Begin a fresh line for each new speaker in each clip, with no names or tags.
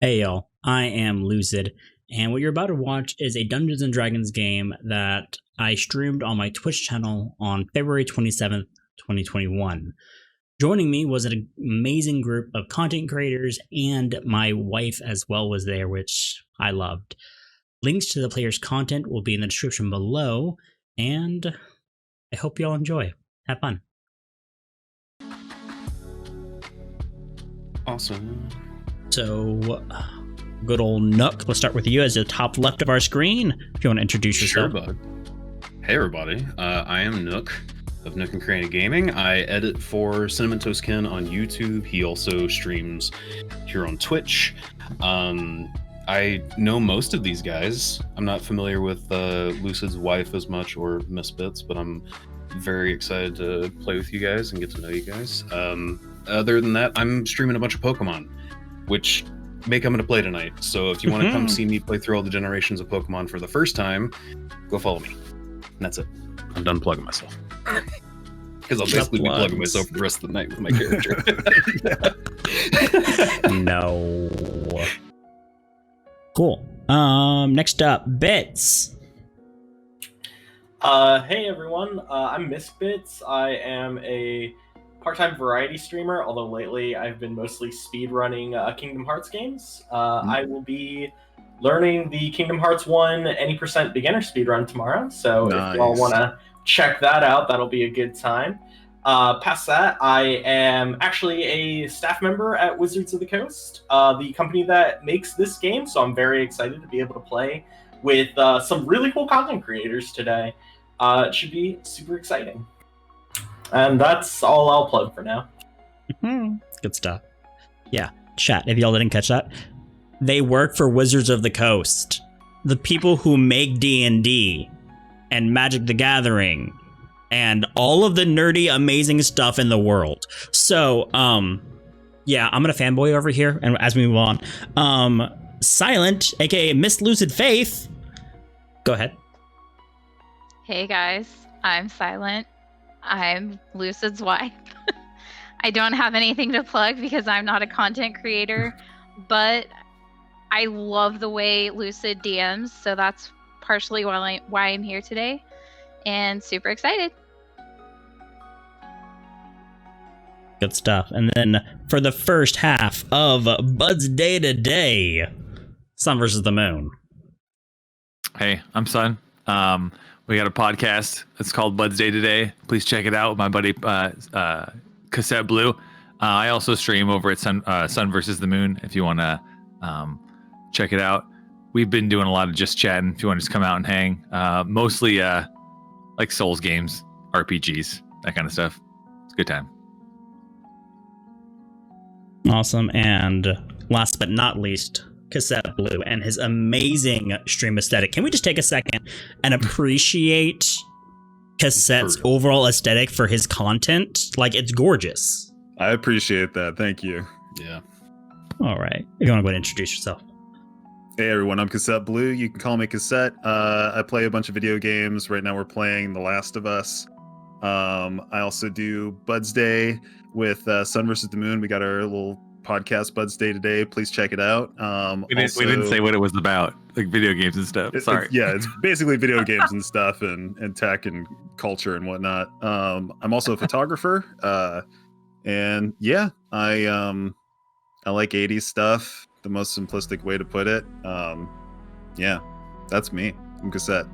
Hey y'all, I am Lucid, and what you're about to watch is a Dungeons and Dragons game that I streamed on my Twitch channel on February 27th, 2021. Joining me was an amazing group of content creators, and my wife as well was there, which I loved. Links to the player's content will be in the description below, and I hope y'all enjoy. Have fun.
Awesome.
So, good old Nook, let's start with you as the top left of our screen. If you want to introduce yourself.
Sure, bud. Hey, everybody. I am Nook of Nook and Cranny Gaming. I edit for SunVsTheMoon on YouTube. He also streams here on Twitch. I know most of these guys. I'm not familiar with Lucid's wife as much or MiscBits, but I'm very excited to play with you guys and get to know you guys. Other than that, I'm streaming a bunch of Pokemon, which may come into play tonight. So if you want to come see me play through all the generations of Pokemon for the first time, go follow me. And that's it. I'm done plugging myself. Because I'll basically be plugging myself for the rest of the night with my character.
No. Cool. Next up, Bits.
Hey everyone, I'm MiscBits. I am a part-time variety streamer, although lately I've been mostly speedrunning Kingdom Hearts games. I will be learning the Kingdom Hearts 1 any % beginner speedrun tomorrow, so
Nice.
if y'all want to check that out, that'll be a good time. Past that, I am actually a staff member at Wizards of the Coast, the company that makes this game, so I'm very excited to be able to play with some really cool content creators today. It should be super exciting. And that's all I'll plug for now.
Good stuff. Yeah, chat, if y'all didn't catch that, they work for Wizards of the Coast. The people who make D&D and Magic the Gathering and all of the nerdy, amazing stuff in the world. So, yeah, I'm gonna fanboy over here, and as we move on, Silent, aka Miss Lucid Faith, go ahead.
Hey guys, I'm Silent. I'm Lucid's wife. I don't have anything to plug because I'm not a content creator, but I love the way Lucid DMs, so that's partially why I'm here today, and super excited.
Good stuff. And then for the first half of Budsday today, SunVsTheMoon.
Hey, I'm Sun. We got a podcast. It's called Budsday today. Please check it out with my buddy Cassetteblue. I also stream over at SunVsTheMoon if you want to check it out. We've been doing a lot of just chatting. If you want to just come out and hang, mostly like Souls games, RPGs, that kind of stuff. It's a good time.
Awesome. And last but not least, Cassetteblue and his amazing stream aesthetic. Can we just take a second and appreciate Cassette's overall aesthetic for his content? Like, it's gorgeous.
I appreciate that. Thank you.
Yeah.
All right. You want to go ahead and introduce yourself?
Hey everyone, I'm Cassetteblue. You can call me Cassette. I play a bunch of video games. Right now we're playing The Last of Us. I also do Budsday with SunVsTheMoon. We got our little podcast Budsday today. Please check it out.
We didn't say what it was about, like video games and stuff. Sorry.
It's basically video games and stuff and tech and culture and whatnot. I'm also a photographer. And yeah, I like 80s stuff. The most simplistic way to put it. Yeah, that's me. I'm Cassette.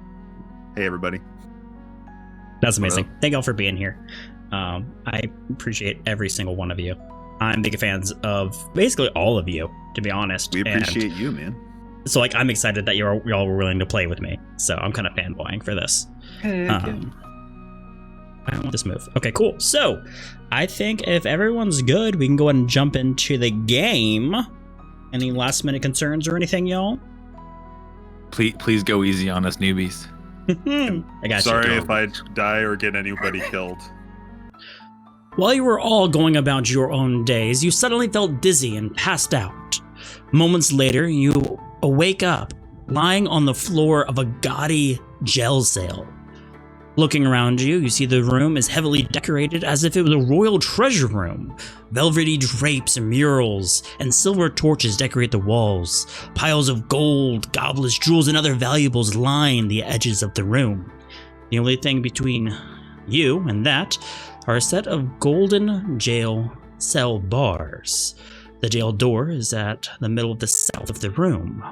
Hey everybody.
That's amazing. Thank y'all for being here. I appreciate every single one of you. I'm big fans of basically all of you, to be honest.
We appreciate you, man.
So, like, I'm excited that y'all were willing to play with me. So I'm kind of fanboying for this. I don't want this move. Okay, cool. So I think if everyone's good, we can go ahead and jump into the game. Any last minute concerns or anything, y'all?
Please go easy on us newbies.
I got
Sorry
you.
if I die or get anybody killed.
While you were all going about your own days, you suddenly felt dizzy and passed out. Moments later, you wake up, lying on the floor of a gaudy jail cell. Looking around you, you see the room is heavily decorated as if it was a royal treasure room. Velvety drapes and murals and silver torches decorate the walls. Piles of gold, goblets, jewels, and other valuables line the edges of the room. The only thing between you and that are a set of golden jail cell bars. The jail door is at the middle of the south of the room.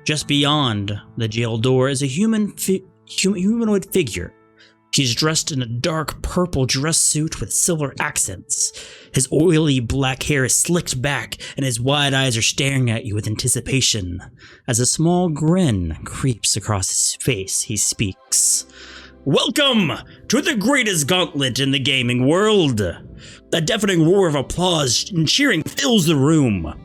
Just beyond the jail door is a humanoid figure. He's dressed in a dark purple dress suit with silver accents. His oily black hair is slicked back, and his wide eyes are staring at you with anticipation. As a small grin creeps across his face, he speaks. Welcome to the greatest gauntlet in the gaming world! A deafening roar of applause and cheering fills the room.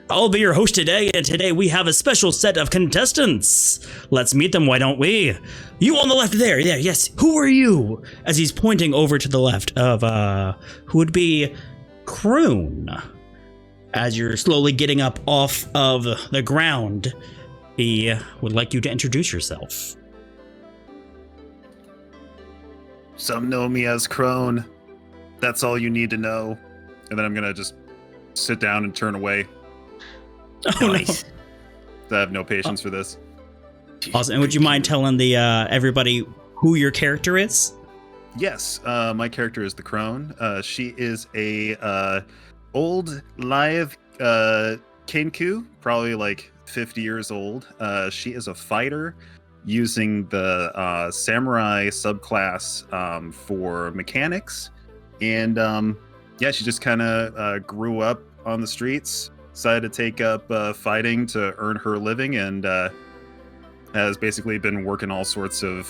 I'll be your host today, and today we have a special set of contestants. Let's meet them, why don't we? You on the left there, yes. Who are you? As he's pointing over to the left of, who would be Croon. As you're slowly getting up off of the ground, he would like you to introduce yourself.
Some know me as Crone. That's all you need to know. And then I'm gonna just sit down and turn away.
Oh,
nice. I have no patience for this.
Awesome. And would you mind telling the everybody who your character is?
Yes, my character is the Crone. She is a old live Kenku, probably like 50 years old. She is a fighter using the samurai subclass for mechanics, and yeah, she just kind of grew up on the streets. Decided to take up fighting to earn her living, and has basically been working all sorts of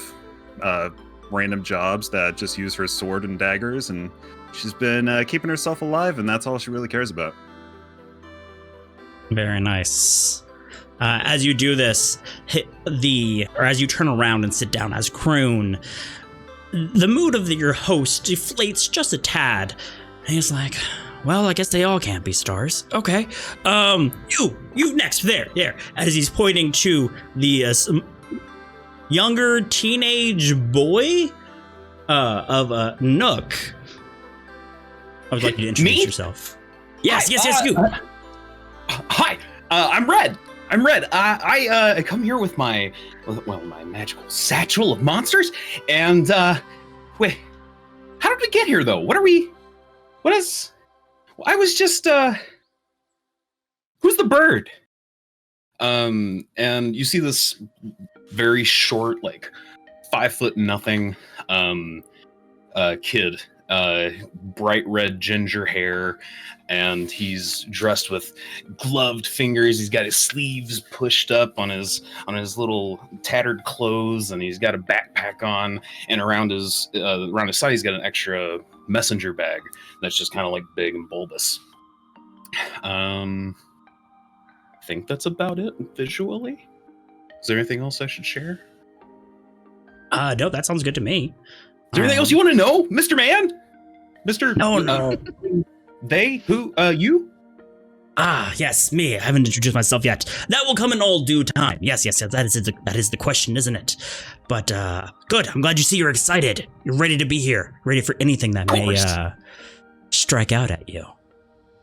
random jobs that just use her sword and daggers, and she's been keeping herself alive, and that's all she really cares about.
Very nice. As you do this, as you turn around and sit down as Croon, the mood of your host deflates just a tad, and he's like, well, I guess they all can't be stars. Okay. You next. There. As he's pointing to the younger teenage boy of Nook. I would like you to introduce yourself. Yes, you.
Hi, I'm Red. I come here with my magical satchel of monsters, and wait, how did we get here though? I was just, who's the bird? And you see this very short, like 5 foot nothing, kid, bright red ginger hair, and he's dressed with gloved fingers. He's got his sleeves pushed up on his little tattered clothes, and he's got a backpack on, and around his side he's got an extra messenger bag that's just kind of like big and bulbous. I think that's about it visually. Is there anything else I should share?
No, that sounds good to me.
Is there anything else you want to know, Mr. Man?
No.
They? Who? You?
Yes, me. I haven't introduced myself yet. That will come in all due time. Yes. That is the question, isn't it? But good. I'm glad you're excited. You're ready to be here. Ready for anything that may strike out at you.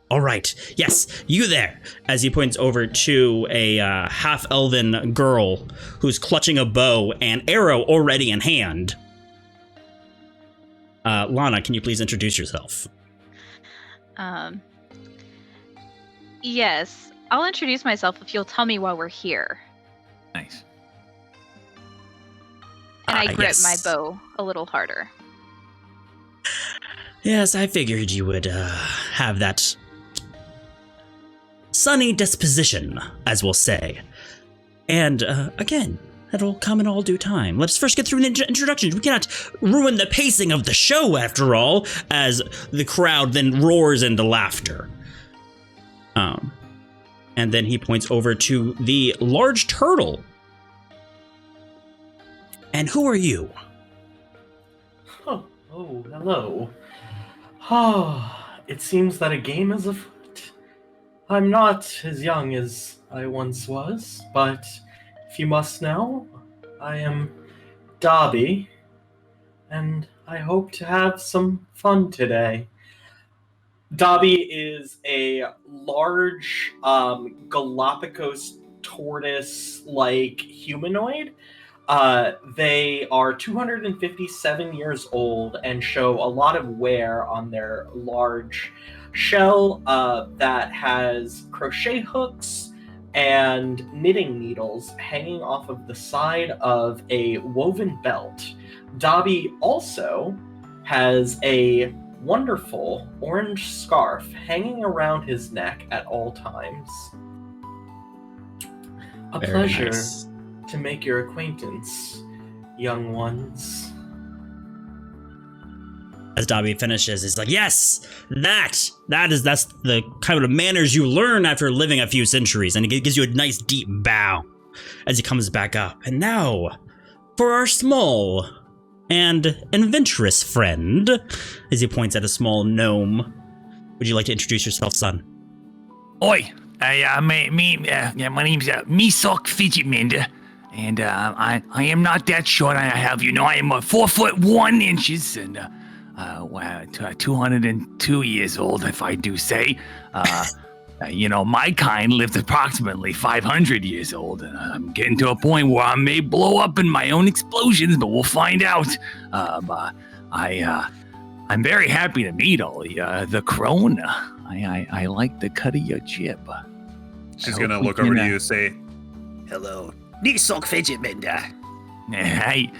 All right. Yes, you there. As he points over to a half-elven girl who's clutching a bow and arrow already in hand. Lana, can you please introduce yourself?
Yes, I'll introduce myself if you'll tell me why we're here.
Nice.
And I grip
yes.
my bow a little harder.
Yes, I figured you would have that sunny disposition, as we'll say. And again, that'll come in all due time. Let's first get through the introductions. We cannot ruin the pacing of the show, after all, as the crowd then roars into laughter. And then he points over to the large turtle. And who are you?
Oh, hello. It seems that a game is afoot. I'm not as young as I once was, but if you must know, I am Dobby, and I hope to have some fun today. Dobby is a large Galapagos tortoise-like humanoid. They are 257 years old and show a lot of wear on their large shell that has crochet hooks and knitting needles hanging off of the side of a woven belt. Dobby also has a wonderful orange scarf hanging around his neck at all times. A
Very
pleasure
nice.
to make your acquaintance, young ones.
As Dobby finishes, he's like, yes, that's the kind of manners you learn after living a few centuries. And it gives you a nice deep bow as he comes back up. And now, for our small and adventurous friend, as he points at a small gnome. Would you like to introduce yourself, son?
Oi, my name's Misok Fidget Mender, and I am not that short. I am 4 foot 1 inches and 202 years old, if I do say. My kind lived approximately 500 years old, and I'm getting to a point where I may blow up in my own explosions, but we'll find out. I'm very happy to meet all the crone. I like the cut of your jib.
She's gonna look over to you and say,
"Hello, Nisok Fidget Mender." Hey.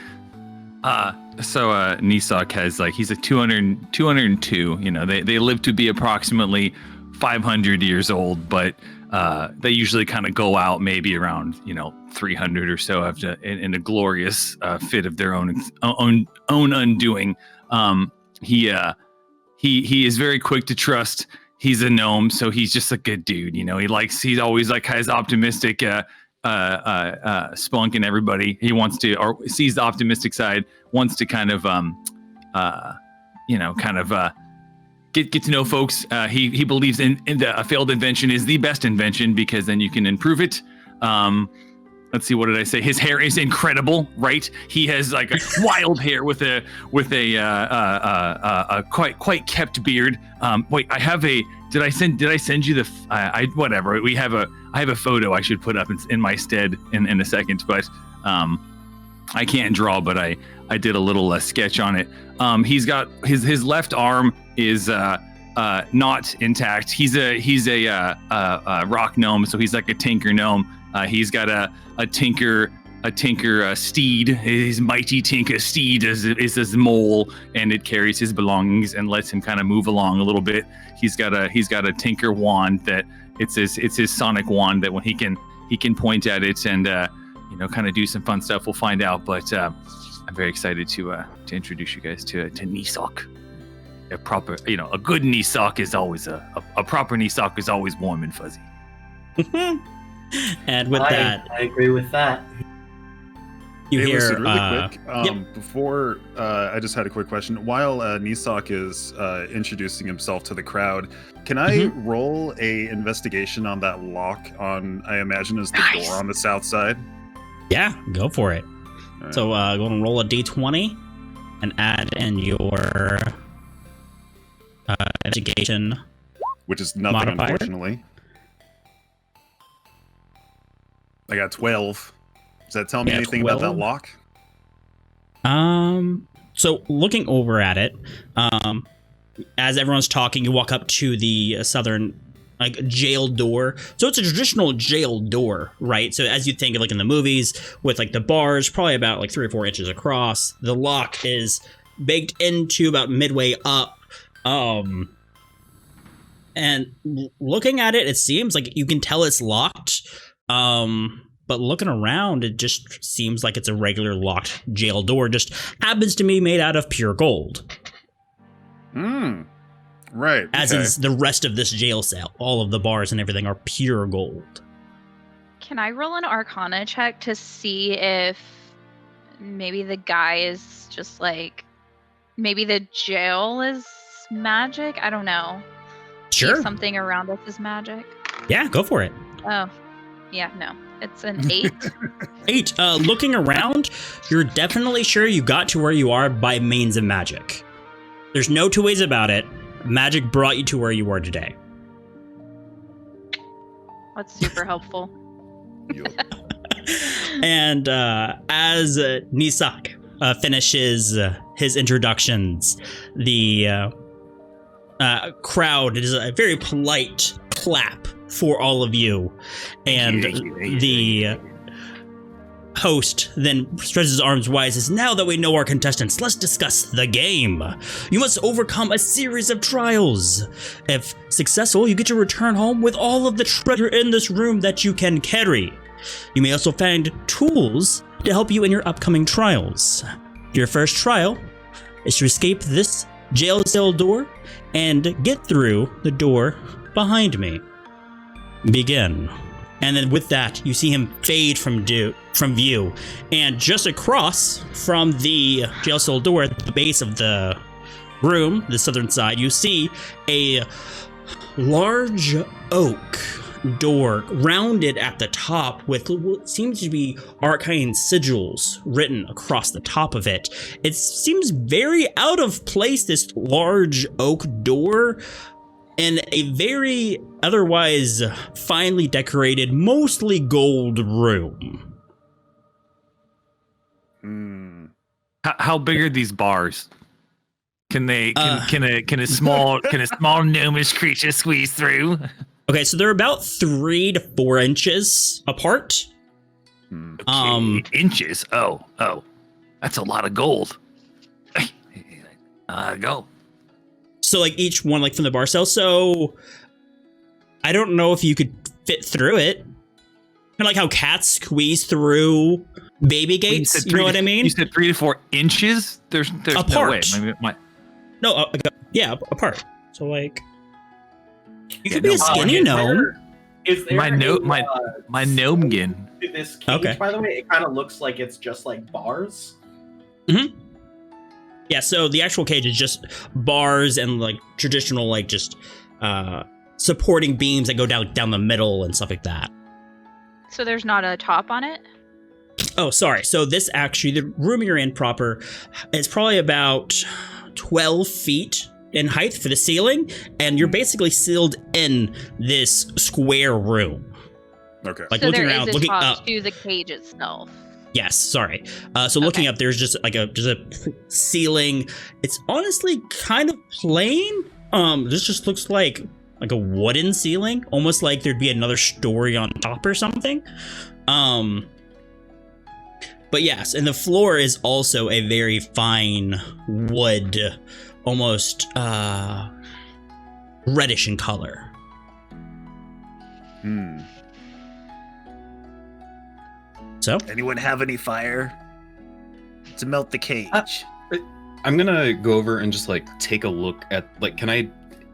So Nisok has he's a 202. They live to be approximately 500 years old, but they usually kind of go out maybe around 300 or so after in a glorious fit of their own undoing. He is very quick to trust. He's a gnome, so he's just a good dude. He's always has optimistic spunk in everybody. He wants to, or sees the optimistic side, wants to kind of get to know folks. He believes in a failed invention is the best invention because then you can improve it. Let's see, what did I say? His hair is incredible, right? He has a wild hair with a quite kept beard. Wait, I have a. Did I send you the? Whatever. I have a photo I should put up in my stead in a second, but I can't draw, but I did a little sketch on it. He's got his left arm is not intact. He's a rock gnome, so he's like a tinker gnome. He's got a tinker steed. His mighty tinker steed is his mole, and it carries his belongings and lets him kind of move along a little bit. He's got a tinker wand that it's his sonic wand that when he can point at it and kind of do some fun stuff. We'll find out, but I'm very excited to introduce you guys to Nisok. A proper, a good Nisok is always a proper Nisok is always warm and fuzzy.
And with that,
I agree with that.
You
hey,
hear
listen, really quick.
yep.
Before I just had a quick question. While Nisok is introducing himself to the crowd, can I roll a investigation on that lock on? I imagine is the door on the south side.
Yeah, go for it.
Right.
So go and roll a d20 and add in your investigation,
which is nothing,
modifier.
Unfortunately. I got 12. Does that tell me anything
12?
about that lock?
So looking over at it, as everyone's talking, you walk up to the southern jail door. So it's a traditional jail door, right? So as you think of in the movies with the bars, probably about 3 or 4 inches across. The lock is baked into about midway up. And looking at it, it seems like you can tell it's locked. But looking around, it just seems like it's a regular locked jail door. Just happens to be made out of pure gold.
Right.
As is the rest of this jail cell. All of the bars and everything are pure gold.
Can I roll an Arcana check to see if maybe the guy is just maybe the jail is magic? I don't know.
Sure.
See if something around us is magic.
Yeah, go for it.
Oh. Yeah, no. It's an 8.
8. Looking around, you're definitely sure you got to where you are by means of magic. There's no two ways about it. Magic brought you to where you are today.
That's super helpful.
And as Nisak finishes his introductions, the crowd is a very polite clap for all of you. And the host then stretches his arms wide and says, "Now that we know our contestants, let's discuss the game. You must overcome a series of trials. If successful, you get to return home with all of the treasure in this room that you can carry. You may also find tools to help you in your upcoming trials. Your first trial is to escape this jail cell door and get through the door behind me. Begin." And then with that, you see him fade from view. And just across from the jail cell door at the base of the room, the southern side, you see a large oak door rounded at the top with what seems to be arcane sigils written across the top of it. It seems very out of place, this large oak door, in a very otherwise finely decorated, mostly gold room.
How big are these bars? Can a small gnomish creature squeeze through?
Okay, so they're about 3 to 4 inches apart.
Okay, inches? Oh, that's a lot of gold. Go.
So like each one, like from the bar cell. So I don't know if you could fit through it. Kind of like how cats squeeze through baby gates. You know what I mean?
You said 3 to 4 inches. There's
apart.
No way.
Yeah, apart. So like you could be a skinny gnome.
Is there
my gnomegin.
This cage,
Okay.
by the way, it kind of looks like it's just like bars.
Mm-hmm. Yeah, so the actual cage is just bars and like traditional like just supporting beams that go down the middle and stuff like that.
So there's not a top on it?
Oh, sorry. So this actually, the room you're in proper is probably about 12 feet in height for the ceiling, and you're basically sealed in this square room.
Okay.
Like
so
looking
there
around,
is a
looking
top
up.
to the cage itself.
Yes, sorry. So looking up, there's just like a ceiling. It's honestly kind of plain. This just looks like a wooden ceiling, almost like there'd be another story on top or something. But yes, and the floor is also a very fine wood, almost reddish in color. So,
anyone have any fire to melt the cage?
I'm gonna go over and just like take a look at like,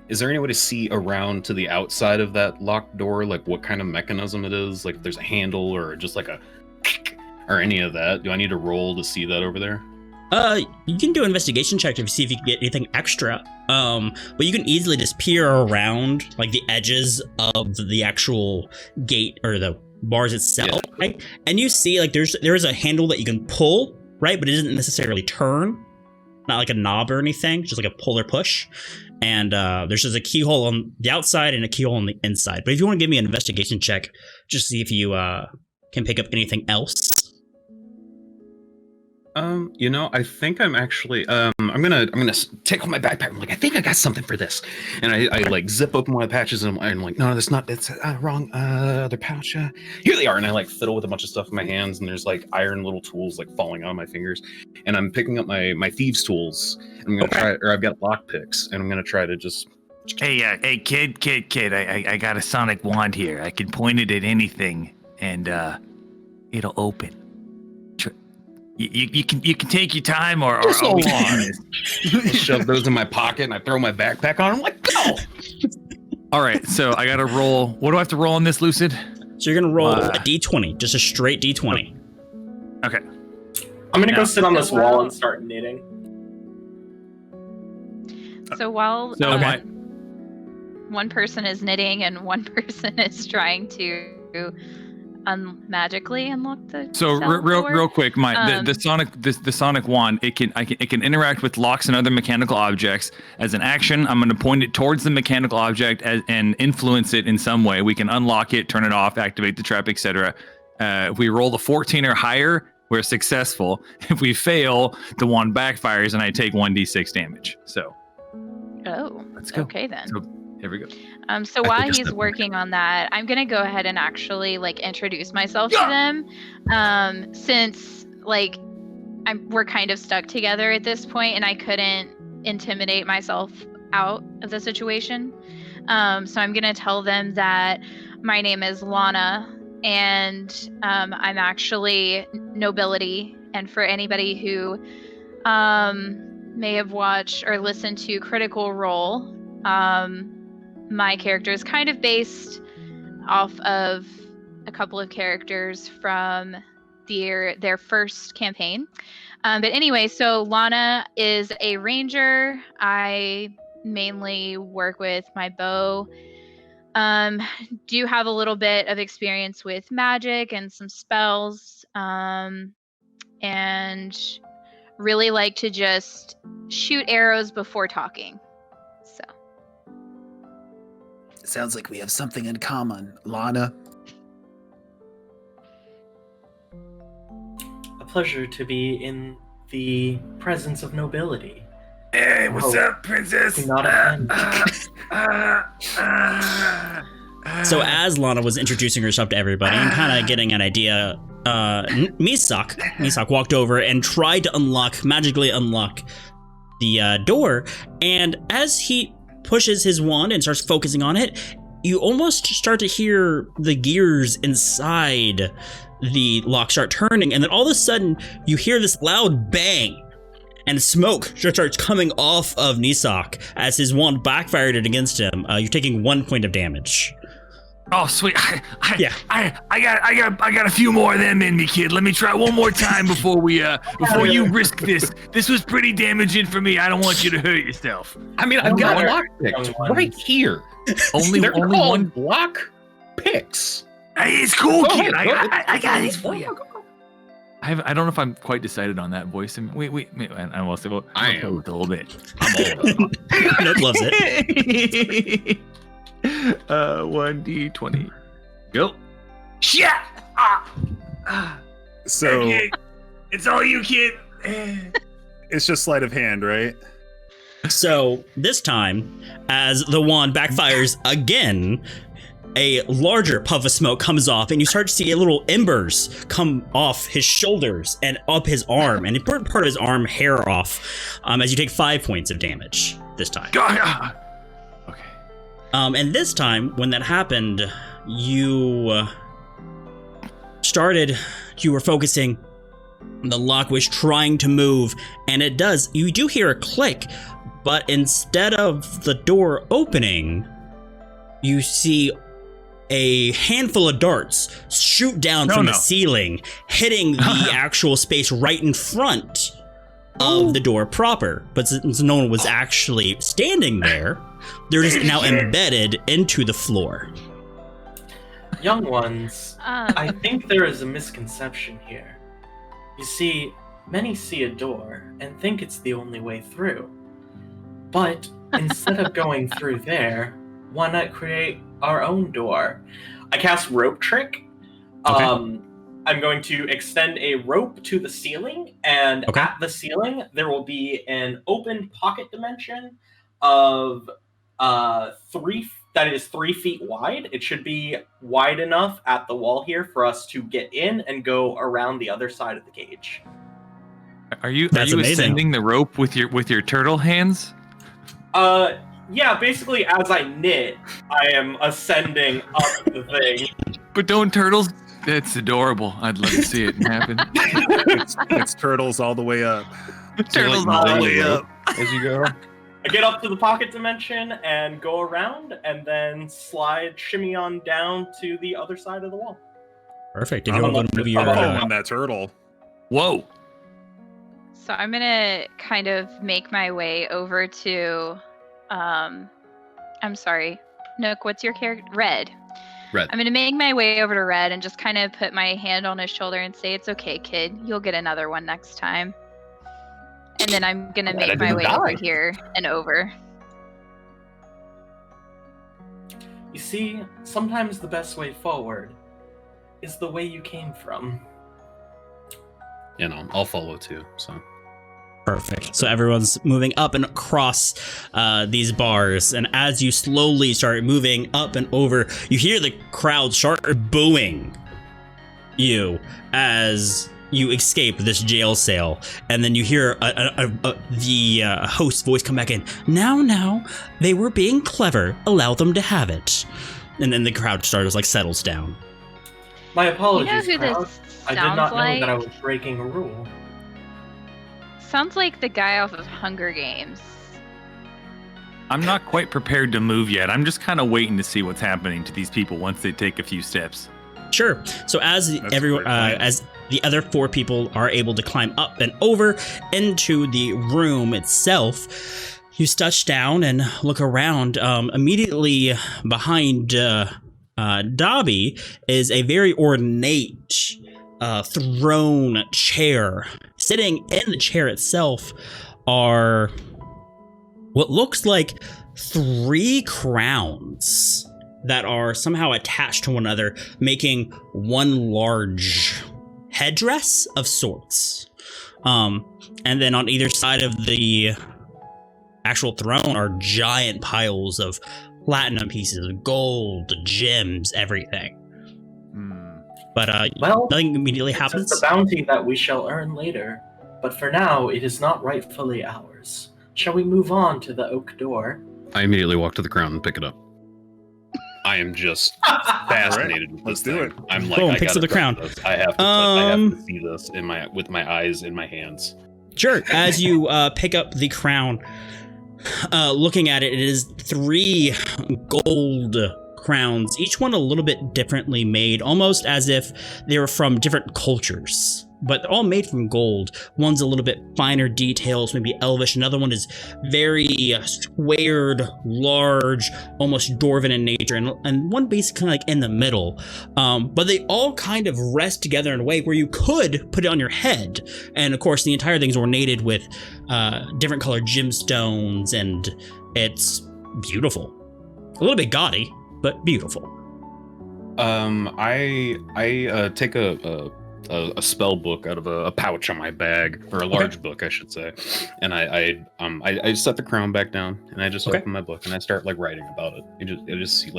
is there any way to see around to the outside of that locked door, like what kind of mechanism it is? Like if there's a handle or just like a or any of that? Do I need to roll to see that over there?
You can do an investigation check to see if you can get anything extra. But you can easily just peer around like the edges of the actual gate or the bars itself, right? And you see like there is a handle that you can pull, right? But it doesn't necessarily turn. Not like a knob or anything, just like a pull or push. And there's just a keyhole on the outside and a keyhole on the inside. But if you want to give me an investigation check, just see if you can pick up anything else.
I think I'm actually I'm gonna take off my backpack. I'm like, I think I got something for this, and I like zip open one of the patches, and I'm like, no, that's not. It's wrong. Other pouch. Here they are, and I like fiddle with a bunch of stuff in my hands, and there's like iron little tools like falling out of my fingers, and I'm picking up my thieves' tools. And I'm gonna try, or I've got lock picks, and I'm gonna try to just.
Hey, kid! I got a sonic wand here. I can point it at anything, and it'll open. You can take your time, or I'll be
shove those in my pocket, and I throw my backpack on. I'm like, go!
All right, so I gotta roll. What do I have to roll on this, Lucid?
So you're gonna roll a d20, just a straight d20.
Okay.
I'm gonna go sit on this wall and start knitting.
So while
Okay.
one person is knitting and one person is trying to magically unlock the
So
cell door.
real quick, the sonic wand, it can interact with locks and other mechanical objects. As an action, I'm going to point it towards the mechanical object and influence it in some way. We can unlock it, turn it off, activate the trap, etc. If we roll the 14 or higher, we're successful. If we fail, the wand backfires and I take 1d6 damage. So let's go.
Okay then.
So, here we go.
So while he's working on that, I'm gonna go ahead and actually introduce myself to them, since we're kind of stuck together at this point, and I couldn't intimidate myself out of the situation. So I'm gonna tell them that my name is Lana, and I'm actually nobility. And for anybody who may have watched or listened to Critical Role, my character is kind of based off of a couple of characters from their first campaign. But anyway, so Lana is a ranger. I mainly work with my bow. Do have a little bit of experience with magic and some spells. And really like to just shoot arrows before talking. So.
Sounds like we have something in common, Lana.
A pleasure to be in the presence of nobility.
Hey, what's up, princess?
Do not offend.
So as Lana was introducing herself to everybody and kind of getting an idea, Misak walked over and tried to magically unlock the door. And as he pushes his wand and starts focusing on it, you almost start to hear the gears inside the lock start turning. And then all of a sudden you hear this loud bang. And smoke just starts coming off of Nisak as his wand backfired it against him. You're taking 1 point of damage.
Oh, sweet. I got a few more of them in me, kid. Let me try one more time before you risk this. This was pretty damaging for me. I don't want you to hurt yourself.
I mean, I've got lockpicks right here.
Only one
block picks.
Hey, it's cool,
Go
kid.
ahead,
I got this for you.
I don't know if I'm quite decided on that voice. I mean, wait. I will say, well,
I
am
am.
a little bit.
Nook loves it.
1d20. Go.
Shit!
So
Okay. It's all you, kid.
it's just sleight of hand, right?
So this time, as the wand backfires again, a larger puff of smoke comes off, and you start to see little embers come off his shoulders and up his arm, and part of his arm hair off, as you take 5 points of damage this time.
Okay.
And this time, when that happened, you were focusing, the lock was trying to move, and it does. You do hear a click, but instead of the door opening, you see a handful of darts shoot down from the ceiling, hitting the actual space right in front of the door proper. But since no one was actually standing there, they're just now embedded into the floor.
Young ones, I think there is a misconception here. You see, many see a door and think it's the only way through. But instead of going through there, why not create our own door? I cast Rope Trick.
Okay.
I'm going to extend a rope to the ceiling, and at the ceiling there will be an open pocket dimension of 3 feet wide. It should be wide enough at the wall here for us to get in and go around the other side of the cage.
Are you
amazing.
ascending the rope with your turtle hands?
Yeah, basically as I knit, I am ascending up the thing.
But don't turtles? That's adorable. I'd love to see it happen.
It's turtles all the way up.
Turtles all the way up.
As you go.
I get up to the pocket dimension and go around, and then shimmy on down to the other side of the wall.
Perfect. If you want to move your...
on that turtle.
Whoa.
So I'm gonna kind of make my way over to, I'm sorry, Nook, what's your character? Red.
Red.
I'm gonna make my way over to Red and just kind of put my hand on his shoulder and say, "It's okay, kid. You'll get another one next time." And then I'm gonna make my way over here and over.
You see, sometimes the best way forward is the way you came from.
You know, I'll follow too. So.
Perfect. So everyone's moving up and across these bars, and as you slowly start moving up and over, you hear the crowd start booing you as you escape this jail cell, and then you hear the host's voice come back in. Now, they were being clever. Allow them to have it. And then the crowd starts settles down.
My apologies,
You know who
crowd.
this
I did
sounds
not know
like?
that I was breaking a rule.
Sounds like the guy off of Hunger Games.
I'm not quite prepared to move yet. I'm just kind of waiting to see what's happening to these people once they take a few steps.
Sure. So as
That's
everyone,
a great plan.
as the other 4 people are able to climb up and over into the room itself, you touch down and look around. Immediately behind Dobby is a very ornate throne chair. Sitting in the chair itself are what looks like 3 crowns that are somehow attached to one another, making one large headdress of sorts. And then on either side of the actual throne are giant piles of platinum pieces, gold, gems, everything. But
Well,
nothing immediately
It's
happens.
the bounty that we shall earn later, but for now, it is not rightfully ours. Shall we move on to the oak door?
I immediately walk to the crown and pick it up. I am just fascinated with
let's
this
do
thing.
it.
I'm like,
Boom,
I
picks
gotta
up the crown.
touch this. I have to see this with my eyes in my hands.
Sure. As you pick up the crown, looking at it, it is 3 gold crowns, each one a little bit differently made, almost as if they were from different cultures, but they're all made from gold. One's a little bit finer details, maybe elvish. Another one is very squared, large, almost dwarven in nature, and one basically in the middle. But they all kind of rest together in a way where you could put it on your head. And of course, the entire thing's ornated with different colored gemstones, and it's beautiful. A little bit gaudy, but beautiful.
I take a spell book out of a pouch on my bag, or a large book, I should say, and I set the crown back down, and I just open my book and I start writing about it. I just see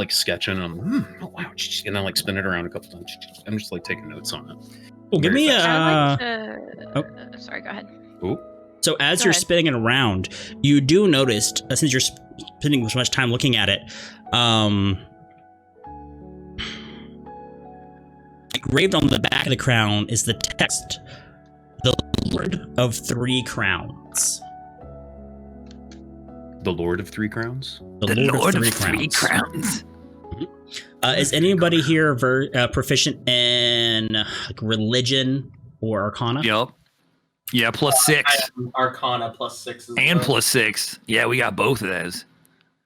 sketching, and I'm oh wow, and I spin it around a couple times. I'm just taking notes on it.
Well, give me
I'd like to... Sorry, go ahead.
Ooh.
So as
Go
you're
ahead.
spinning it around, you do notice, since you're spending so much time looking at it, engraved on the back of the crown is the text, "The Lord of 3 Crowns."
The Lord of 3 Crowns?
The Lord of 3 Crowns.
Is anybody here proficient in
religion
or arcana?
Yep. Yeah, plus 6.
I am Arcana plus 6 as
And
well.
plus 6. Yeah, we got both of those.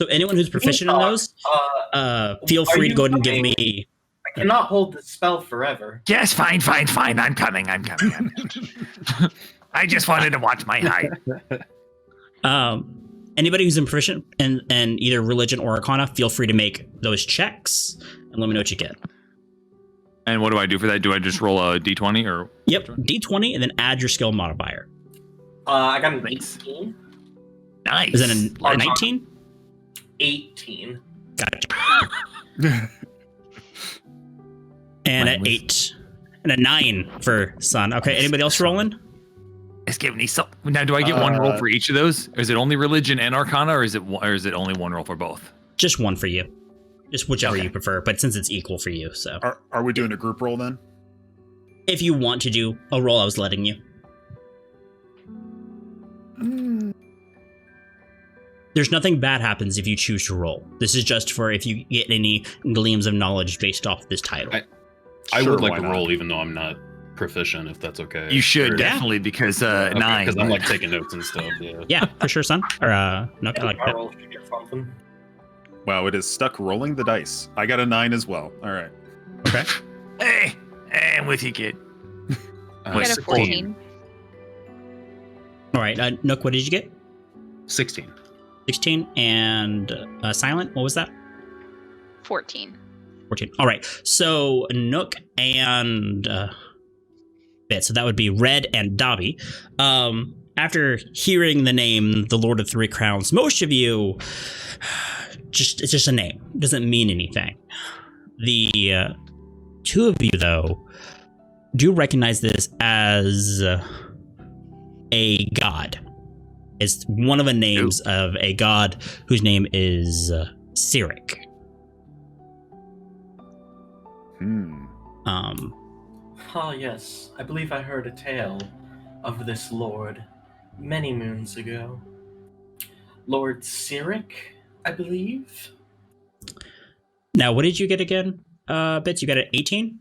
So anyone who's proficient in those, feel
are
free to
you
go ahead and give
coming?
me.
I cannot hold this spell forever.
Yes, fine. I'm coming. I just wanted to watch my height.
Anybody who's proficient in either religion or arcana, feel free to make those checks and let me know what you get.
And what do I do for that? Do I just roll a d20 or?
Yep, D20 and then add your skill modifier.
I got an 18.
Nice.
Is that a 19?
18.
Gotcha. And an 8. And a 9 for Sun. Okay, anybody else rolling?
It's giving me some.
Now, do I get one roll for each of those? Or is it only religion and arcana, or is it only one roll for both?
Just one for you. Just whichever you prefer, but since it's equal for you, so.
Are we doing a group roll then?
If you want to do a roll, I was letting you. There's nothing bad happens if you choose to roll. This is just for if you get any gleams of knowledge based off this title.
I
Sure,
would like
why
to
not?
roll, even though I'm not proficient, if that's okay.
You should
Or-
definitely, because
Okay,
9.
because I'm taking notes and stuff. Yeah.
Yeah, for sure, Son. Or no, I like
My
that.
roll should get something.
Wow, it is stuck rolling the dice. I got a 9 as well. All right.
Okay.
Hey, I'm with you, kid.
I got a
16.
14.
All right, Nook, what did you get?
16.
16. And Silent, what was that?
14.
14. All right. So Nook and Bit. So that would be Red and Dobby. After hearing the name, the Lord of Three Crowns, most of you, it's just a name. It doesn't mean anything. The two of you, though, do recognize this as a god. It's one of the names of a god whose name is Cyric.
Ah, yes. I believe I heard a tale of this lord many moons ago. Lord Cyric, I believe?
Now, what did you get again, Bits? You got an 18?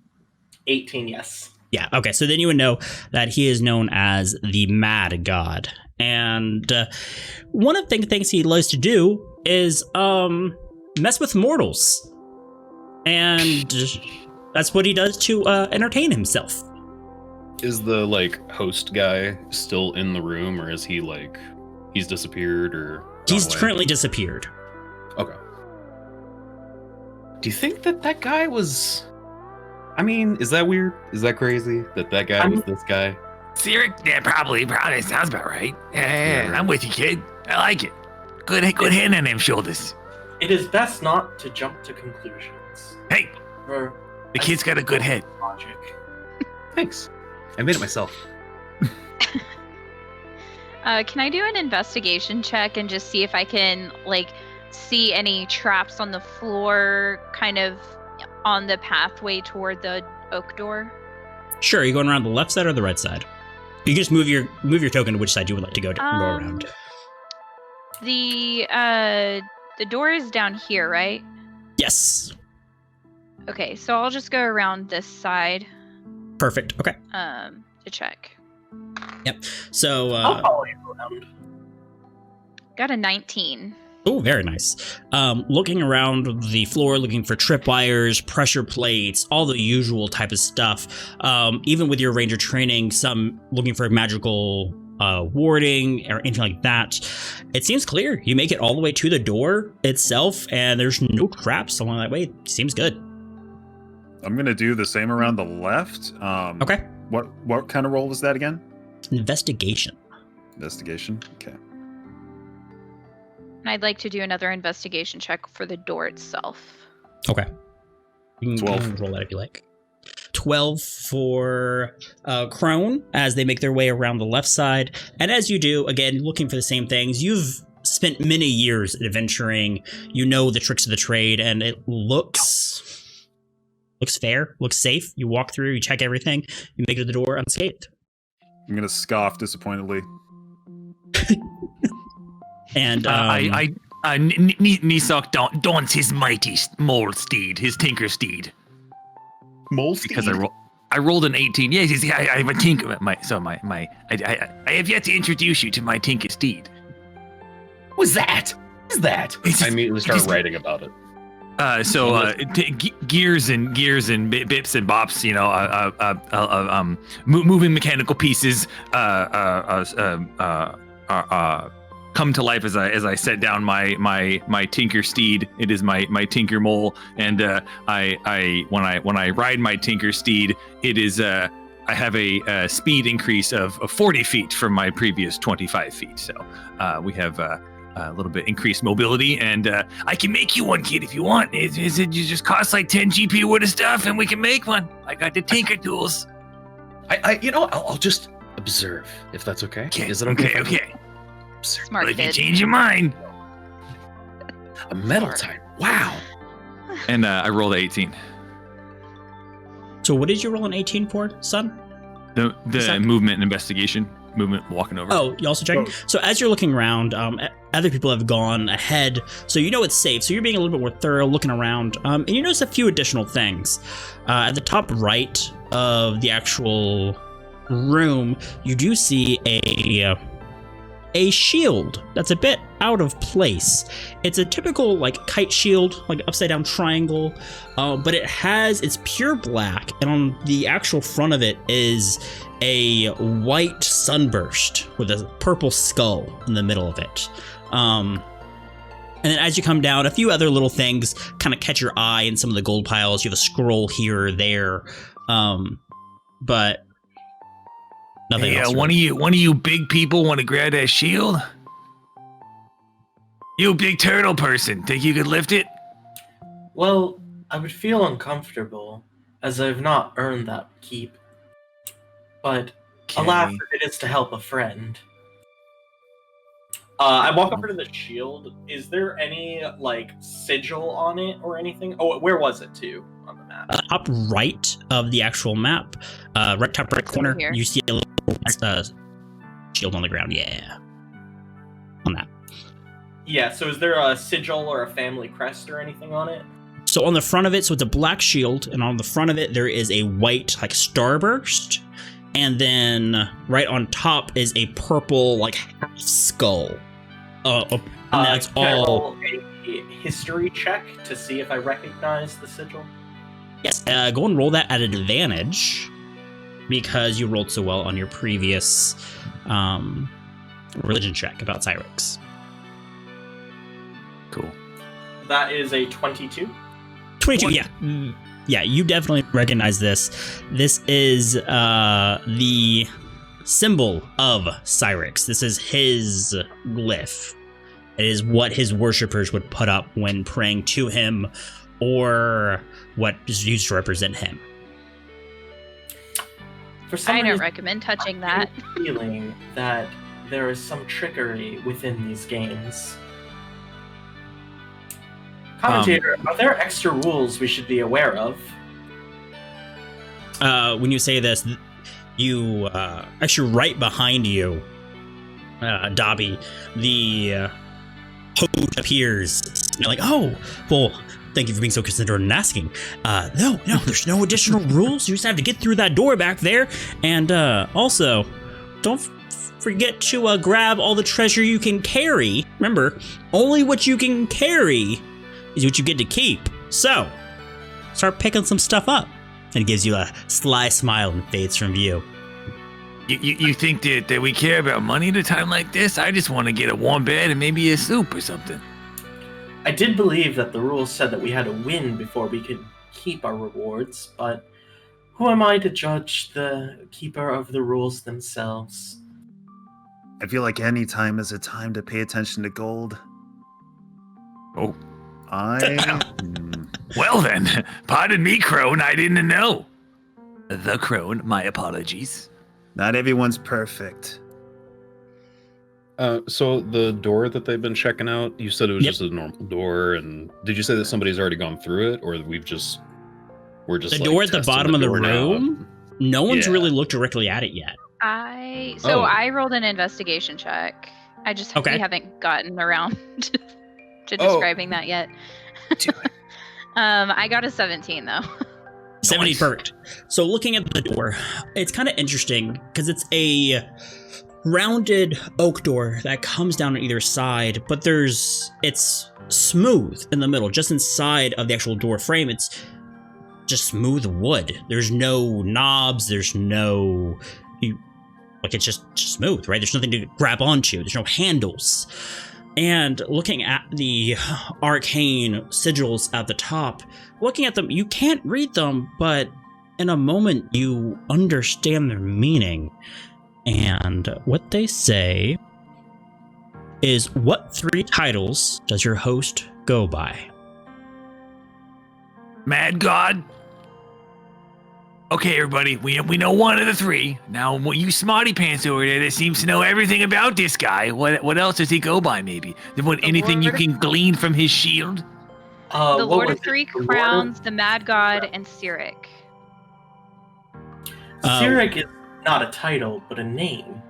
18, yes.
Yeah, okay, so then you would know that he is known as the Mad God. And one of the things he loves to do is mess with mortals. And that's what he does to entertain himself.
Is the host guy still in the room, or is he he's disappeared or gone
He's
away?
currently disappeared.
Okay. Do you think that guy was? I mean, is that weird? Is that crazy that guy was this guy?
Cyric? Yeah, probably sounds about right. Yeah,
right.
I'm with you, kid. I like it. Good hand on them shoulders.
It is best not to jump to conclusions.
Hey,
For
the kid's got a good head.
logic.
Thanks. I made it myself.
Can I do an investigation check and just see if I can see any traps on the floor, kind of on the pathway toward the oak door?
Sure, are you going around the left side or the right side? You can just move your token to which side you would like to go around.
The door is down here, right?
Yes.
Okay, so I'll just go around this side
Perfect. Okay.
to check.
So
I'll follow you around.
Got a 19.
oh, very nice. Looking around the floor, looking for tripwires, pressure plates, all the usual type of stuff. Even with your ranger training, some looking for magical warding or anything like that. It seems clear. You make it all the way to the door itself, and there's no traps along that way. Seems good.
I'm gonna do the same around the left.
Okay.
What kind of roll was that again?
Investigation.
Investigation. Okay.
And I'd like to do another investigation check for the door itself.
Okay. You can
12.
roll that if you like. 12 for Crone as they make their way around the left side. And as you do, again, looking for the same things, you've spent many years adventuring. You know the tricks of the trade, and it looks fair, looks safe. You walk through, you check everything, you make it to the door unscathed.
I'm gonna scoff disappointedly.
And
Nisok daunts his mighty mole steed, his tinker steed.
Mole
Because I rolled an 18. Yes, you see, I have a tinker. I have yet to introduce you to my tinker steed.
What's that? What is that? I immediately start writing about it.
Gears and bips and bops, moving mechanical pieces, come to life as I set down my tinker steed. It is my tinker mole, and when I ride my tinker steed, it is I have a speed increase of 40 feet from my previous 25 feet. So we have a little bit increased mobility, and I can make you one, kid, if you want. It just costs like 10 GP worth of stuff, and we can make one. I got the tinker tools.
I'll just observe if that's okay. Is it okay?
Okay.
Observe.
Smart
Well, if you
kid.
change your mind.
A metal type. Wow.
And I rolled 18.
so what did you roll an 18 for, son?
The
that-
movement and investigation. Movement, walking over.
Oh, you also checking? So as you're looking around, other people have gone ahead, so you know it's safe. So you're being a little bit more thorough, looking around, and you notice a few additional things. At the top right of the actual room, you do see a shield that's a bit out of place. It's a typical like kite shield, like upside down triangle, but it's pure black, and on the actual front of it is a white sunburst with a purple skull in the middle of it. And then as you come down, a few other little things kind of catch your eye in some of the gold piles. You have a scroll here or there, but nothing
Hey,
else.
one of you big people want to grab that shield? You big turtle person, think you could lift it?
Well, I would feel uncomfortable, as I've not earned that keep. But alas, if it is to help a friend. I walk over to the shield. Is there any, like, sigil on it or anything? Oh, where was it, too, on the map?
Top right of the actual map, top right corner,
here.
you see a little shield on the ground. Yeah. On that.
Yeah, so is there a sigil or a family crest or anything on it?
So on the front of it, so it's a black shield, and on the front of it, there is a white, like, starburst. And then right on top is a purple, like, half skull. And that's
can I
all.
roll a history check to see if I recognize the sigil?
Yes, go and roll that at advantage because you rolled so well on your previous religion check about Cyrix.
Cool.
That is a 22.
22, yeah. Yeah, you definitely recognize this. This is the symbol of Cyrix. This is his glyph. It is what his worshippers would put up when praying to him, or what is used to represent him.
For some
I don't
reason,
recommend touching that.
I have a feeling that there is some trickery within these games. Commentator, are there extra rules we should be aware of?
When you say this, you actually right behind you, Dobby, the host appears. You're like, oh, well, thank you for being so considerate and asking. No, there's no additional rules. You just have to get through that door back there, and also, don't forget to grab all the treasure you can carry. Remember, only what you can carry is what you get to keep. So, start picking some stuff up. And it gives you a sly smile and fades from view.
You think that we care about money at a time like this? I just want to get a warm bed and maybe a soup or something.
I did believe that the rules said that we had to win before we could keep our rewards, but who am I to judge the keeper of the rules themselves?
I feel like any time is a time to pay attention to gold.
Oh.
Well
then, pardon me, Crone, I didn't know. The Crone, my apologies.
Not everyone's perfect.
So the door that they've been checking out, you said it was just a normal door, and did you say that somebody's already gone through it, or we're just
the door at the bottom of the room? No one's really looked directly at it yet.
I rolled an investigation check. We haven't gotten around to describing that yet. I got a 17 though.
70, perfect. So looking at the door, it's kind of interesting because it's a rounded oak door that comes down on either side, but it's smooth in the middle. Just inside of the actual door frame, it's just smooth wood. There's no knobs. There's no it's just smooth, right? There's nothing to grab onto. There's no handles. And looking at the arcane sigils at the top, looking at them, you can't read them, but in a moment you understand their meaning. And what they say is, what 3 titles does your host go by?
Mad God? Okay, everybody, we know one of the 3. Now, you smarty pants over there that seems to know everything about this guy, what else does he go by, maybe? Anything you can glean from his shield?
The Lord of 3 Crowns, the Mad God, and Cyric.
Cyric is not a title, but a name.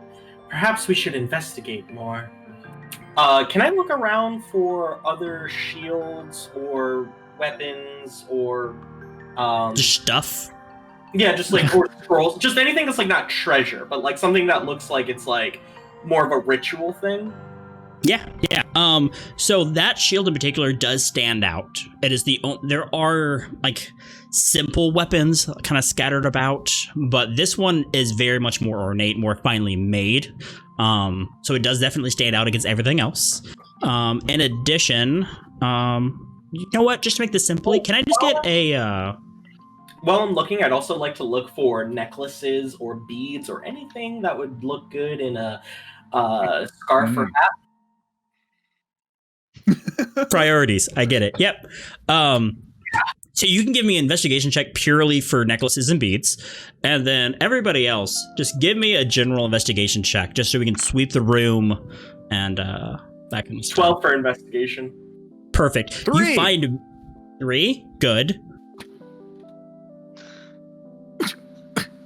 Perhaps we should investigate more. Can I look around for other shields or weapons or
just stuff?
Yeah, just like or scrolls, just anything that's like not treasure, but like something that looks like it's like more of a ritual thing.
Yeah. So that shield in particular does stand out. It is there are like simple weapons kind of scattered about, but this one is very much more ornate, more finely made. So it does definitely stand out against everything else. In addition, you know what? Just to make this simply, can I just get a?
While I'm looking, I'd also like to look for necklaces or beads or anything that would look good in a scarf or hat.
Priorities. I get it. Yep. So you can give me an investigation check purely for necklaces and beads, and then everybody else, just give me a general investigation check, just so we can sweep the room and that kind of stuff.
12 for investigation.
Perfect.
3.
You find 3. Good.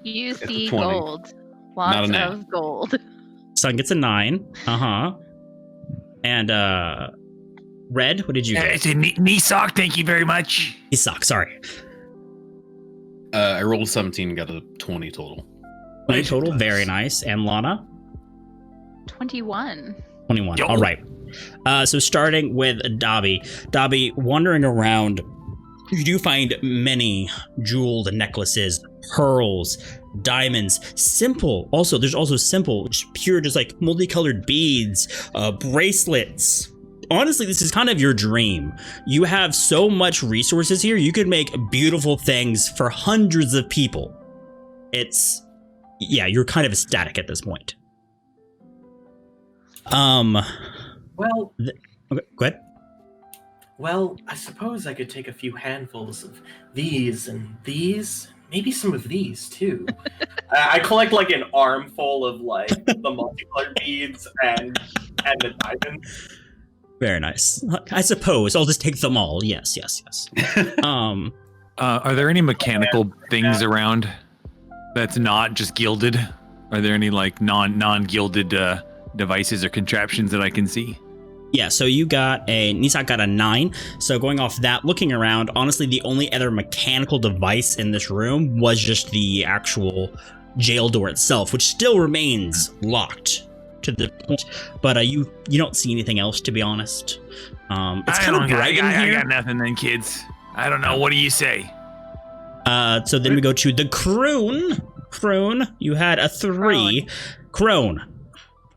You
It's a
see
20.
gold. Lots
nat.
of gold.
Sun gets a 9. And Red, what did you get?
It's a knee sock. Thank you very much.
He sucks. Sorry.
I rolled a 17 and got a 20 total.
20 total. Very nice. And Lana?
21.
21.
Yo.
All right. So starting with Dobby. Dobby, wandering around, you do find many jeweled necklaces, pearls, diamonds, simple. Also, there's also simple, just pure, just like multicolored beads, bracelets. Honestly, this is kind of your dream. You have so much resources here. You could make beautiful things for hundreds of people. You're kind of ecstatic at this point.
Well,
Okay, go ahead.
Well, I suppose I could take a few handfuls of these and these, maybe some of these too. I collect like an armful of like the multicolored beads and the diamonds.
Very nice. I suppose I'll just take them all. Yes.
Are there any mechanical things around that's not just gilded? Are there any like non-gilded devices or contraptions that I can see?
Yeah, so Nisak got a 9. So going off that, looking around, honestly, the only other mechanical device in this room was just the actual jail door itself, which still remains locked to the point. But you don't see anything else, to be honest. It's kind of bright in here.
I got nothing then, kids. I don't know. What do you say?
So then we go to the Crone. Crone, you had a 3. Crone.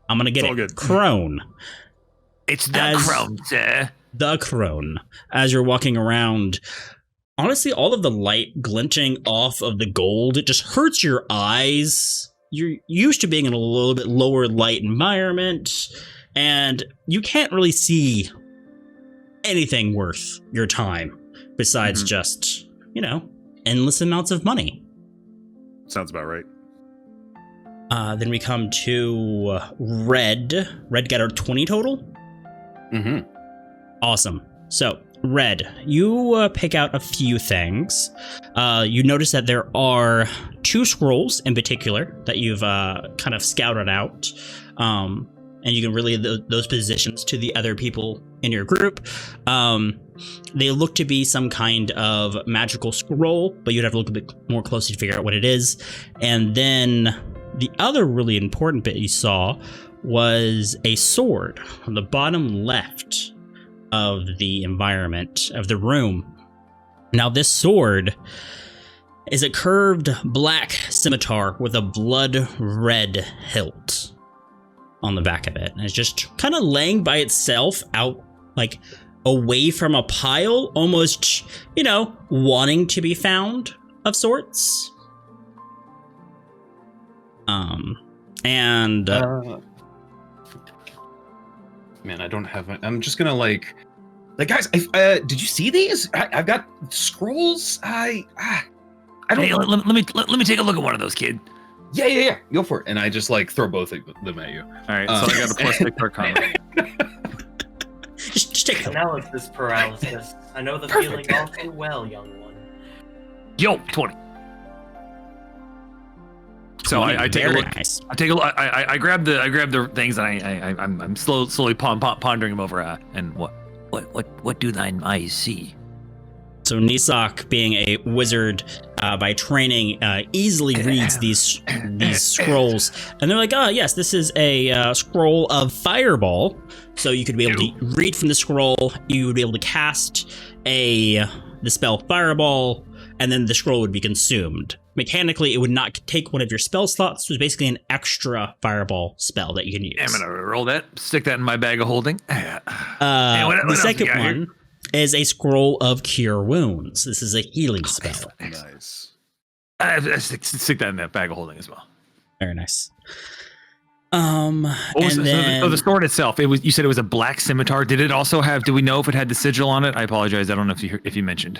I'm going to get
It's all
it.
good.
Crone.
It's the crone, sir.
The Crone. As you're walking around, honestly, all of the light glinting off of the gold, it just hurts your eyes. You're used to being in a little bit lower light environment, and you can't really see anything worth your time besides just, endless amounts of money.
Sounds about right.
Then we come to Red. Red got a 20 total.
Mm-hmm.
Awesome. So, Red, you pick out a few things. You notice that there are 2 scrolls in particular that you've kind of scouted out. And you can relay those positions to the other people in your group. They look to be some kind of magical scroll, but you'd have to look a bit more closely to figure out what it is. And then the other really important bit you saw was a sword on the bottom left of the environment of the room. Now, this sword is a curved black scimitar with a blood red hilt on the back of it. And it's just kind of laying by itself out, like away from a pile, almost, wanting to be found of sorts.
Man, I don't have. I'm just gonna like guys. Did you see these? I've got scrolls. I don't.
Hey, let me take a look at one of those, kid.
Yeah. Go for it. And I just like throw both of them at you.
All right, so I got a +6 Arcana.
Just take them.
Analysis paralysis. I know the
Perfect.
feeling all too well, young one.
Yo, 20.
So I take a
Very
look.
nice.
I take a look. I grab the things and I'm slowly pondering them over. And
What do thine eyes see?
So Nisak, being a wizard, by training, easily reads these scrolls, and they're like, "Oh, yes, this is a scroll of Fireball." So you could be able to read from the scroll. You would be able to cast the spell Fireball, and then the scroll would be consumed. Mechanically, it would not take one of your spell slots. So it's basically an extra Fireball spell that you can use.
I'm gonna roll that. Stick that in my bag of holding.
The second one is a scroll of Cure Wounds. This is a healing spell.
Nice.
Stick that in that bag of holding as well.
Very nice.
The sword itself. You said it was a black scimitar. Did it also have? Do we know if it had the sigil on it? I apologize. I don't know if you mentioned.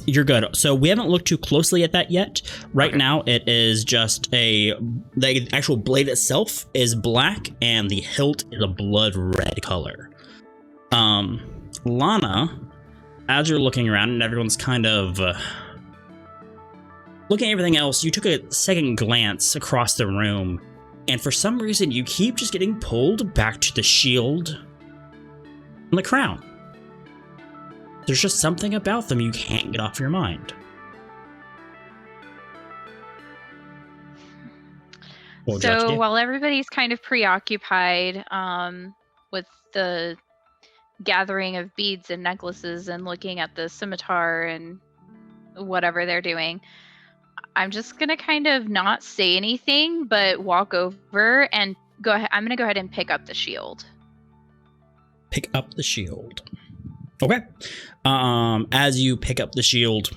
You're good. So we haven't looked too closely at that yet. Right now, it is just the actual blade itself is black, and the hilt is a blood red color. Lana, as you're looking around and everyone's kind of looking at everything else, you took a second glance across the room, and for some reason, you keep just getting pulled back to the shield and the crown. There's just something about them you can't get off your mind.
So while everybody's kind of preoccupied with the gathering of beads and necklaces and looking at the scimitar and whatever they're doing, I'm just going to kind of not say anything, but walk over and go ahead. I'm going to go ahead and pick up the shield.
Pick up the shield. Okay. As you pick up the shield,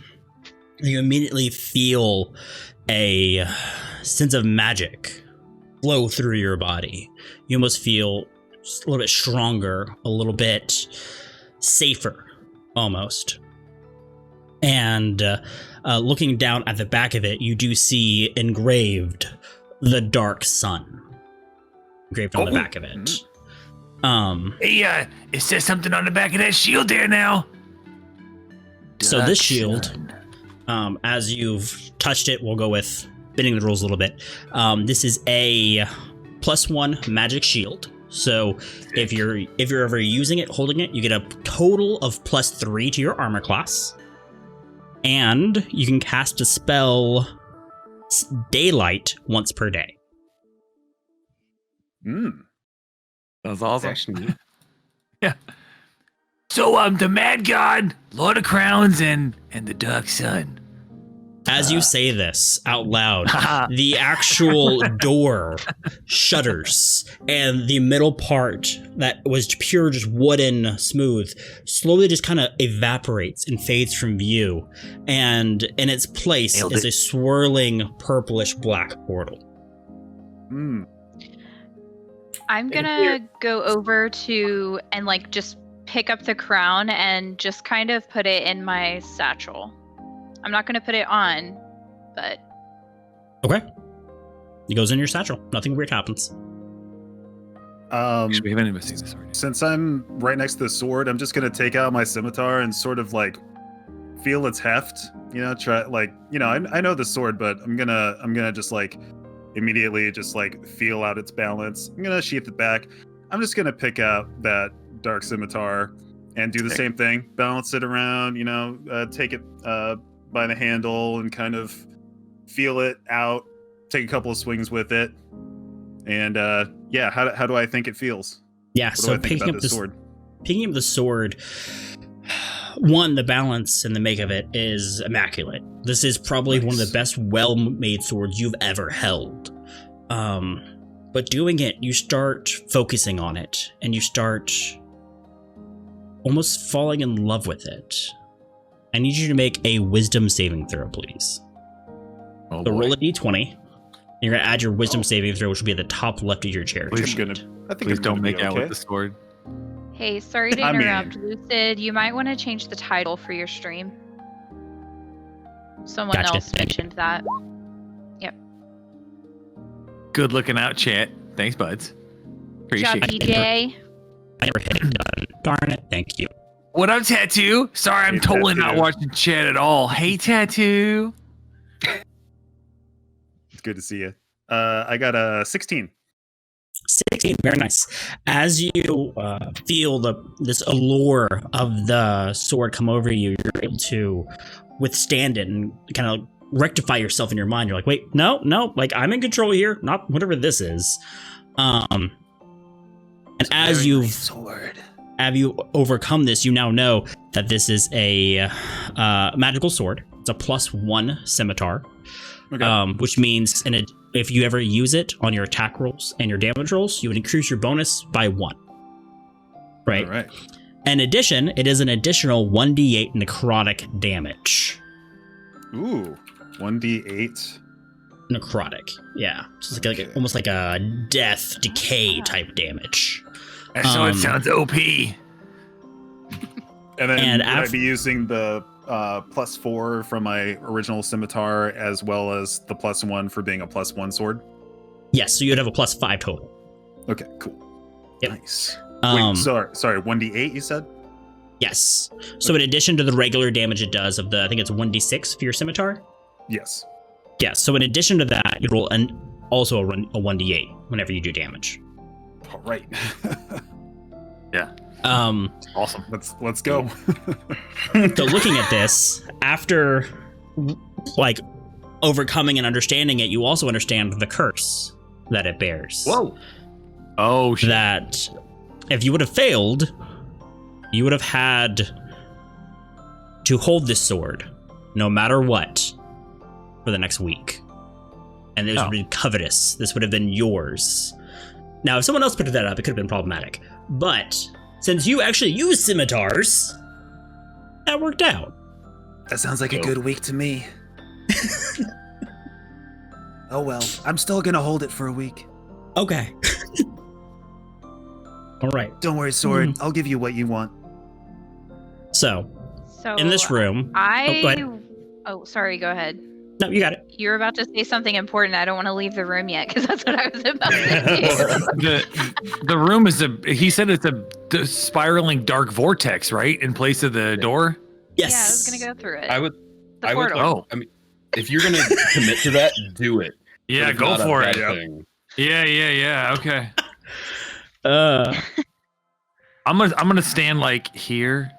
you immediately feel a sense of magic flow through your body. You almost feel a little bit stronger, a little bit safer, almost. And looking down at the back of it, you do see engraved the Dark Sun. Engraved on the back of it.
Hey, it says something on the back of that shield there now.
So this shield, as you've touched it, we'll go with bending the rules a little bit. This is a +1 magic shield. So if you're ever using it, holding it, you get a total of +3 to your armor class. And you can cast a spell Daylight once per day.
That's awesome.
Actually,
Yeah. So the Mad God, Lord of Crowns, and the Dark Sun.
As you say this out loud, the actual door shudders, and the middle part that was pure, just wooden, smooth, slowly just kind of evaporates and fades from view. And in its place is a swirling purplish black portal.
I'm gonna go over to and just pick up the crown and just kind of put it in my satchel. I'm not gonna put it on, but
Okay. It goes in your satchel. Nothing weird happens.
We haven't even seen this already.
Since I'm right next to the sword, I'm just gonna take out my scimitar and sort of feel its heft. Try I know the sword, but I'm gonna just immediately just feel out its balance. I'm gonna sheath it back. I'm just gonna pick out that dark scimitar and do the same thing. Balance it around. Take it by the handle and kind of feel it out. Take a couple of swings with it. And how do I think it feels?
Yeah,
What
so
do I think
picking
about
up
this sword?
Picking up the sword, one, the balance and the make of it is immaculate. This is probably one of the best well-made swords you've ever held. But doing it, you start focusing on it, and you start almost falling in love with it. I need you to make a wisdom saving throw, please.
Oh,
So roll a d20. You're going to add your wisdom saving throw, which will be at the top left of your chair.
Please,
Please
don't make out with the sword.
hey, sorry to interrupt, Lucid. You might want to change the title for your stream. Someone
Gotcha.
else mentioned that.
Good looking out, chat. Thanks, buds.
Good job,
Appreciate it.
DJ.
I never hit it. Darn it. Thank you.
What up, Tattoo? Sorry, I'm
Hey,
totally not
Tattoo.
watching chat at all. Hey, Tattoo.
It's good to see you. I got a 16.
16, very nice. As you feel this allure of the sword come over you, you're able to withstand it and kind of rectify yourself in your mind. You're like, wait, no, like I'm in control here, not whatever this is. And as you've overcome this, you now know that this is a magical sword. It's a +1 scimitar, which means if you ever use it on your attack rolls and your damage rolls, you would increase your bonus by 1. Right?
All right.
In addition, it is an additional 1d8 necrotic damage.
Ooh, 1d8.
Necrotic, yeah. So it's like almost like a death, decay type damage.
So it sounds OP.
And then would I be using the +4 from my original scimitar as well as the +1 for being a +1 sword?
Yes, so you'd have a +5 total.
Okay, cool.
Yep.
Nice. Wait, sorry, 1d8 you said?
Yes. So in addition to the regular damage it does of I think it's 1d6 for your scimitar?
Yes.
Yeah, so in addition to that, you roll also a 1d8 whenever you do damage.
All right.
Yeah.
Awesome. Let's go.
So looking at this, after like overcoming and understanding it, you also understand the curse that it bears.
Whoa. Oh shit.
That if you would have failed, you would have had to hold this sword no matter what for the next week. And this would have been covetous. This would have been yours. Now, if someone else put that up, it could have been problematic. But since you actually use scimitars, that worked out.
That sounds like a good week to me. Oh well, I'm still gonna hold it for a week.
Okay. All right.
Don't worry, sword. I'll give you what you want.
So in this room, go ahead.
Oh, sorry. Go ahead.
No, you got it.
You're about to say something important. I don't want to leave the room yet because that's what I was about to do.
The room is he said it's a spiraling dark vortex, right? In place of the door?
Yes.
Yeah, I was going to go through it.
I would
portal.
I mean, if you're gonna commit to that, do it.
Yeah,
It's
go
not a
for
bad
it.
thing.
Yeah. Okay. I'm gonna stand like here.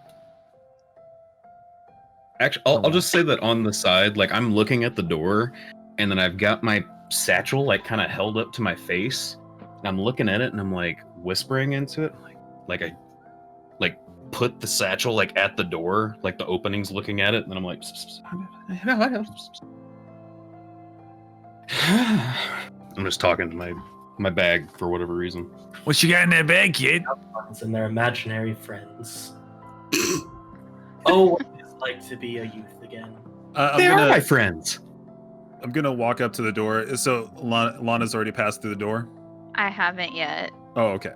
Actually, I'll just say that on the side, like I'm looking at the door, and then I've got my satchel like kind of held up to my face, and I'm looking at it, and I'm like whispering into it, like I put the satchel like at the door, like the opening's looking at it, and then I'm like, I'm just talking to my bag for whatever reason.
What you got in that bag, kid?
And their imaginary friends. Oh, what it's like to be a youth again.
They are my friends.
I'm gonna walk up to the door. So Lana's already passed through the door?
I haven't yet.
Oh, okay.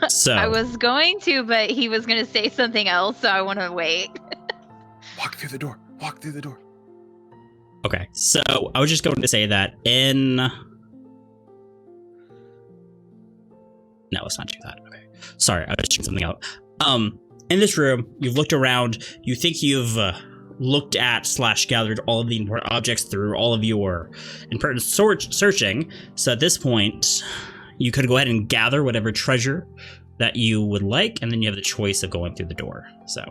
So
I was going to, but he was going to say something else, so I want to wait.
Walk through the door. Walk through the door.
Okay, so I was just going to say that no, let's not do that. Okay, sorry, I was checking something out. In this room, you've looked around. You think you've looked at / gathered all of the important objects through all of your important searching. So at this point, you could go ahead and gather whatever treasure that you would like, and then you have the choice of going through the door. So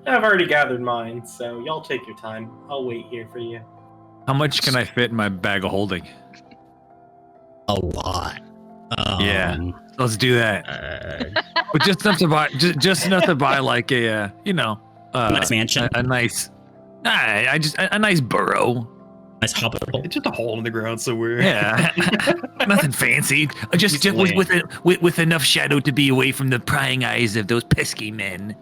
I've already gathered mine, so y'all take your time. I'll wait here for you.
How much can I fit in my bag of holding?
a lot.
Yeah, let's do that. But just enough to buy, just enough to buy like a,
nice mansion,
a nice, a nice burrow.
nice hospital.
It's just a hole in the ground somewhere.
Yeah, nothing fancy. Just with enough shadow to be away from the prying eyes of those pesky men.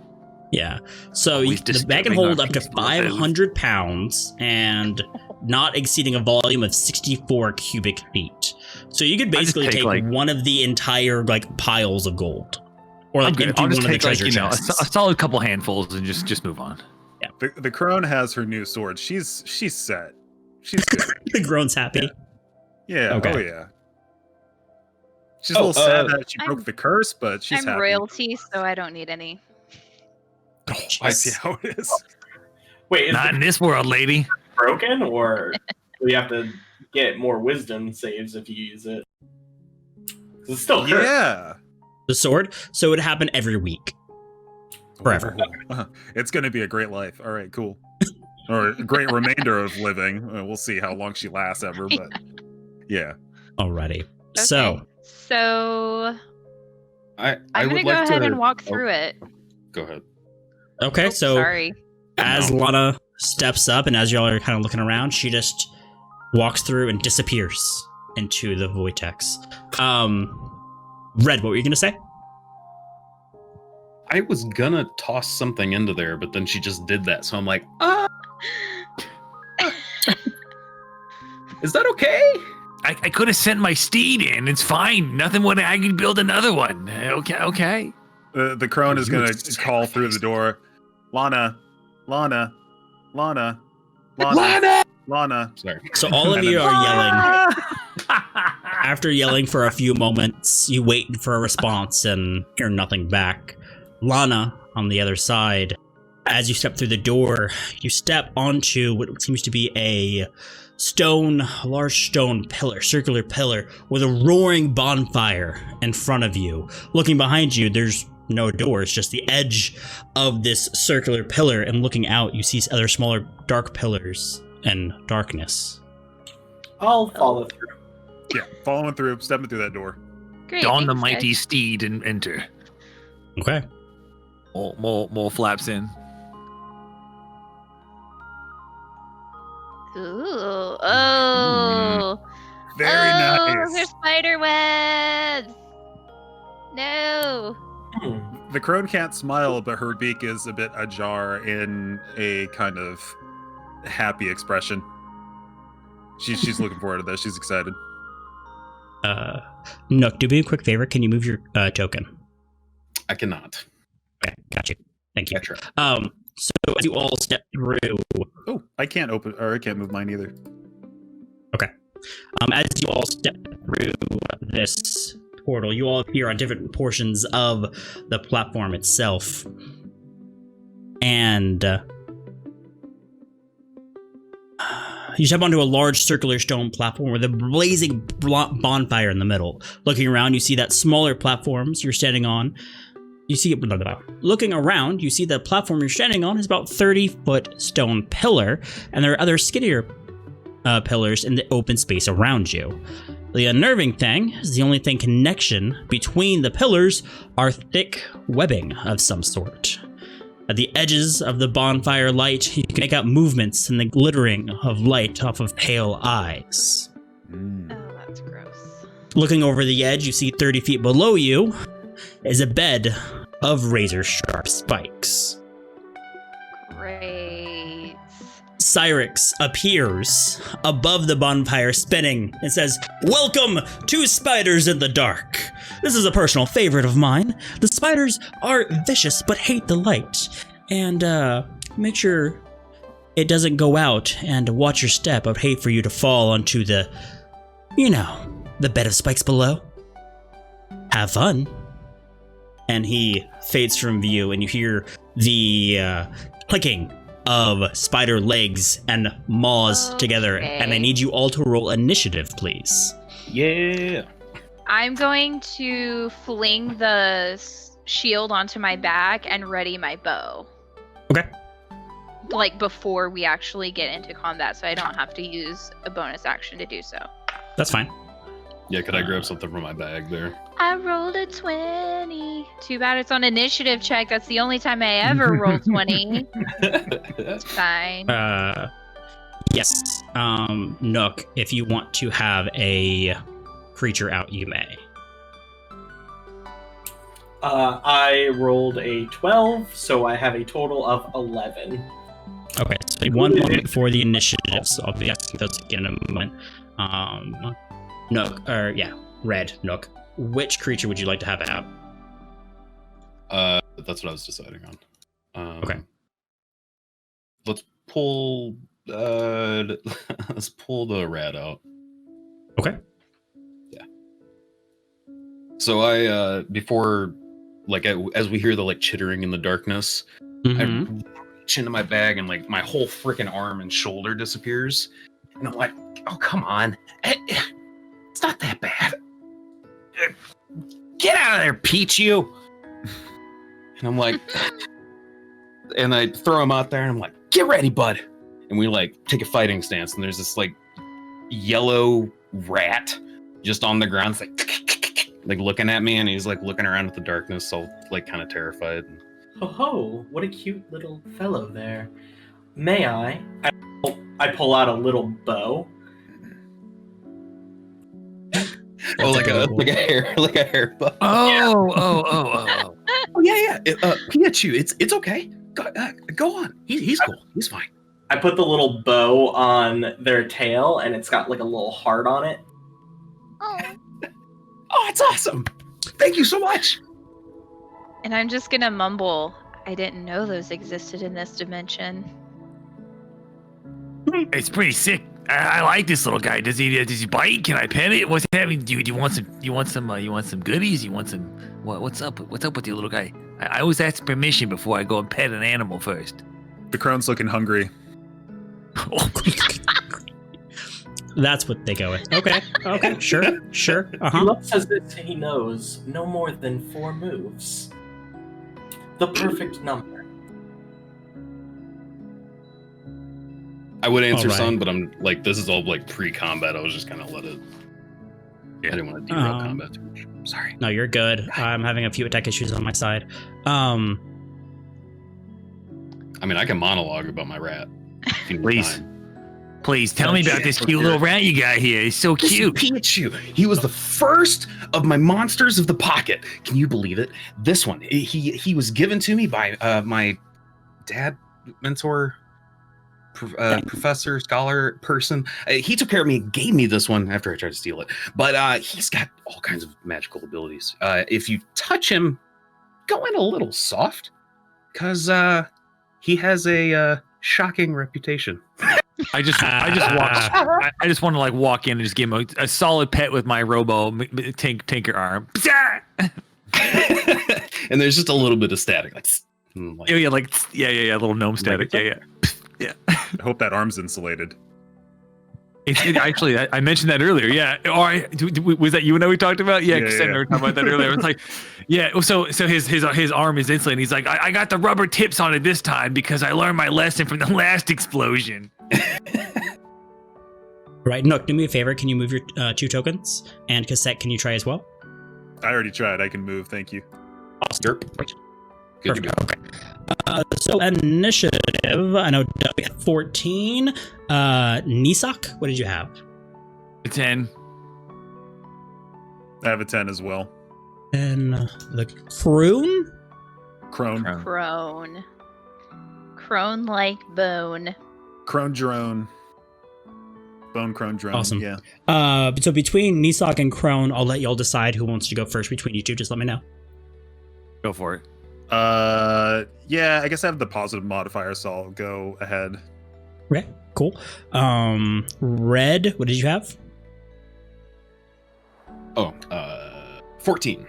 Yeah. So
Always
the bag can
disturbing
hold
our
up to
peaceful
500 pounds and not exceeding a volume of 64 cubic feet. So you could basically
take,
take
like-
one of the entire piles of gold, or
I'm
like
good.
empty
I'll
one
just
of the
take
treasure chests.
a solid couple handfuls and just move on.
The crone has her new sword. She's set. She's good.
The groan's happy.
Yeah.
Okay.
Oh yeah. She's a little sad that she broke the curse, but she's
I'm
happy.
royalty, so I don't need any.
Oh, I see how it is.
Wait, is
Not
it
in this world, lady.
broken, or do you have to get more wisdom saves if you use it? It's still cursed.
Yeah.
The sword. So it would happen every week. Forever.
It's gonna be a great life. All right, cool. or a great remainder of living. We'll see how long she lasts ever, but yeah.
Alrighty.
Okay.
So,
I'm
I'm gonna go ahead and walk through it.
Go ahead.
okay,
Oh,
so
sorry.
as Lana steps up and as y'all are kind of looking around, she just walks through and disappears into the vortex. Red, what were you gonna say?
I was gonna toss something into there, but then she just did that, so I'm like, is that okay?
I could have sent my steed in. It's fine. Nothing would. I could build another one. Okay.
The crone is
You
going
would
to call through the door. Lana.
Lana! Sorry.
So all of
And
you
then-
are yelling. After yelling for a few moments, you wait for a response and hear nothing back. Lana, on the other side, as you step through the door, you step onto what seems to be a large stone pillar, circular pillar, with a roaring bonfire in front of you. Looking behind you, there's no door, it's just the edge of this circular pillar, and looking out, you see other smaller dark pillars and darkness.
I'll follow through.
Yeah, following through, stepping through that door.
Great.
Don the
thanks,
mighty
guys.
steed and enter.
Okay.
Mole flaps in.
Ooh. Oh.
Very
Oh,
nice.
there's spider webs. No.
The crone can't smile, but her beak is a bit ajar in a kind of happy expression. She's looking forward to this. She's excited.
Nook, do me a quick favor. Can you move your token?
I cannot.
Okay, got you. Thank you.
I try.
So as you all step through,
Oh, I can't move mine either.
as you all step through this portal, you all appear on different portions of the platform itself. And you step onto a large circular stone platform with a blazing bonfire in the middle. Looking around, you see that smaller platforms you're standing on. Looking around, you see the platform you're standing on is about 30-foot stone pillar, and there are other skinnier pillars in the open space around you. The unnerving thing is the only connection between the pillars are thick webbing of some sort. At the edges of the bonfire light, you can make out movements in the glittering of light off of pale eyes.
Oh, that's gross.
Looking over the edge, you see 30 feet below you is a bed of razor-sharp spikes.
Great.
Cyrix appears above the bonfire spinning and says, "Welcome to Spiders in the Dark. This is a personal favorite of mine. The spiders are vicious but hate the light. And make sure it doesn't go out, and watch your step. I'd hate for you to fall onto the bed of spikes below. Have fun." And he fades from view, and you hear the clicking of spider legs and maws together. And I need you all to roll initiative, please.
Yeah.
I'm going to fling the shield onto my back and ready my bow.
Okay.
Like before we actually get into combat, so I don't have to use a bonus action to do so.
That's fine.
Yeah, could I grab something from my bag there?
I rolled a 20. Too bad it's on initiative check. That's the only time I ever roll 20. It's fine.
Yes. Nook, if you want to have a creature out, you may.
I rolled a 12, so I have a total of 11.
Okay, so one moment for the initiative, so I'll be asking those again in a moment. Nook, Red, Nook. Which creature would you like to have out?
That's what I was deciding on.
Okay.
Let's pull the rat out.
Okay.
Yeah. So I before as we hear the chittering in the darkness,
Mm-hmm.
I reach into my bag and my whole freaking arm and shoulder disappears. And I'm like, oh come on. It's not that bad. Get out of there, Peach, you! And I'm like, and I throw him out there, and I'm like, get ready, bud. and we like take a fighting stance, and there's this like yellow rat just on the ground. It's like looking at me, and he's like looking around at the darkness, all like kind of terrified.
Ho ho, what a cute little fellow there. May I? I pull out a little bow.
Oh, like a hair bow.
Oh.
Oh yeah. Piachu, it's okay. Go on. He's cool. He's fine.
I put the little bow on their tail, and it's got like a little heart on it.
Oh.
Oh, it's awesome. Thank you so much.
And I'm just gonna mumble, I didn't know those existed in this dimension.
It's pretty sick. I like this little guy. Does he bite? Can I pet it? What's happening? Do you want some goodies? You want some what's up with your little guy? I always ask permission before I go and pet an animal first.
The crone's looking hungry.
That's what they go with. Okay, sure.
He looks as if he knows no more than 4 moves. The perfect number.
I would answer,
All right.
son, but I'm like, this is all like pre-combat. I was just kind of let it. I didn't want to derail combat too much. Sorry.
No, you're good. I'm having a few attack issues on my side.
I mean, I can monologue about my rat. If you need
Please.
time.
Please tell me about this cute little rat you got here. He's so
This is
cute.
Piachu. He was the first of my monsters of the pocket. Can you believe it? This one, he was given to me by my dad, mentor, professor, scholar person. He took care of me and gave me this one after I tried to steal it. But he's got all kinds of magical abilities. If you touch him, go in a little soft, because he has a shocking reputation.
I just want to like walk in and just give him a solid pet with my robo tinker arm.
And there's just a little bit of static, like
Yeah, little gnome static. Yeah.
I hope that arm's insulated.
Actually, I mentioned that earlier. Yeah. Was that you and I we talked about? Yeah, because
Yeah.
we were talking about that earlier. It's like, yeah. So his arm is insulated. He's like, I got the rubber tips on it this time because I learned my lesson from the last explosion.
Right, Nook, do me a favor. Can you move your 2 tokens? And Cassette, can you try as well?
I already tried. I can move. Thank you.
Awesome.
Good to go.
Okay. So initiative, I know we have 14. Nisak, what did you have?
A 10.
I have a 10 as well.
And the Croon?
Crone.
Crone like bone.
Crone drone. Bone crone drone.
Awesome.
Yeah.
So between Nisak and Crone, I'll let y'all decide who wants to go first between you two. Just let me know.
Go for it.
Yeah, I guess I have the positive modifier, so I'll go ahead.
Okay, cool. Red, what did you have?
14.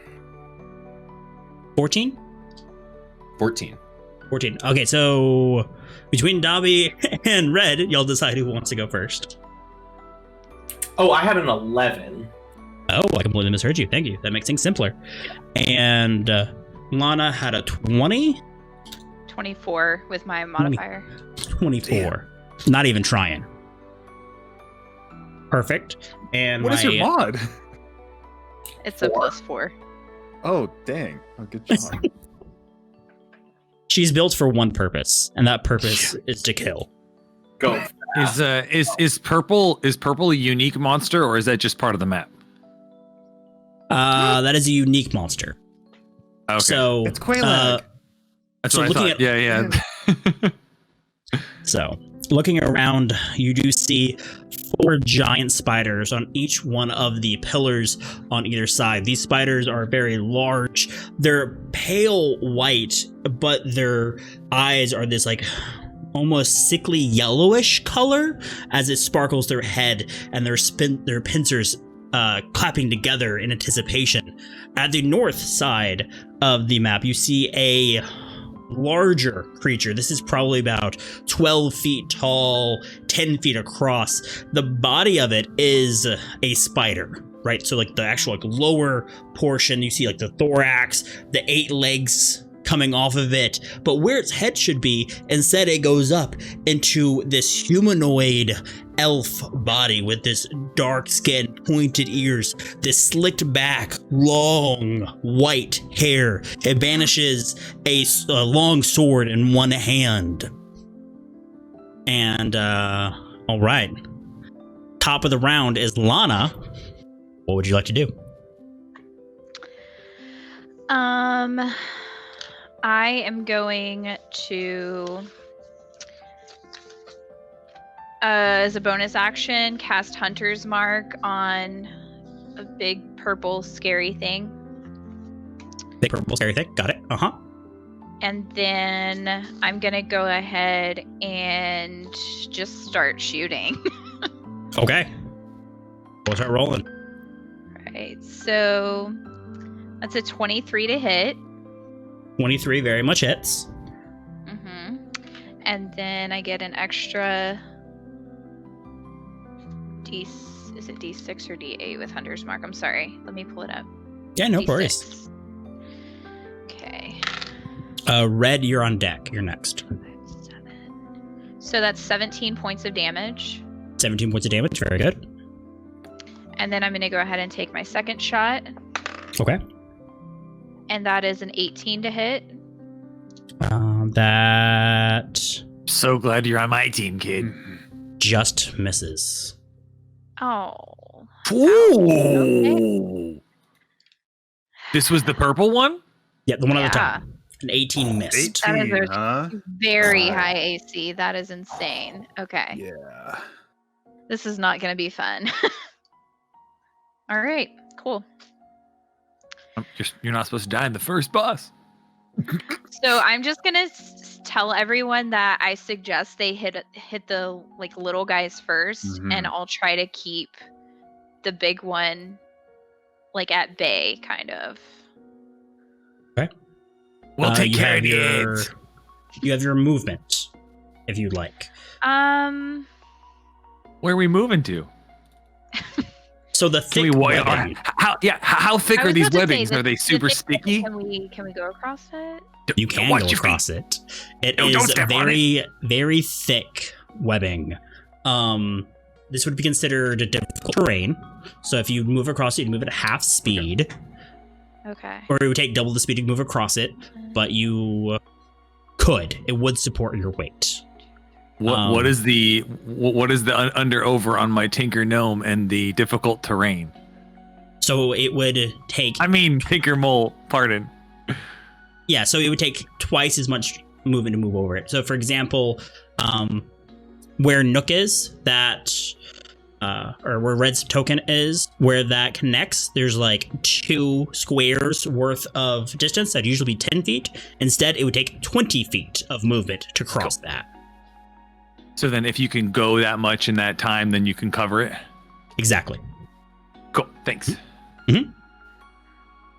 14?
14.
14. Okay, so between Dobby and Red, y'all decide who wants to go first.
Oh, I had an 11.
Oh, I completely misheard you. Thank you. That makes things simpler. And Lana had a 20?
24 with my modifier.
24. Not even trying. Perfect. And
What is your mod?
It's a +4.
Oh, dang. Oh, good job.
She's built for one purpose, and that purpose is to kill.
Go.
Is purple a unique monster, or is that just part of the map?
That is a unique monster.
Okay.
So
It's Quaalude.
That's
so
what I
looking
thought.
at-
Yeah.
So, looking around, you do see 4 giant spiders on each one of the pillars on either side. These spiders are very large. They're pale white, but their eyes are this like almost sickly yellowish color as it sparkles their head, and their pincers clapping together in anticipation. At the north side of the map, you see a larger creature. This is probably about 12 feet tall, 10 feet across. The body of it is a spider, right? So like the actual like lower portion, you see like the thorax, the 8 legs coming off of it, but where its head should be, instead it goes up into this humanoid elf body with this dark skin, pointed ears, this slicked back, long white hair. It banishes a long sword in one hand. And, all right. Top of the round is Lana. What would you like to do?
I am going to, as a bonus action, cast Hunter's Mark on a big purple scary thing.
Big purple scary thing. Got it. Uh-huh.
And then I'm going to go ahead and just start shooting.
Okay. We'll start rolling.
Right. So that's a 23 to hit.
23 very much hits.
Mm-hmm. And then I get an extra is it D6 or D8 with Hunter's Mark? I'm sorry. Let me pull it up.
Yeah, no
D6.
worries.
Okay.
Red, you're on deck. You're next.
7. So that's 17 points of damage.
17 points of damage. Very good.
And then I'm going to go ahead and take my second shot.
Okay.
And that is an 18 to hit.
That
So glad you're on my team, kid.
just misses.
Oh.
Ooh. This was the purple one?
Yeah, the one on the
Yeah.
top. An 18 missed.
That is
18,
a
huh?
very high AC. That is insane. Okay.
Yeah.
This is not going to be fun. All right. Cool.
You're not supposed to die in the first boss.
So I'm just going to tell everyone that I suggest they hit the like little guys 1st,
Mhm.
and I'll try to keep the big one like at bay, kind of.
We'll take
you
care
have
of
your
it.
you have your movement, if you'd like.
Where are we moving to?
So the
Can we
thick
webbing.
webbing,
How thick
I
are
was
these
about to say,
webbings?
the-
Are they
the
super
thick-
sticky?
Can we go across it?
you can
Watch
go
your
across it. It
No, don't
is
step on
very, very thick webbing. This would be considered a difficult terrain. So if you move across it, you'd move at half speed,
Okay.
or it would take double the speed to move across it. But you could. It would support your weight.
What is the under over on my Tinker Gnome and the difficult terrain?
So it would take
I mean Tinker Mole. Pardon.
Yeah, so it would take twice as much movement to move over it. So, for example, where Nook is, or where Red's token is, where that connects, there's like 2 squares worth of distance that'd usually be 10 feet. Instead, it would take 20 feet of movement to cross that.
So then, if you can go that much in that time, then you can cover it.
Exactly.
Cool. Thanks.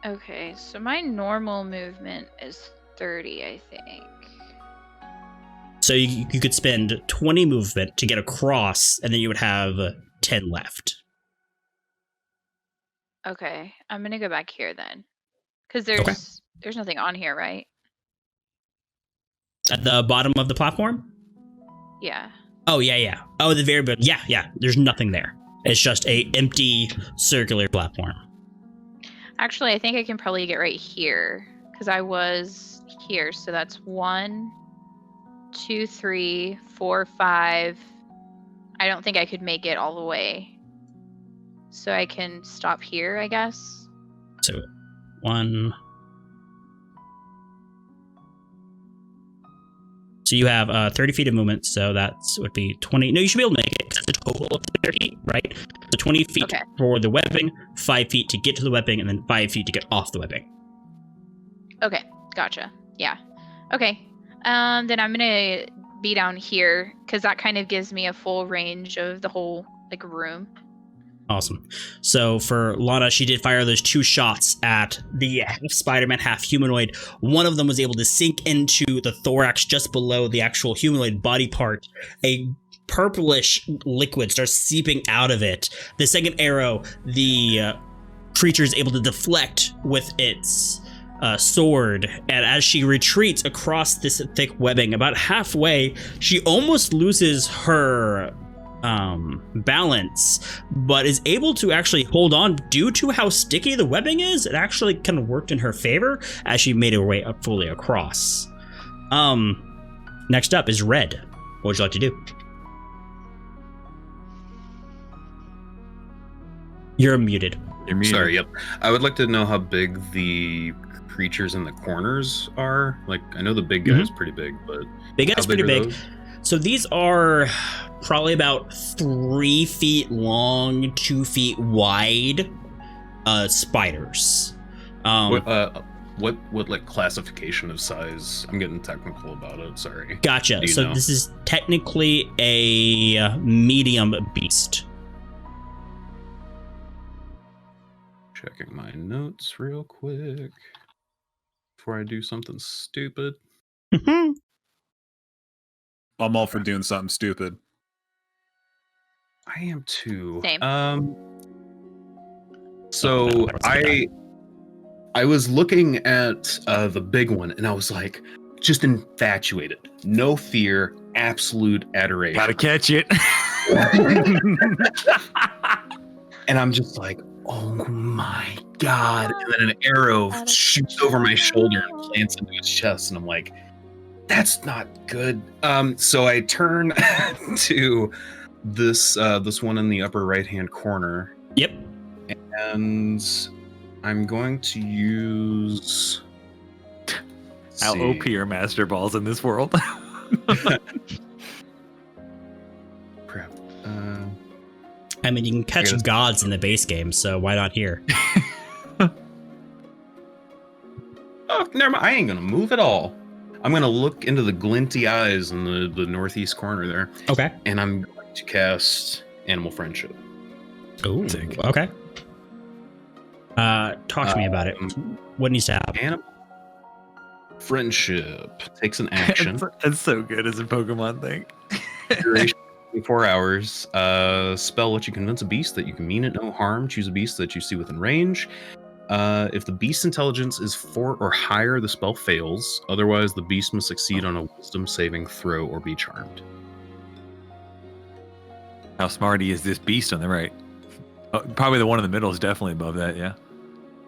Okay, so my normal movement is 30, I think.
So you could spend 20 movement to get across, and then you would have 10 left.
Okay, I'm gonna go back here then, because there's nothing on here, right?
At the bottom of the platform?
Yeah.
Oh, yeah. Oh, the very bottom. Yeah. There's nothing there. It's just a empty circular platform.
Actually, I think I can probably get right here, because I was here. So that's 1, 2, 3, 4, 5. I don't think I could make it all the way. So I can stop here, I guess.
So 1. So you have 30 feet of movement, so that would be 20. No, you should be able to make it, because it's a total of 30, right? So 20 feet
Okay.
for the webbing, 5 feet to get to the webbing, and then 5 feet to get off the webbing.
Okay, gotcha. Yeah. Okay. Then I'm gonna be down here, because that kind of gives me a full range of the whole like room.
Awesome. So for Lana, she did fire those 2 shots at the half Spider-Man, half humanoid. One of them was able to sink into the thorax just below the actual humanoid body part. A purplish liquid starts seeping out of it. The second arrow, the creature is able to deflect with its sword, and as she retreats across this thick webbing, about halfway, she almost loses her balance, but is able to actually hold on due to how sticky the webbing is. It actually kind of worked in her favor as she made her way up fully across. Next up is Red. What would you like to do? You're muted.
You're muted.
Sorry, yep. I would like to know how big the creatures in the corners are. Like, I know the big guy is pretty big, but
Big
how
guy's pretty
are
big.
those?
So these are probably about 3 feet long, 2 feet wide spiders.
What like classification of size? I'm getting technical about it. Sorry.
Gotcha.
Do you
So
know?
this is technically a medium beast.
Checking my notes real quick before I do something stupid.
I'm all for doing something stupid.
I am too.
Same.
So I was looking at the big one, and I was like, just infatuated, no fear, absolute adoration.
Gotta catch it.
And I'm just like, oh my god! And then an arrow shoots over my shoulder and plants into his chest, and I'm like, that's not good. So I turn to this one in the upper right hand corner.
Yep.
And I'm going to use.
How OP are Master Balls in this world?
Crap.
I mean, you can catch gods in the base game, so why not here?
Oh, never mind. I ain't gonna move at all. I'm gonna look into the glinty eyes in the northeast corner there,
Okay.
and I'm going to cast Animal Friendship.
Ooh. Okay. Talk to me about it. What needs to happen?
Animal Friendship takes an action.
That's so good as a Pokemon thing.
Duration 24 hours. Spell lets you convince a beast that you can mean it no harm. Choose a beast that you see within range. If the beast's intelligence is 4 or higher, the spell fails. Otherwise, the beast must succeed on a wisdom saving throw or be charmed.
How smarty is this beast on the right? Oh, probably the one in the middle is definitely above that, yeah.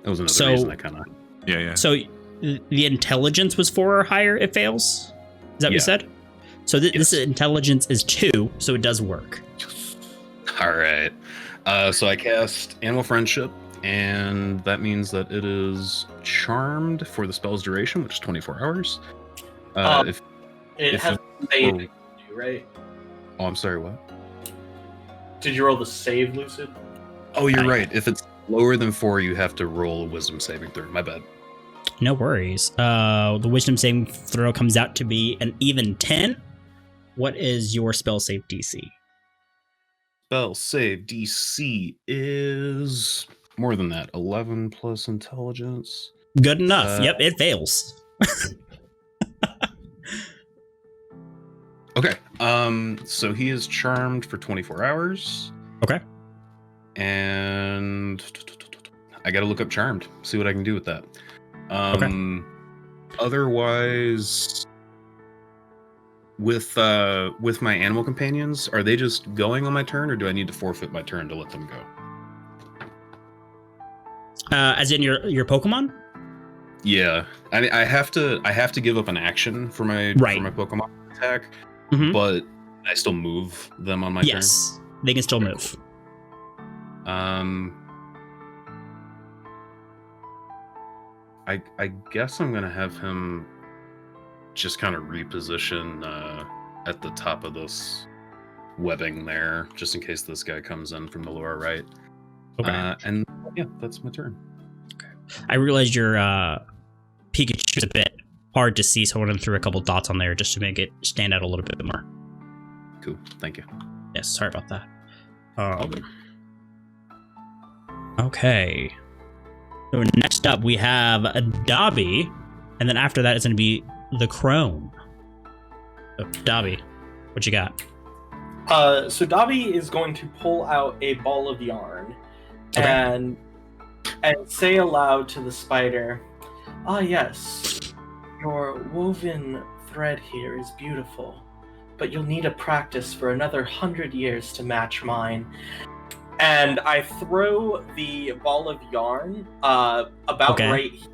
That was another
So-
reason I kind of...
Yeah.
So the intelligence was 4 or higher, it fails? Is that what you
Yeah.
said? So this
Yes.
intelligence is 2, so it does work.
All right. So I cast Animal Friendship, and that means that it is charmed for the spell's duration, which is 24 hours.
It
if
has
it-
saved, you, right?
Oh, I'm sorry, what?
Did you roll the save, Lucid?
Oh, you're right. If it's lower than 4, you have to roll a wisdom saving throw. My bad.
No worries. The wisdom saving throw comes out to be an even 10. What is your spell save DC?
Spell save DC is more than that. 11 plus intelligence.
Good enough. Yep, it fails.
Okay. So he is charmed for 24 hours.
Okay.
And I gotta look up charmed, see what I can do with that. Otherwise, with my animal companions, are they just going on my turn, or do I need to forfeit my turn to let them go?
As in your Pokemon?
Yeah, I have to give up an action for my
Right.
for my Pokemon attack,
Mhm.
but I still move them on my
Yes, they can still move.
turn. I guess I'm gonna have him just kind of reposition at the top of this webbing there, just in case this guy comes in from the lower right.
Okay.
And yeah, that's my turn.
I realized your Pikachu's a bit hard to see, so I went through a couple dots on there just to make it stand out a little bit more.
Cool, thank you.
Yes, sorry about that.
All good.
Okay. So next up we have a Dobby, and then after that it's going to be the Crone. So, Dobby, what you got?
So Dobby is going to pull out a ball of yarn
Okay.
and say aloud to the spider, Ah, yes. Your woven thread here is beautiful, but you'll need to practice for another 100 years to match mine. And I throw the ball of yarn about right here.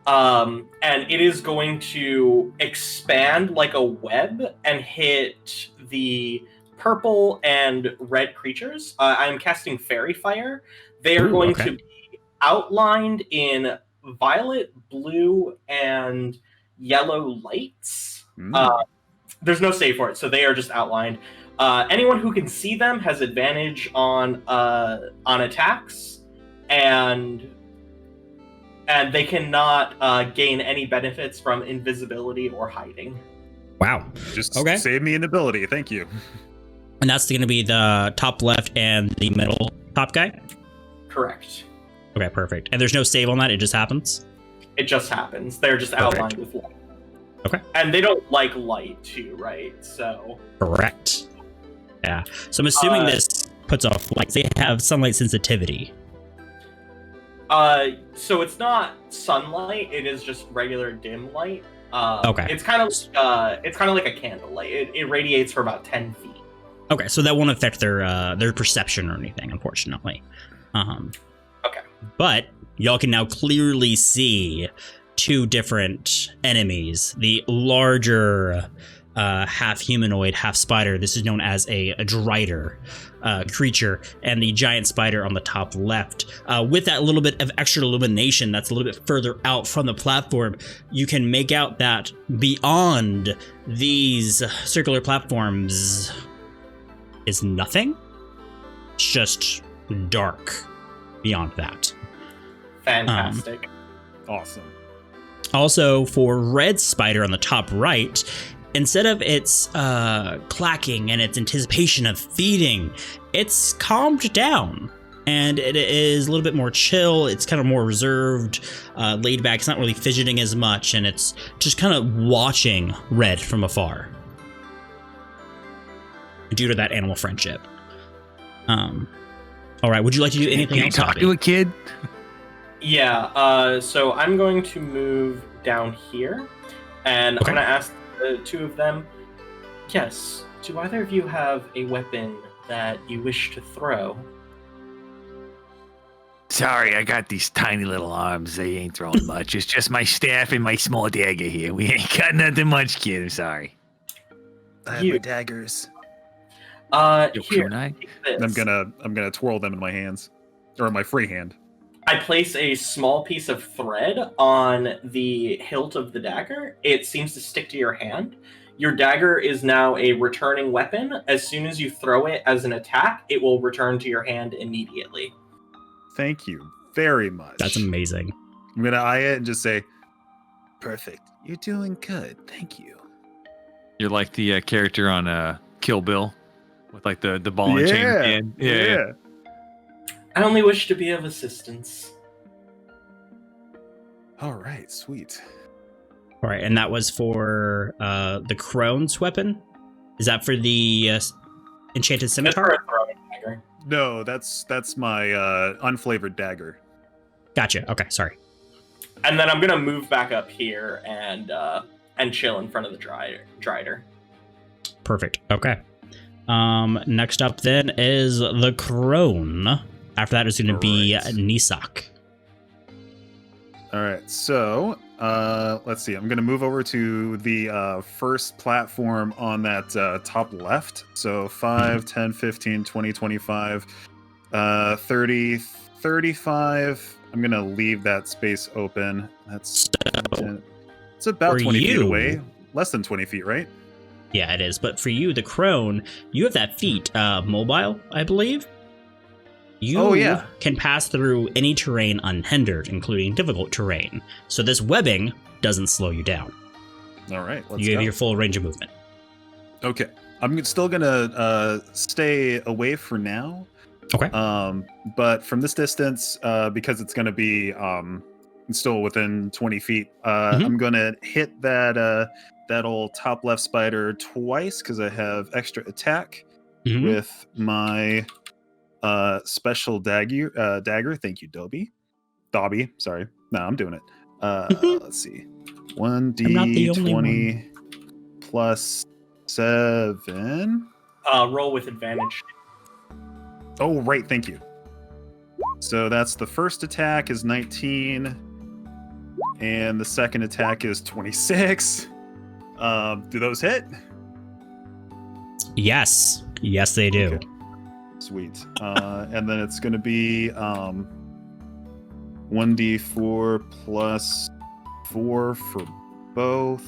And it is going to expand like a web and hit the purple and red creatures. I'm casting Fairy Fire. They are going to be outlined in violet, blue, and yellow lights. There's no save for it, so they are just outlined. Anyone who can see them has advantage on attacks, and they cannot gain any benefits from invisibility or hiding.
Wow.
Just save me an ability, thank you.
And that's going to be the top left and the middle top guy?
Correct.
Okay, perfect. And there's no save on that, it just happens?
It just happens. They're just outlined with light.
Okay.
And they don't like light too, right? So.
Correct. Yeah. So I'm assuming this puts off light. They have sunlight sensitivity.
So it's not sunlight. It is just regular dim light.
Okay.
It's kind of like a candlelight. It radiates for about 10 feet.
Okay, so that won't affect their perception or anything, unfortunately.
Okay.
But y'all can now clearly see two different enemies. The larger half humanoid, half spider. This is known as a drider creature, and the giant spider on the top left. With that little bit of extra illumination that's a little bit further out from the platform, you can make out that beyond these circular platforms is nothing. It's just dark beyond that.
Fantastic.
Awesome.
Also, for red spider on the top right, instead of its clacking and its anticipation of feeding, it's calmed down. And it is a little bit more chill. It's kind of more reserved, laid back. It's not really fidgeting as much. And it's just kind of watching red from afar, due to that animal friendship. All right, would you like to do anything else?
Can you talk to a kid?
Yeah, so I'm going to move down here, and I'm going to ask the two of them, yes, do either of you have a weapon that you wish to throw?
Sorry, I got these tiny little arms. They ain't throwing much. It's just my staff and my small dagger here. We ain't got nothing much, kid. I'm sorry.
I have my daggers.
Here,
can I?
I'm gonna twirl them in my hands, or in my free hand.
I place a small piece of thread on the hilt of the dagger. It seems to stick to your hand. Your dagger is now a returning weapon. As soon as you throw it as an attack, it will return to your hand immediately.
Thank you very much.
That's amazing.
I'm gonna eye it and just say,
perfect. You're doing good. Thank you.
You're like the character on Kill Bill with like the ball and chain at the end. Yeah.
I only wish to be of assistance.
All right, sweet.
All right, and that was for the crone's weapon? Is that for the enchanted scimitar?
Dagger.
No, that's my unflavored dagger.
Gotcha. Okay, sorry.
And then I'm gonna move back up here and chill in front of the drider.
Perfect. Okay. Next up then is the crone. After that is going to be Nisak.
All right, so let's see. I'm going to move over to the first platform on that top left. So 5, 10, 15, 20, 25, 30, 35. I'm going to leave that space open. That's it's about 20 feet away. Less than 20 feet, right?
Yeah, it is. But for you, the crone, you have that feat mobile, I believe. You can pass through any terrain unhindered, including difficult terrain. So this webbing doesn't slow you down.
All right, let's
You
go.
have your full range of movement.
Okay, I'm still gonna stay away for now.
Okay.
But from this distance, because it's gonna be still within 20 feet, I'm gonna hit that old top left spider twice because I have extra attack with my special dagger. Thank you, Dobby. Sorry. No, I'm doing it. Let's see. 1d20 plus 7.
Roll with advantage.
Oh, right. Thank you. So that's the first attack is 19, and the second attack is 26. Do those hit?
Yes. Yes, they do.
Okay. Sweet. And then it's going to be 1d4 plus 4 for both.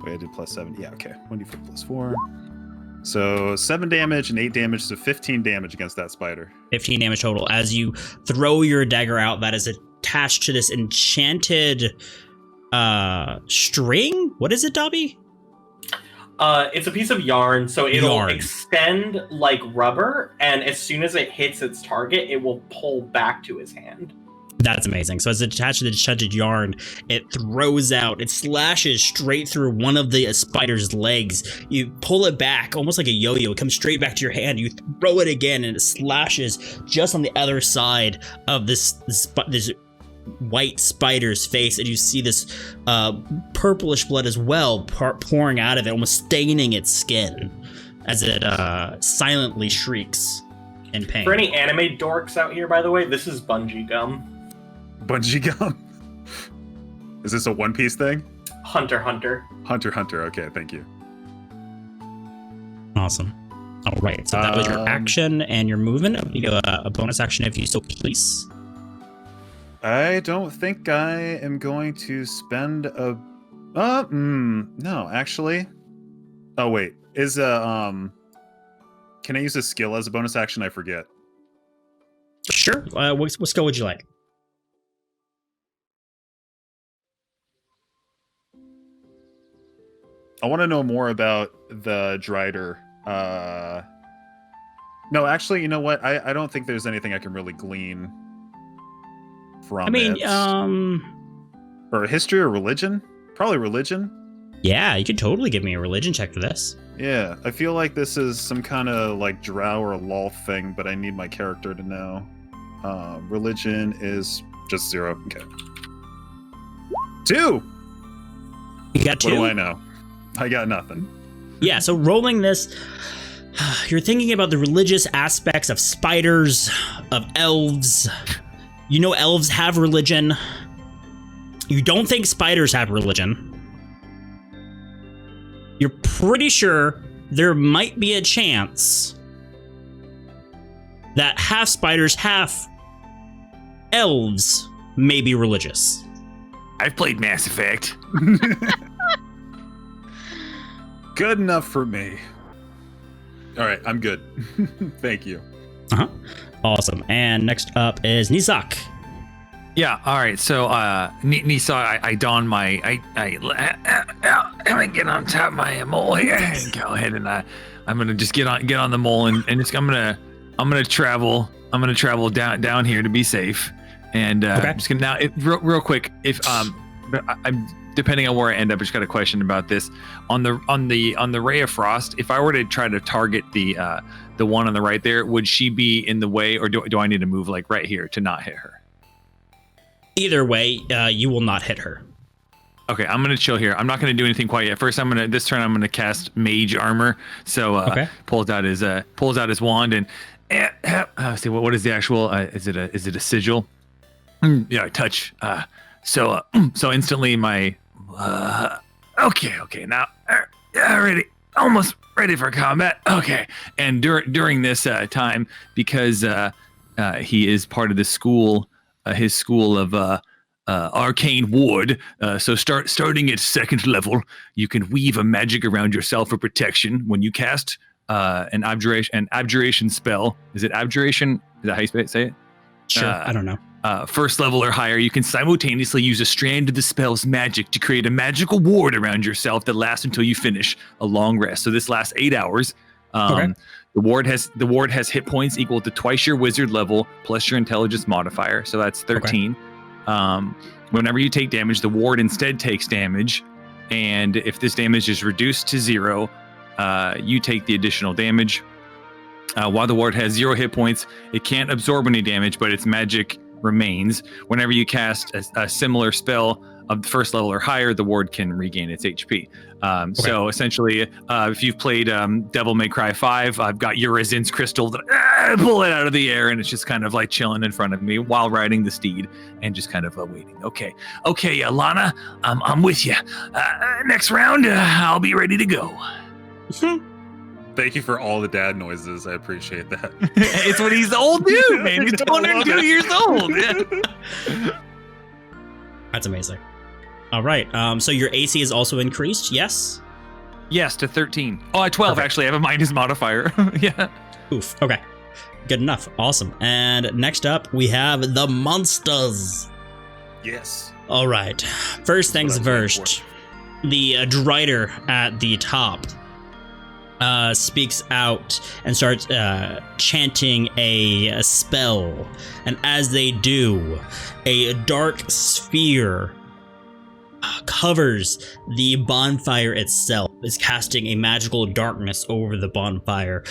Wait, I did plus 7. Yeah, okay. 1d4 plus 4. So 7 damage and 8 damage, so 15 damage against that spider.
15 damage total. As you throw your dagger out, that is attached to this enchanted string. What is it, Dobby?
It's a piece of yarn, so it'll extend like rubber, and as soon as it hits its target, it will pull back to his hand.
That's amazing. So as it's attached to the enchanted yarn, it throws out, it slashes straight through one of the spider's legs. You pull it back, almost like a yo-yo. It comes straight back to your hand. You throw it again, and it slashes just on the other side of this white spider's face, and you see this purplish blood as well pouring out of it, almost staining its skin as it silently shrieks in pain.
For any anime dorks out here, by the way, this is bungee gum.
Bungee gum? Is this a One Piece thing?
Hunter Hunter.
Hunter Hunter. Okay, thank you.
Awesome. All right, so that was your action and your movement. You go a bonus action if you so please.
I don't think I am going to spend a. No, actually. Oh wait, is can I use a skill as a bonus action? I forget.
Sure. What skill would you like?
I want to know more about the Drider. No, actually, you know what? I don't think there's anything I can really glean from it. Or history or religion? Probably religion.
Yeah, you could totally give me a religion check for this.
Yeah, I feel like this is some kind of like drow or lol thing, but I need my character to know. Religion is just 0. Okay. 2!
You got 2?
What do I know? I got nothing.
Yeah, so rolling this, you're thinking about the religious aspects of spiders, of elves. You know elves have religion. You don't think spiders have religion. You're pretty sure there might be a chance that half spiders, half elves may be religious.
I've played Mass Effect.
Good enough for me. All right, I'm good. Thank you.
Awesome. And next up is Nisak.
Yeah. All right. So, Nisa, I don my, let me get on top of my mole here and go ahead and I'm gonna just get on the mole and just I'm gonna travel down here to be safe. And
okay.
I'm just gonna now real quick. If I'm depending on where I end up, I just got a question about this on the Ray of Frost. If I were to try to target the one on the right there, would she be in the way, or do I need to move like right here to not hit her?
Either way, you will not hit her.
Okay, I'm gonna chill here. I'm not gonna do anything quite yet. First, this turn I'm gonna cast Mage Armor. So
okay.
pulls out his wand and see what is the actual? Is it a sigil? Yeah, touch. So instantly my okay now ready, almost ready for combat. Okay, and during this time, because he is part of the school, his school of arcane ward. So starting at 2nd level, you can weave a magic around yourself for protection when you cast an abjuration spell. Is it abjuration? Is that how you say it?
Sure. I don't know.
1st level or higher, you can simultaneously use a strand of the spell's magic to create a magical ward around yourself that lasts until you finish a long rest. So this lasts 8 hours.
Okay.
The ward has hit points equal to twice your wizard level plus your intelligence modifier. So that's 13. Okay. Whenever you take damage, the ward instead takes damage. And if this damage is reduced to 0, you take the additional damage. While the ward has 0 hit points, it can't absorb any damage, but its magic remains. Whenever you cast a similar spell of first level or higher, the ward can regain its HP. So essentially, if you've played Devil May Cry 5, I've got Urizin's crystal that I pull it out of the air, and it's just kind of like chilling in front of me while riding the steed and just kind of waiting. Okay, Lana, I'm with you. Next round, I'll be ready to go.
Thank you for all the dad noises. I appreciate that.
It's what he's old dude, man. He's 202 years old. Yeah.
That's amazing. All right. So your AC is also increased, yes?
Yes, to 13. Oh, 12,
Perfect.
actually. I have a minus modifier. Yeah.
Oof. Okay. Good enough. Awesome. And next up, we have the monsters.
Yes.
All right. First things
That's what I was
first. The Drider at the top speaks out and starts chanting a spell. And as they do, a dark sphere covers the bonfire itself. Is casting a magical darkness over the bonfire.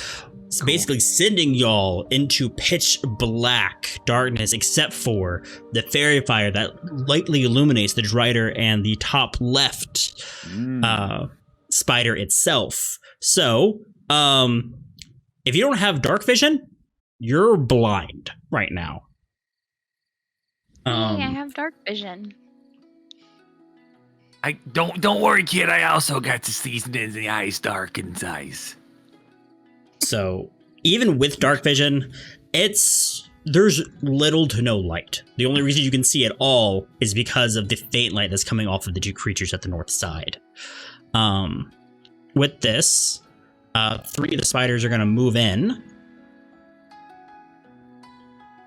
It's basically sending y'all into pitch black darkness, except for the fairy fire that lightly illuminates the Drider and the top left spider itself. So, if you don't have dark vision, you're blind right now.
Hey, I have dark vision.
I don't worry, kid. I also got to season in the eyes, darkened eyes.
So even with dark vision, there's little to no light. The only reason you can see at all is because of the faint light that's coming off of the two creatures at the north side. With this, 3 of the spiders are going to move in.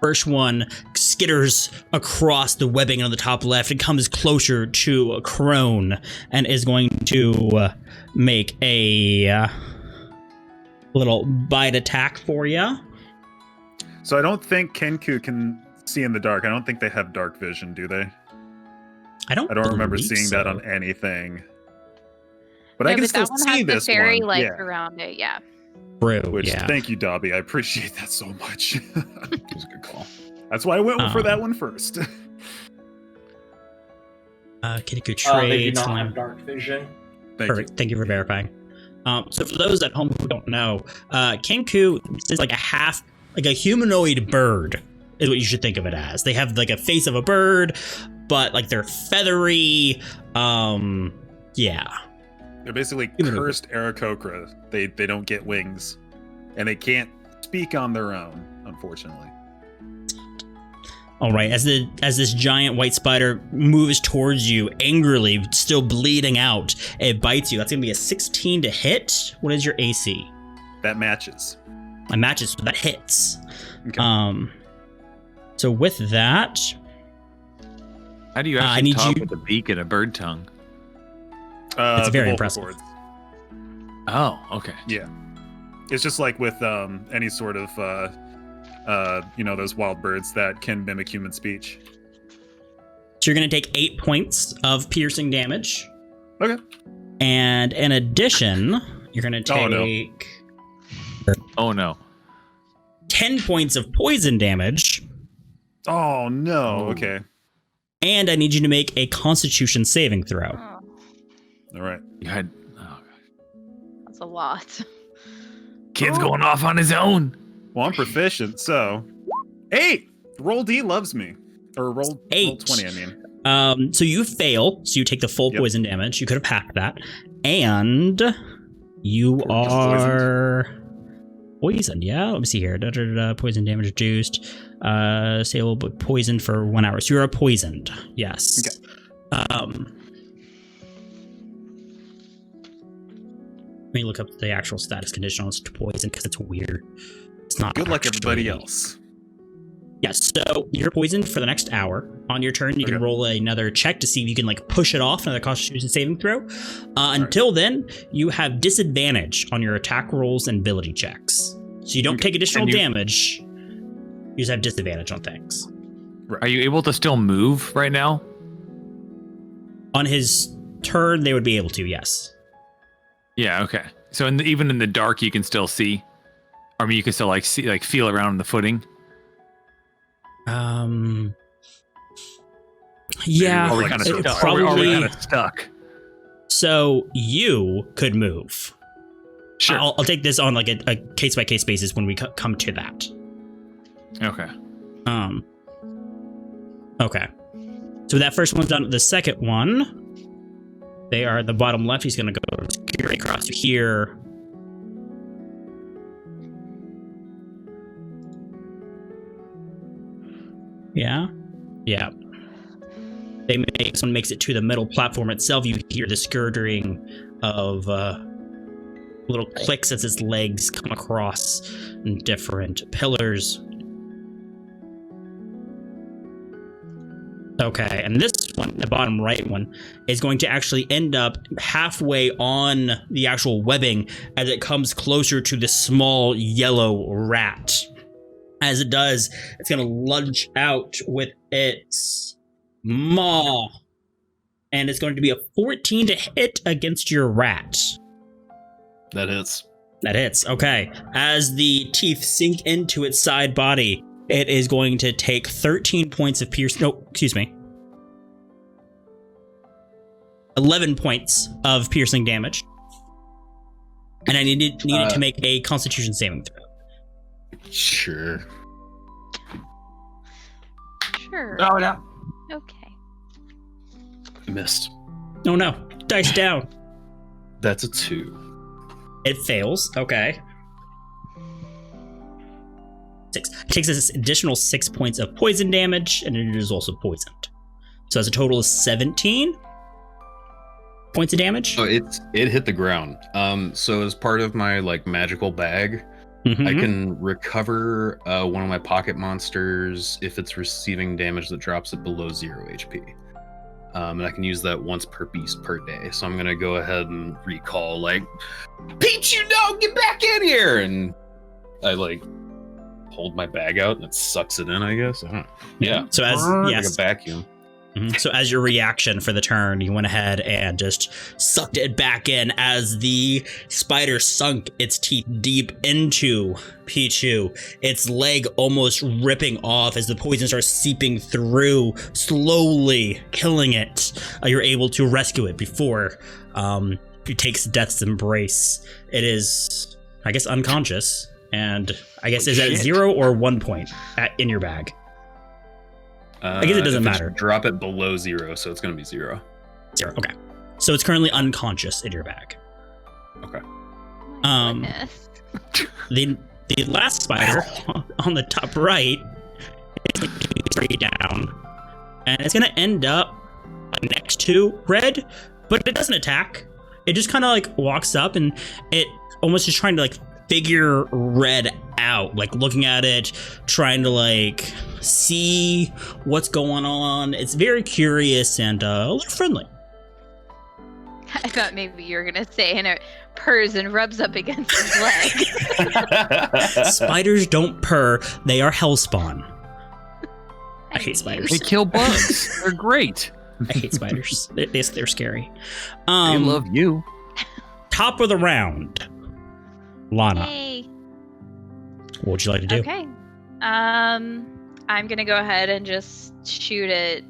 First one skitters across the webbing on the top left and comes closer to Crone and is going to make a little bite attack for you.
So I don't think Kenku can see in the dark. I don't think they have dark vision, do they?
I don't
remember
believe
seeing
so.
that on anything. But I can still
that one
see
has
this
the fairy
one.
light
Yeah.
around it. Yeah.
True,
Which,
yeah.
thank you, Dobby. I appreciate that so much.
That was a good call.
That's why I went for that one first.
Kiniku
They do
trades.
not have dark vision.
Perfect. Thank you for verifying. So for those at home who don't know, Kenku is like a humanoid bird is what you should think of it as. They have like a face of a bird, but like they're feathery. Yeah.
They're basically cursed Aarakocra. They don't get wings, and they can't speak on their own, unfortunately.
All right. As this giant white spider moves towards you, angrily, still bleeding out, it bites you. That's gonna be a 16 to hit. What is your AC?
That matches.
It matches, so that hits.
Okay.
So with that,
How do you
I
actually
need
talk
you-
with a beak and a bird tongue?
It's very
the vocal
impressive.
cords.
Oh, okay.
Yeah. It's just like with any sort of those wild birds that can mimic human speech.
So you're going to take 8 points of piercing damage.
Okay.
And in addition, you're going to take
Oh no.
10 points of poison damage.
Oh no. Okay.
And I need you to make a Constitution saving throw.
Oh,
All right.
You had. Oh,
that's a lot.
Kid's going off on his own.
Well, I'm proficient, so 8. Roll D loves me, or roll 20. I mean.
So you fail. So you take the full poison damage. You could have hacked that. And you are poisoned. Yeah. Let me see here. Poison damage reduced. Stable but poisoned for 1 hour. So you are poisoned. Yes.
Okay.
Let me look up the actual status condition on this poison because it's weird. It's not
Good luck, everybody
actually-
else.
Yes, so you're poisoned for the next hour. On your turn, you can roll another check to see if you can like push it off, another Constitution saving throw. Until then, you have disadvantage on your attack rolls and ability checks. So you don't take additional damage. You just have disadvantage on things.
Are you able to still move right now?
On his turn, they would be able to, yes.
Yeah. Okay. So even in the dark, you can still see. I mean, you can still like see, like feel around the footing.
Yeah,
Are we
like
kind of
so
stuck?
far.
Are we
probably.
kind of stuck?
So you could move.
Sure.
I'll take this on like a case by case basis when we come to that.
Okay.
Okay. So that first one's done. The second one, they are at the bottom left. He's gonna go security across to here. Yeah. Yeah. Someone makes it to the middle platform itself. You hear the skirting of little clicks as its legs come across different pillars. Okay, and this one, the bottom right one, is going to actually end up halfway on the actual webbing as it comes closer to the small yellow rat. As it does, it's going to lunge out with its maw. And it's going to be a 14 to hit against your rat.
That hits.
That hits, okay. As the teeth sink into its side body, it is going to take 13 points of piercing. No, excuse me. 11 points of piercing damage. And I need it to make a Constitution saving throw.
Sure.
Sure.
Oh no.
Okay.
Missed.
Oh no, dice down.
That's a 2.
It fails, okay. 6. It takes this additional 6 points of poison damage, and it is also poisoned. So that's a total of 17 points of damage.
Oh, it hit the ground. So as part of my like magical bag,
Mhm.
I can recover one of my pocket monsters if it's receiving damage that drops it below 0 HP. And I can use that once per beast per day. So I'm gonna go ahead and recall like, Peach, you know, get back in here, and I like hold my bag out and it sucks it in. I guess. I don't know. Yeah.
So as
like
yes,
a vacuum.
So as your reaction for the turn, you went ahead and just sucked it back in as the spider sunk its teeth deep into Pichu, its leg almost ripping off as the poison starts seeping through, slowly killing it. You're able to rescue it before it takes death's embrace. It is, I guess, unconscious, and I guess is that 0 or 1 point in your bag? I guess it doesn't matter.
Drop it below 0, so it's going to be 0.
0. Okay. So it's currently unconscious in your bag.
Okay.
Goodness.
The last spider on the top right is going to be straight down, and it's going to end up next to Red, but it doesn't attack. It just kind of like walks up, and it almost is trying to like figure Red out, like looking at it, trying to like see what's going on. It's very curious and a little friendly.
I thought maybe you were gonna say, and it purrs and rubs up against his leg.
Spiders don't purr; they are hellspawn. I hate spiders.
They kill bugs. They're great.
I hate spiders. They're scary.
They love you.
Top of the round, Lana.
Yay.
What would you like to do?
Okay. I'm gonna go ahead and just shoot at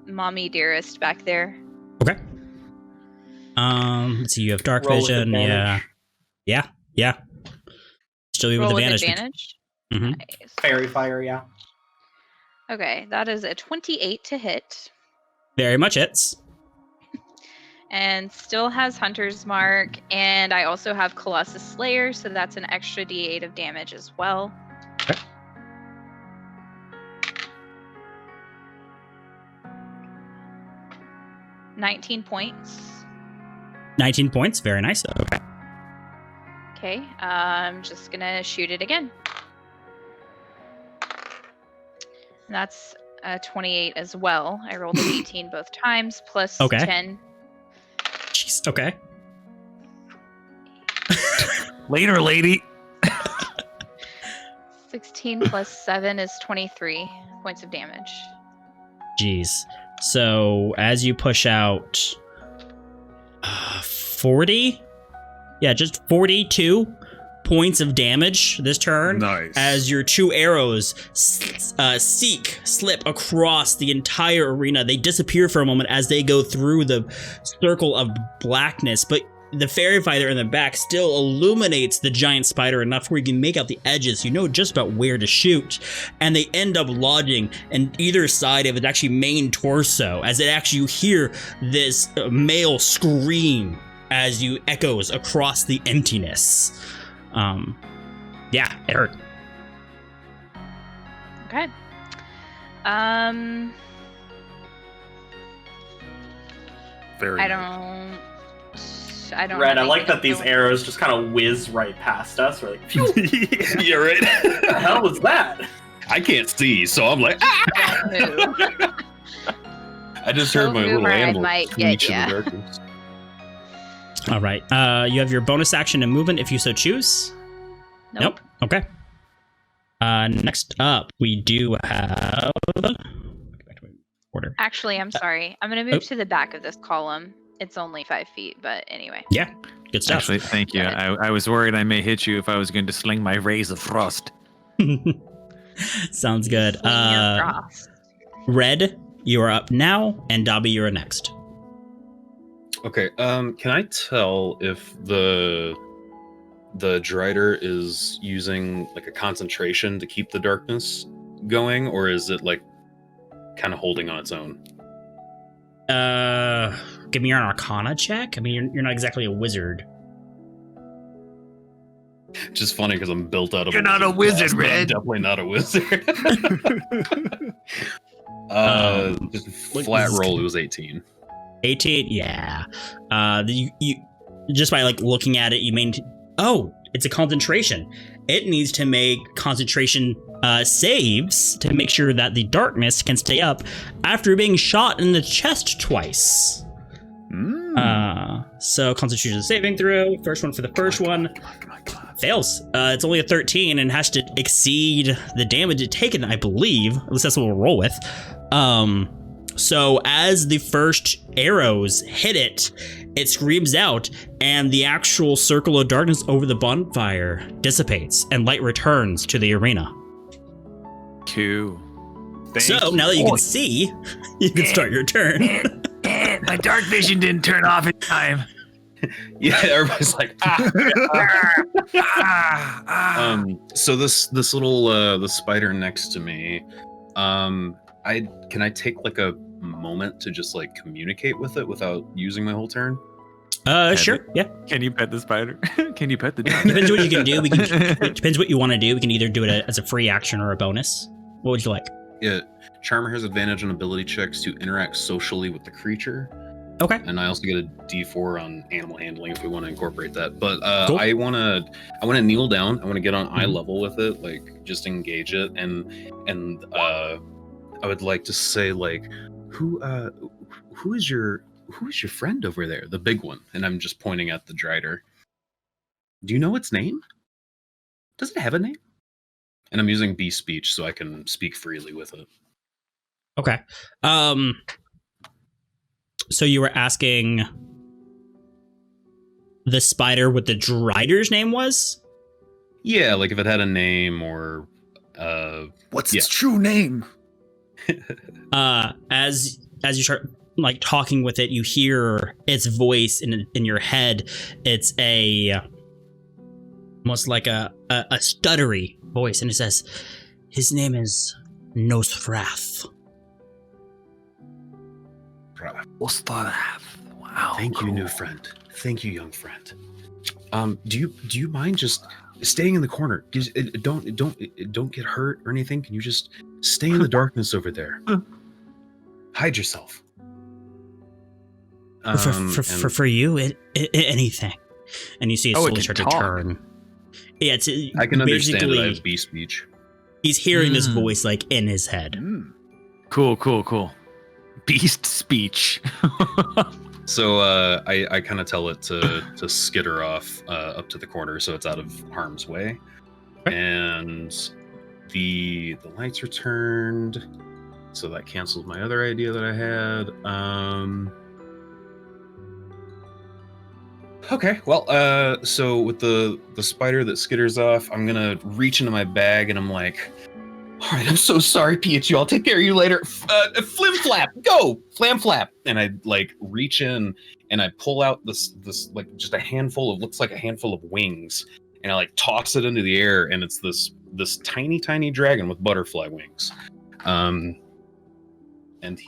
Mommy Dearest back there.
Okay. Let's see. You have dark
Roll with
vision. Yeah.
advantage.
Yeah. Still be with
Roll
advantage.
with advantage.
Mhm.
Nice.
Fairy fire, yeah.
Okay, that is a 28 to hit,
Very much hits.
and still has Hunter's Mark, and I also have Colossus Slayer, so that's an extra D8 of damage as well.
Okay.
$19 points.
19 points. Very nice. Okay.
Okay, I'm just gonna shoot it again. And that's 28 as well. I rolled an 18 both times, plus
Okay.
10.
Jeez. Okay.
Later, lady.
16 plus 7 is 23 points of damage.
Jeez. So as you push out 40, yeah, just 42 points of damage this turn.
Nice.
As your 2 arrows slip across the entire arena. They disappear for a moment as they go through the circle of blackness, but the fairy fighter in the back still illuminates the giant spider enough where you can make out the edges. You know just about where to shoot, and they end up lodging on either side of its actually main torso, as it actually you hear this male scream as you echoes across the emptiness. Yeah, it hurt.
Okay.
Very
I
nice.
don't.
Red, I
have
like
anything
that these
to-
arrows just kind of whiz right past us. We're like, phew,
Yeah, right.
what the hell was that?
I can't see, so I'm like, ah!
Don't move.
I just heard
Don't
my
move
little
or I
animal
might
screech
get
in the
ya.
darkness.
All right. You have your bonus action and movement if you so choose.
Nope.
Okay. Next up, we do have. Order.
Actually, I'm sorry. I'm gonna move to the back of this column. It's only 5 feet, but anyway.
Yeah, good stuff.
Actually, thank you.
Go ahead.
I was worried I may hit you if I was going to sling my rays of frost.
Sounds good.
Swing your frost.
Red, you are up now, and Dobby, you are next.
Okay, can I tell if the Drider is using like a concentration to keep the darkness going, or is it like kind of holding on its own?
Give me your Arcana check. I mean, you're not exactly a wizard.
Just funny because I'm built out of.
You're not a wizard,
class, but I'm
Red.
definitely not a wizard. Just
what
flat
is-
roll. It was 18.
18, yeah. You just by like looking at it, you mean, oh, it's a concentration. It needs to make concentration saves to make sure that the darkness can stay up after being shot in the chest twice. So concentration saving throw. First one for the first one fails. It's only a 13 and has to exceed the damage it taken, I believe. At least that's what we'll roll with. So as the first arrows hit it, it screams out, and the actual circle of darkness over the bonfire dissipates, and light returns to the arena.
Cool.
So now that you can see, you can start your turn.
My dark vision didn't turn off in time.
Yeah, everybody's like, ah. So this little the spider next to me, can I take like a moment to just like communicate with it without using my whole turn?
Sure, yeah.
Can you pet the spider? Can you pet the dog?
Depends what you can do. It depends what you want to do. We can either do it as a free action or a bonus. What would you like?
Yeah, Charmer has advantage on ability checks to interact socially with the creature.
Okay.
And I also get a D4 on animal handling if we want to incorporate that. But
Cool.
I want to kneel down. I want to get on eye level with it, like just engage it, and I would like to say like, who is your friend over there, the big one? And I'm just pointing at the Drider. Do you know its name? Does it have a name? And I'm using bee speech so I can speak freely with it.
Okay. So you were asking the spider what the Drider's name was?
Yeah, like if it had a name or
What's its true name?
As you start like talking with it, you hear its voice in your head. It's almost like a stuttery voice, and it says, "His name is Nosferatu."
Wow.
Thank you, new friend. Thank you, young friend. Do you mind just staying in the corner? Don't get hurt or anything. Can you just stay in the darkness over there? Hide yourself.
For you, anything. And you see it
Oh, it
slowly
can
start
talk.
to turn. Yeah, it's
I can understand that I
basically
have bee speech.
he's hearing this voice like in his head.
Cool. Beast speech.
So I kind of tell it to skitter off up to the corner so it's out of harm's way.
Okay.
And the lights are turned, so that cancels my other idea that I had. Okay, well, so with the spider that skitters off, I'm gonna reach into my bag and I'm like, all right, I'm so sorry, Pichu. I'll take care of you later. Flim flap, go, flam flap. And I like reach in and I pull out this like just a handful of looks like a handful of wings, and I like toss it into the air, and it's this tiny dragon with butterfly wings. And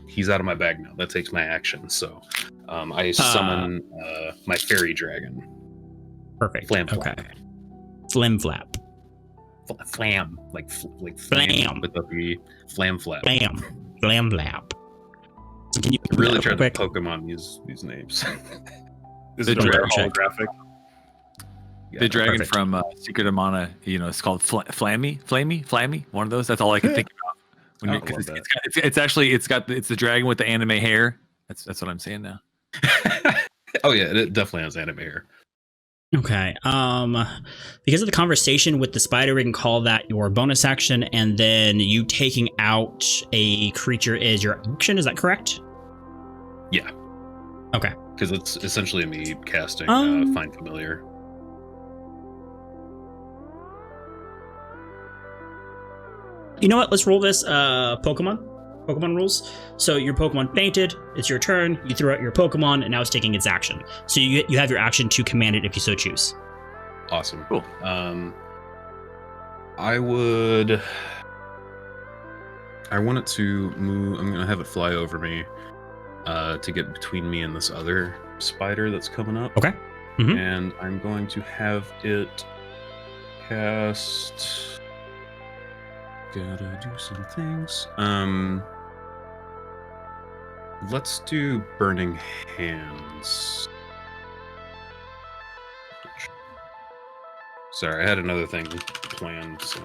he's out of my bag now. That takes my action. So I summon my fairy dragon.
Perfect.
Flam flap.
Okay. Flim flap.
Flam, like
Flam.
with the flam flap.
Flam. Flam flap. So can you
Really
try
tried to Pokemon these names.
Is
The
it a rare
dragon.
holographic?
Yeah,
The dragon
perfect.
from Secret of Mana, it's called Flammy. One of those. That's all I can think about. When
Oh,
you're-
I
'cause
love
it's the dragon with the anime hair. That's what I'm saying now.
Oh yeah, it definitely has anime hair.
Okay. Because of the conversation with the spider, we can call that your bonus action, and then you taking out a creature is your action. Is that correct?
Yeah.
Okay.
Because it's essentially me casting Find Familiar.
You know what? Let's roll this Pokemon rules. So your Pokemon fainted. It's your turn. You throw out your Pokemon, and now it's taking its action. So you have your action to command it if you so choose.
Awesome.
Cool.
I want it to move. I'm gonna have it fly over me to get between me and this other spider that's coming up.
Okay. Mhm.
And I'm going to have it cast. Gotta do some things. Let's do Burning Hands. Sorry, I had another thing planned. So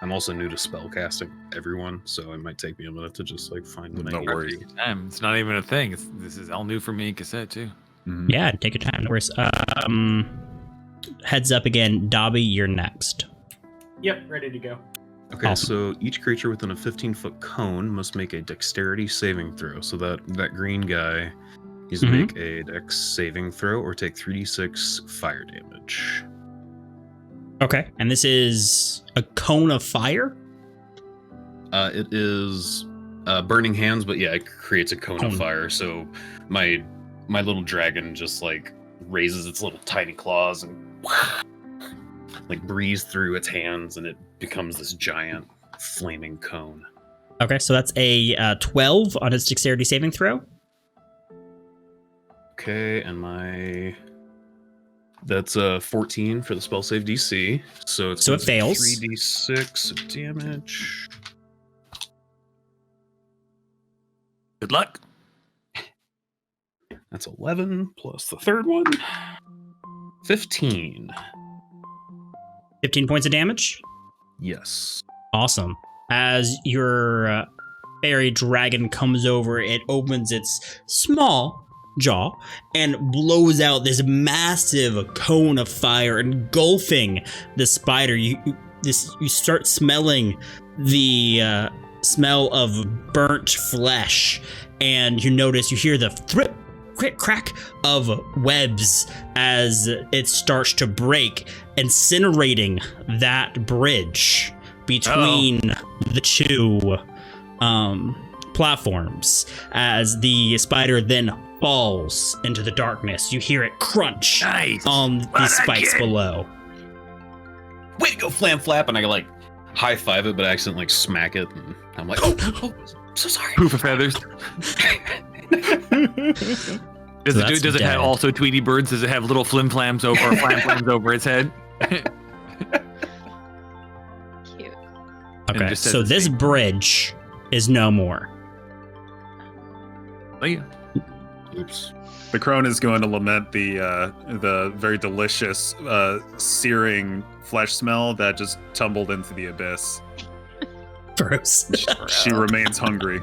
I'm also new to spellcasting, everyone. So it might take me a minute to just like find what I
No
need
worries.
to do.
It's not even a thing. This is all new for me and Cassette too.
Mhm.
Yeah, take your time. No worries. Heads up again, Dobby. You're next.
Yep, ready to go.
Okay,
Awesome.
so each creature within a 15-foot cone must make a dexterity saving throw. So that green guy needs to
Mhm.
make a dex saving throw or take 3d6 fire damage.
Okay. And this is a cone of fire.
It is Burning Hands, but yeah, it creates a cone of
Cone.
fire. So my little dragon just like raises its little tiny claws and like breeze through its hands, and it becomes this giant flaming cone.
Okay, so that's a 12 on its dexterity saving throw.
Okay, and that's 14 for the spell save DC. So it's
So it
gonna be
fails.
3d6 of damage.
Good luck.
That's 11 plus the third one. 15.
15 points of damage.
Yes.
Awesome. As your fairy dragon comes over, it opens its small jaw and blows out this massive cone of fire, engulfing the spider. You start smelling the smell of burnt flesh, and you hear the thrip, quick crack of webs as it starts to break, incinerating that bridge between the two platforms. As the spider then falls into the darkness, you hear it crunch
Nice.
on the
What a
spikes
kid.
below.
Way to go, Flam Flap! And I like high five it, but I accidentally like smack it, and I'm like, oh, so sorry.
Poof of feathers. Does
So that's
it
dead.
have also Tweety birds? Does it have little flim flams over or flam flams over its head?
Cute.
Okay,
just says
so
the
this
same.
bridge is no more.
Oh, yeah.
Oops.
The crone is going to lament the very delicious searing flesh smell that just tumbled into the abyss.
Gross.
She remains hungry.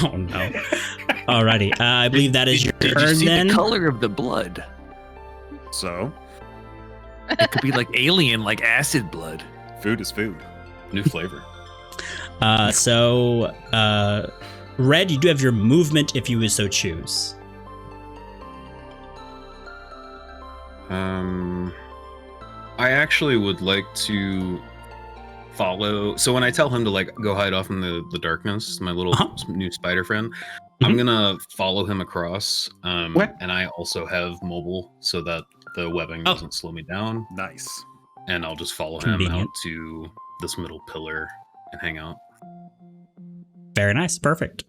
Oh no. Alrighty, I believe that is your
Did you
turn
see
then.
the color of the blood?
So,
It could be like alien, like acid blood.
food is food.
New flavor.
Red, you do have your movement if you would so choose.
I actually would like to follow. So when I tell him to like go hide off in the darkness, my little new spider friend, I'm gonna follow him across.
Okay.
And I also have mobile so that the webbing doesn't slow me down.
Nice.
And I'll just follow him
Convenient.
out to this middle pillar and hang out.
Very nice. Perfect.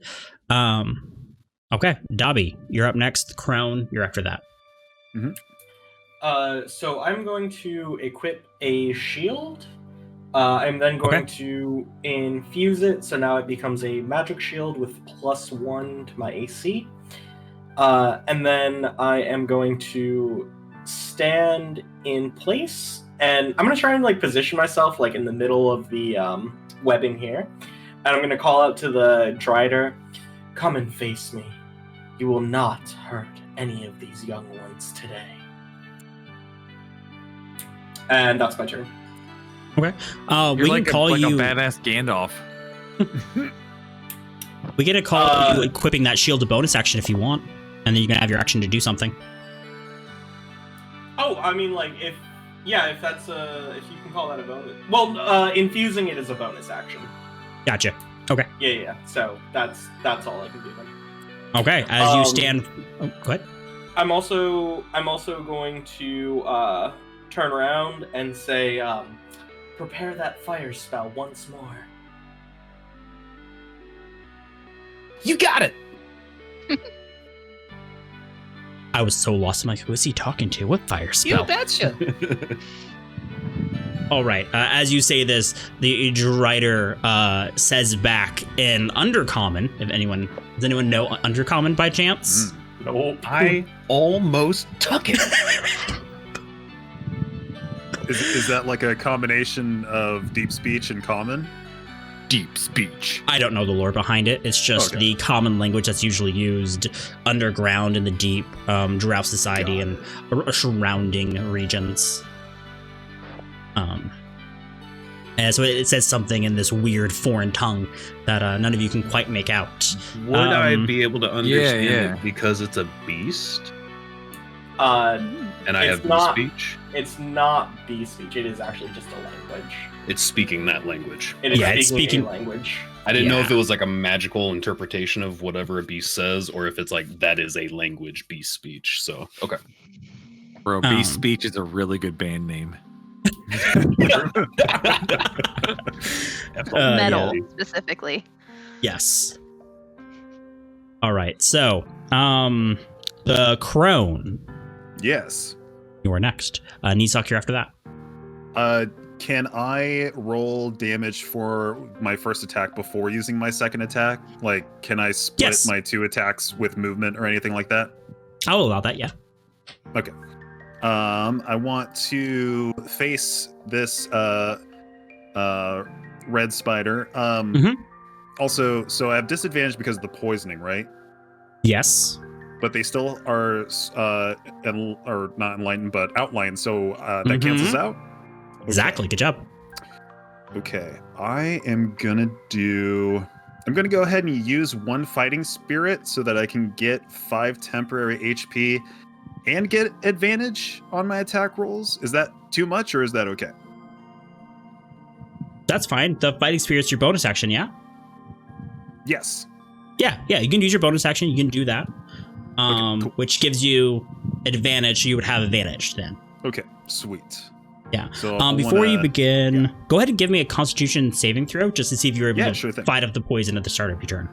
Okay, Dobby, you're up next. Crone, you're after that.
So I'm going to equip a shield. I'm then going to infuse it, so now it becomes a magic shield with +1 to my AC. And then I am going to stand in place, and I'm going to try and like position myself like in the middle of the webbing here. And I'm going to call out to the Drider, "Come and face me. You will not hurt any of these young ones today." And that's my turn.
Okay.
You're
We
like
can call
like
you.
a badass Gandalf.
We get to call you equipping that shield a bonus action if you want, and then you can have your action to do something.
Oh, I mean, like if that's if you can call that a bonus. Well, infusing it is a bonus action.
Gotcha. Okay.
Yeah. So that's all I can do then.
Okay. As you stand. Oh, go ahead.
I'm also going to turn around and say, "Prepare that fire spell once more."
You got it.
I was so lost. I'm like, who is he talking to? What fire spell?
You betcha.
All right. As you say this, the Drider says back in Undercommon. Does anyone know Undercommon by chance?
Nope.
I almost took it.
Is that like a combination of deep speech and common?
Deep speech.
I don't know the lore behind it. It's just the common language that's usually used underground in the deep Drow society and surrounding regions. And so it says something in this weird foreign tongue that none of you can quite make out.
Would I be able to understand
yeah.
it because it's a beast? And I
it's
have
not-
beast speech?
It's not beast speech. It is actually just a language.
It's speaking that language.
It is
Yeah, it's
speaking
speaking-
a language.
I didn't know
Yeah.
if it was like a magical interpretation of whatever a beast says, or if it's like that is a language, beast speech. So okay.
Bro, Beast Speech is a really good band name.
Metal
yeah.
specifically.
Yes. All right. So, the Crone,
Yes.
you are next. Nisak, you're after that.
Can I roll damage for my first attack before using my second attack? Like, can I split
Yes.
my 2 attacks with movement or anything like that?
I'll allow that. Yeah.
Okay. I want to face this red spider. Also, so I have disadvantage because of the poisoning, right?
Yes.
But they still are or not enlightened, but outlined. So that cancels out. Okay.
Exactly. Good job.
Okay, I'm gonna go ahead and use 1 fighting spirit so that I can get 5 temporary HP and get advantage on my attack rolls. Is that too much or is that okay?
That's fine. The fighting spirit's your bonus action. Yeah.
Yes.
Yeah. You can use your bonus action. You can do that.
Okay, cool.
Which gives you advantage. So you would have advantage then.
Okay, sweet.
Yeah.
So
Before you begin, go ahead and give me a Constitution saving throw just to see if you're able
sure
to
thing.
fight off the poison at the start of your turn.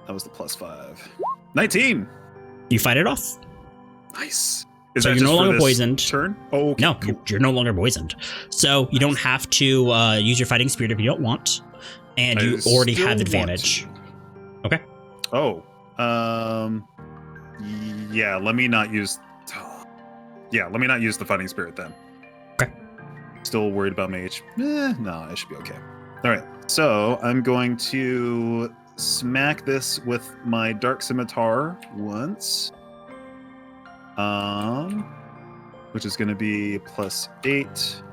That was the +5. 19.
You fight it off.
Nice.
So you're
just
no
for
longer
this
poisoned.
Turn? Oh, okay.
No,
Cool.
you're no longer poisoned. So you don't have to use your fighting spirit if you don't want, and
I
you already
still
have
want
advantage.
to.
Okay.
Oh. Yeah. Let me not use. Yeah. Let me not use the fighting spirit then.
Okay.
Still worried about my HP. No, I should be okay. All right. So I'm going to smack this with my dark scimitar once. Which is going to be +8.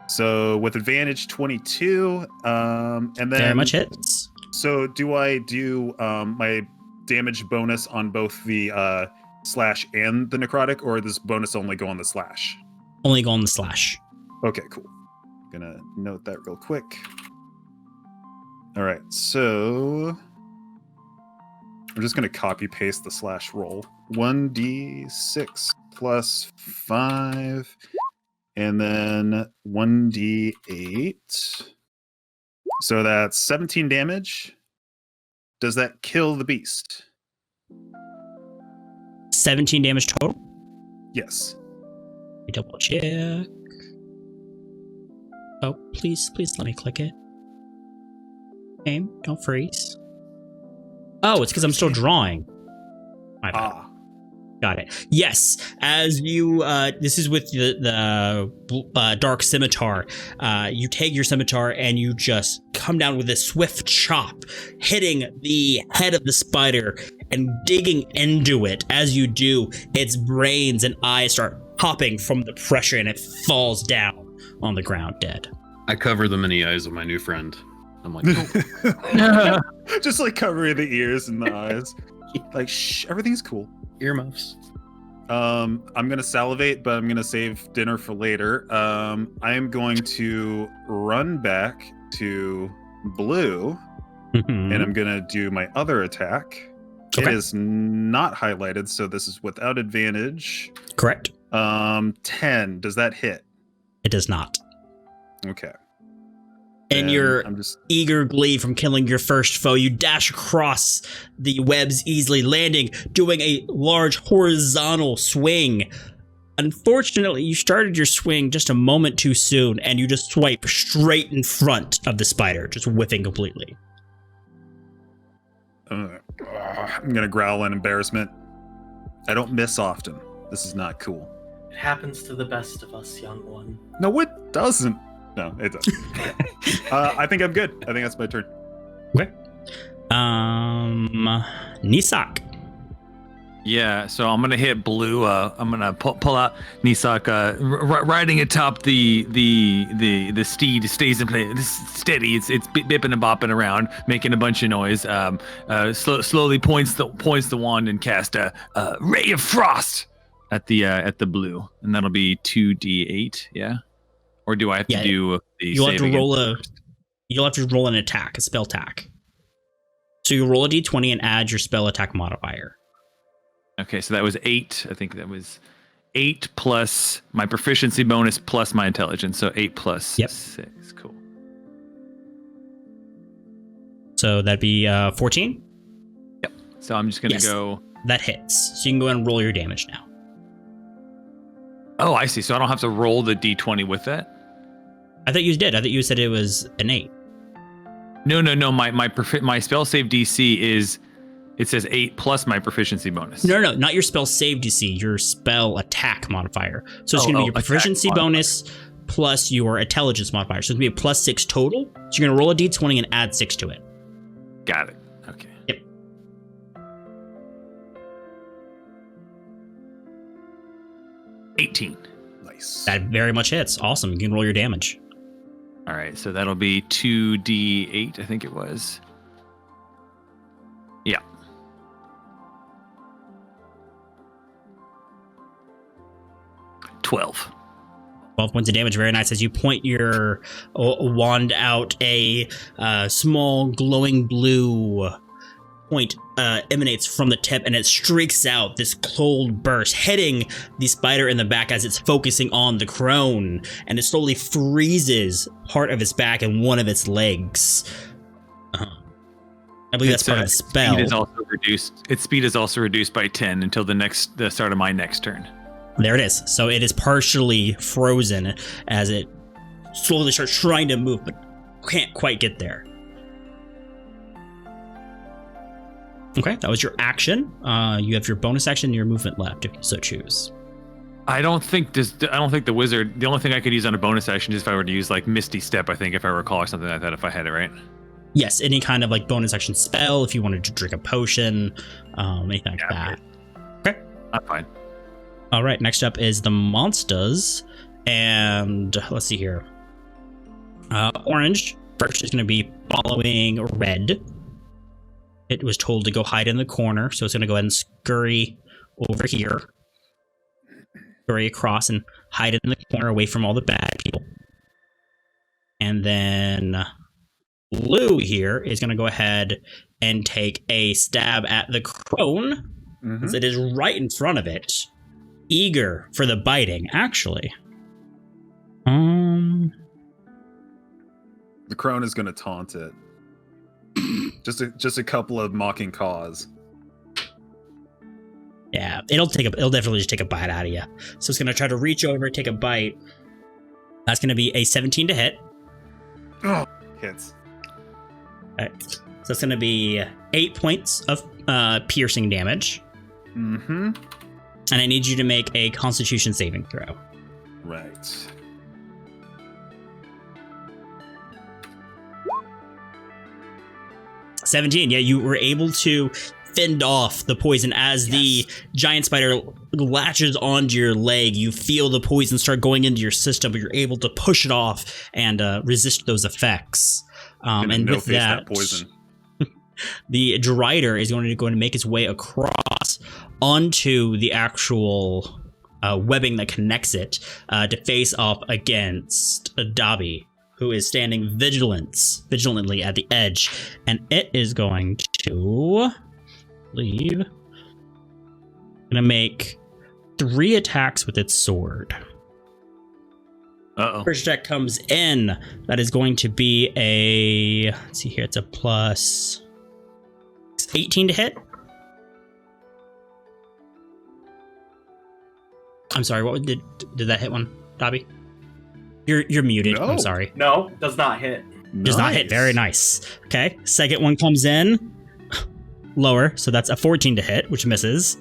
So with advantage 22, and then
Very much hits.
So do I do my damage bonus on both the slash and the necrotic, or does bonus only go on the slash?
Only go on the slash.
Okay, cool. Gonna note that real quick. All right, so I'm just gonna copy paste the slash roll. 1d6 plus 5, and then 1d8. So that's 17 damage. Does that kill the beast?
17 damage total.
Yes.
Let me double check. Oh, please let me click it. Game, don't freeze. Oh, it's because I'm still drawing. My bad. Got it. Yes, as you, this is with the dark scimitar. You take your scimitar and you just come down with a swift chop, hitting the head of the spider and digging into it. As you do, its brains and eyes start popping from the pressure and it falls down on the ground dead.
I cover the many eyes of my new friend. I'm like, oh.
Just like covering the ears and the eyes. Like, shh, everything's cool.
Earmuffs.
I'm gonna salivate, but I'm gonna save dinner for later. I am going to run back to blue, and I'm gonna do my other attack.
Okay.
It is not highlighted, so this is without advantage.
Correct.
10. Does that hit?
It does not.
Okay.
And your eager glee from killing your first foe, you dash across the webs easily, landing, doing a large horizontal swing. Unfortunately, you started your swing just a moment too soon, and you just swipe straight in front of the spider, just whiffing completely.
I'm gonna growl in embarrassment. I don't miss often. This is not cool.
It happens to the best of us, young one.
No, it doesn't. No, it doesn't. I think I'm good. I think that's my turn.
Okay. Nisak.
Yeah, so I'm gonna hit blue. I'm gonna pull out Nisak, riding atop the steed. Stays in place, steady. It's bipping and bopping around, making a bunch of noise. Slowly points the wand and cast a ray of frost at the blue, and that'll be 2d8. Yeah. Or do I have to do the
you'll have to roll
first?
You'll have to roll an attack, a spell attack. So you roll a d20 and add your spell attack modifier.
Okay, so that was 8. I think that was 8 plus my proficiency bonus plus my intelligence. So 8 plus 6. Cool.
So that'd be 14?
Yep. So I'm just going to go...
That hits. So you can go ahead and roll your damage now.
Oh, I see. So I don't have to roll the d20 with that?
I thought you did. I thought you said it was an 8.
No. My spell save DC is... It says 8 plus my proficiency bonus.
No, not your spell save DC, your spell attack modifier. So it's going to be your proficiency bonus plus your intelligence modifier. So it's going to be a plus 6 total. So you're going to roll a d20 and add 6 to it.
Got it. Okay.
Yep.
$18.
Nice.
That very much hits. Awesome. You can roll your damage.
All right, so that'll be 2d8, I think it was. Yeah. 12
points of damage. Very nice. As you point your wand out, a small glowing blue point emanates from the tip, and it streaks out this cold burst, hitting the spider in the back as it's focusing on the crone, and it slowly freezes part of its back and one of its legs. I believe that's part of the spell.
Its speed is also reduced by 10 until the start of my next turn.
There it is. So it is partially frozen as it slowly starts trying to move, but can't quite get there. Okay, that was your action. You have your bonus action and your movement left, if you so choose.
I don't think the wizard. The only thing I could use on a bonus action is if I were to use like Misty Step. I think if I recall or something like that. If I had it right.
Yes, any kind of like bonus action spell. If you wanted to drink a potion, anything like that. Okay,
I'm fine.
All right. Next up is the monsters, and let's see here. Orange first is going to be following red. It was told to go hide in the corner, so it's going to go ahead and scurry over here, scurry across and hide in the corner away from all the bad people. And then Blue here is going to go ahead and take a stab at the crone, as it is right in front of it, eager for the biting, actually.
The crone is going to taunt it. just a couple of mocking caws.
Yeah, it'll definitely just take a bite out of you. So it's going to try to reach over, take a bite. That's going to be a 17 to hit.
Oh, hits.
Okay. So it's going to be 8 points of piercing damage.
Mm-hmm.
And I need you to make a Constitution saving throw.
Right.
$17. Yeah, you were able to fend off the poison as the giant spider latches onto your leg. You feel the poison start going into your system, but you're able to push it off and resist those effects. And with that
poison.
The Drider is going to make its way across onto the actual webbing that connects it to face off against Dobby, who is standing vigilantly at the edge, and it is going to make 3 attacks with its sword.
Uh-oh.
First attack comes in. That is going to be a, let's see here, it's a plus 18 to hit. I'm sorry, what did that hit one, Dobby? You're muted.
No.
I'm sorry.
No, does not hit.
Does not hit. Very nice. Okay, second one comes in. Lower, so that's a 14 to hit, which misses.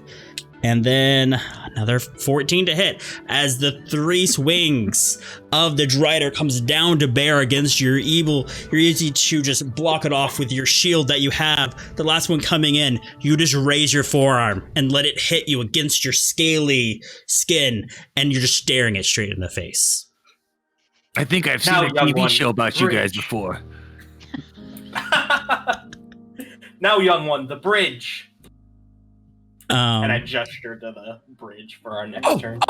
And then another 14 to hit as the 3 swings of the Drider comes down to bear against your evil. You're easy to just block it off with your shield that you have. The last one coming in, you just raise your forearm and let it hit you against your scaly skin, and you're just staring it straight in the face.
I think I've seen
Now,
a
young
TV
one,
show about you guys
bridge.
before.
Now, young one, the bridge. And I
Um,
gestured to the bridge for our next turn.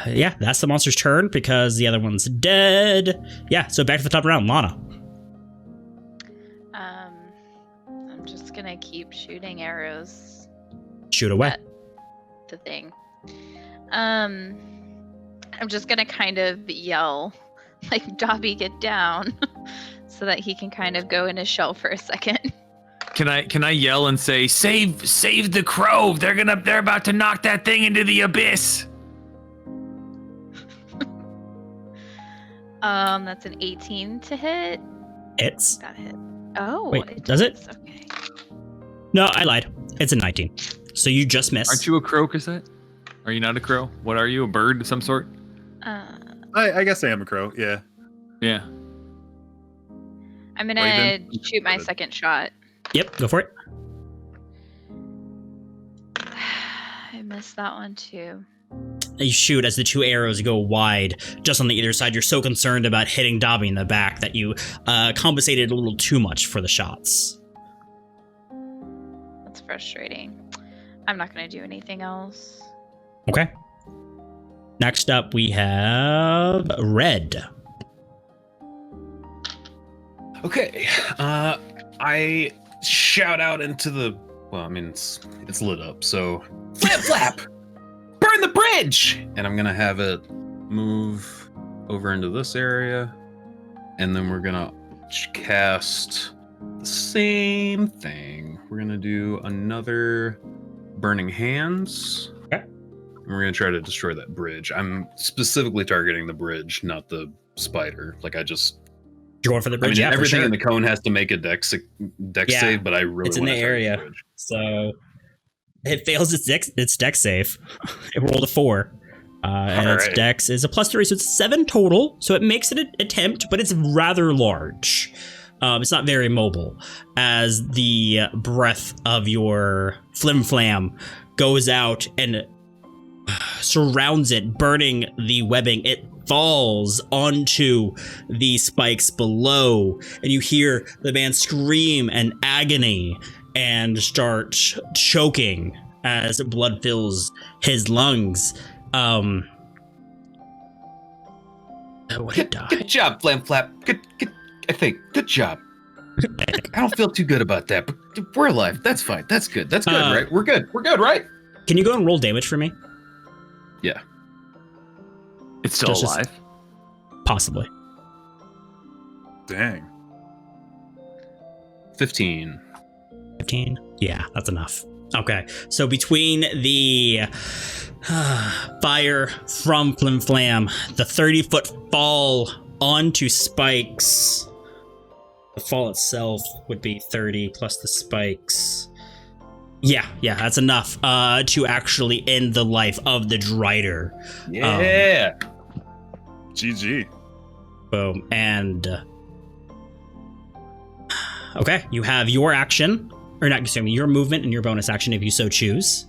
yeah, that's the monster's turn because the other one's dead. Yeah, so back to the top round, Lana.
I'm just gonna keep shooting arrows
Shoot away.
at the thing. I'm just gonna kind of yell, like, Dobby, get down, so that he can kind of go in his shell for a second.
Can I yell and say,
Save the crow! They're about to knock that thing into the abyss.
That's an 18 to hit.
It's
That hit. Oh,
Wait, does it?
Okay.
no, I lied. It's a 19. So you just missed.
aren't you a crow, Cassette? Are you not a crow? What are you, a bird of some sort?
I guess I am a crow. Yeah.
Yeah.
I'm gonna
Raven?
shoot my second shot.
Yep, go for it.
I missed that one too.
You shoot as the 2 arrows go wide just on the either side. You're so concerned about hitting Dobby in the back that you compensated a little too much for the shots.
That's frustrating. I'm not gonna do anything else.
Okay. Next up, we have Red.
Okay. I shout out into the. Well, I mean, it's lit up, so flap flap, burn the bridge, and I'm gonna have it move over into this area, and then we're gonna cast the same thing. We're gonna do another burning hands.
Okay.
And we're gonna try to destroy that bridge. I'm specifically targeting the bridge, not the spider. Like I just.
You're going for the
I
bridge,
mean,
yeah, for
everything
sure.
in the cone has to make a dex
Yeah,
save, but I really
it's in
want
the
to target
area.
bridge.
So it fails its dex save. It rolled a 4. And its
Alright.
dex is a +3, so it's 7 total. So it makes it an attempt, but it's rather large. It's not very mobile, as the breath of your flim flam goes out and surrounds it, burning the webbing. It falls onto the spikes below, and you hear the man scream in agony and start choking as blood fills his lungs. Would he die?
Good job, Flam Flap. Good. I think. Good job. I don't feel too good about that, but we're alive. That's fine. That's good. That's good, right? We're good. We're good, right?
Can you go and roll damage for me?
Yeah.
It's still
Just-
alive.
Possibly.
Dang.
15.
15? Yeah, that's enough. Okay, so between the fire from Flim Flam, the 30-foot fall onto spikes, the fall itself would be 30 plus the spikes. Yeah, that's enough to actually end the life of the Drider.
Yeah.
GG.
Boom. And okay, you have your action, or not, excuse me, your movement and your bonus action if you so choose.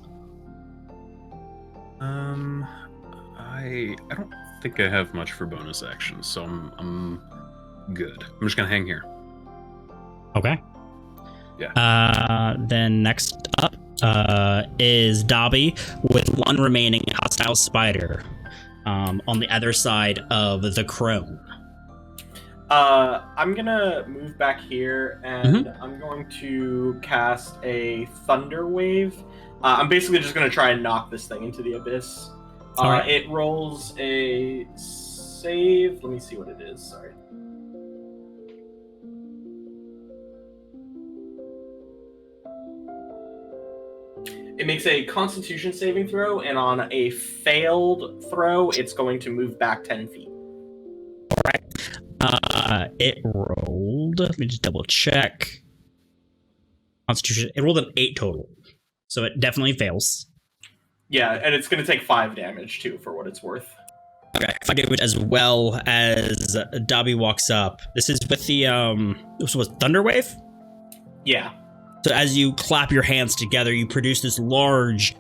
I don't think I have much for bonus actions, so I'm good. I'm just gonna hang here.
Okay.
Yeah.
Then next up is Dobby with one remaining hostile spider on the other side of the crone.
I'm gonna move back here and I'm going to cast a thunder wave. I'm basically just gonna try and knock this thing into the abyss.
Alright.
It rolls a save. Let me see what it is. Sorry. It makes a Constitution saving throw, and on a failed throw, it's going to move back 10 feet.
It rolled. Let me just double check. Constitution. It rolled an 8 total, so it definitely fails.
Yeah, and it's going to take 5 damage too, for what it's worth.
Okay, 5 damage as well as Dobby walks up. This is with the this was Thunder Wave.
Yeah.
So as you clap your hands together, you produce this large,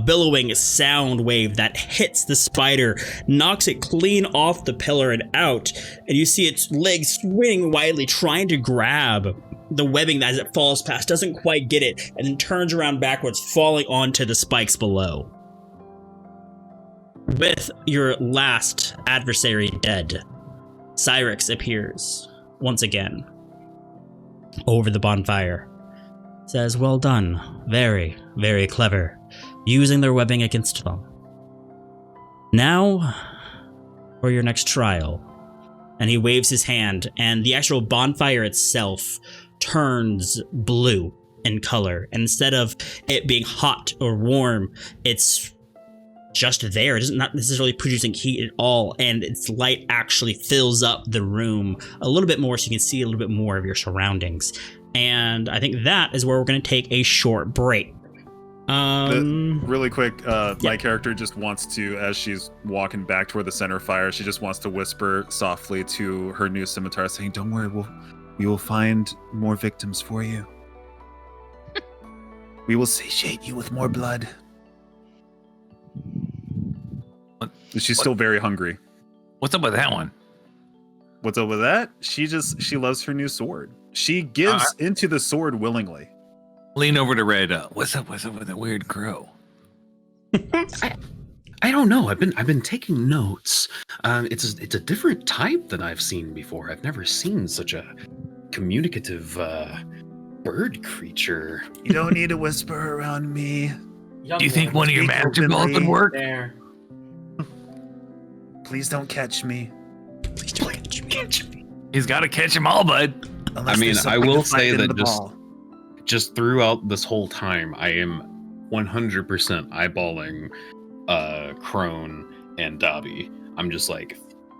billowing sound wave that hits the spider, knocks it clean off the pillar and out, and you see its legs swing wildly, trying to grab the webbing that as it falls past, doesn't quite get it, and then turns around backwards, falling onto the spikes below. With your last adversary dead, Cyrix appears once again over the bonfire. Says, well done. Very, very clever. Using their webbing against them. Now, for your next trial. And he waves his hand, and the actual bonfire itself turns blue in color. And instead of it being hot or warm, it's just there. It is not necessarily producing heat at all, and its light actually fills up the room a little bit more so you can see a little bit more of your surroundings. And I think that is where we're going to take a short break.
Really quick, my character just wants to, as she's walking back toward the center fire, she just wants to whisper softly to her new scimitar, saying, "Don't worry, we will find more victims for you. We will satiate you with more blood." She's still very hungry.
What's up with that one?
What's up with that? She loves her new sword. She gives into the sword willingly.
Lean over to Red. What's up with that weird crow?
I don't know. I've been taking notes. It's a different type than I've seen before. I've never seen such a communicative bird creature.
You don't need to whisper around me.
Do you think one of your
Speak
master balls would
openly.
work?
There.
Please don't catch me.
Please don't catch me.
He's got to catch them all, bud.
Unless
I mean,
there's
I
something
will
to fight
say
in
that
the
just
ball.
just throughout this whole time, I am 100% eyeballing Crone and Dobby. I'm just like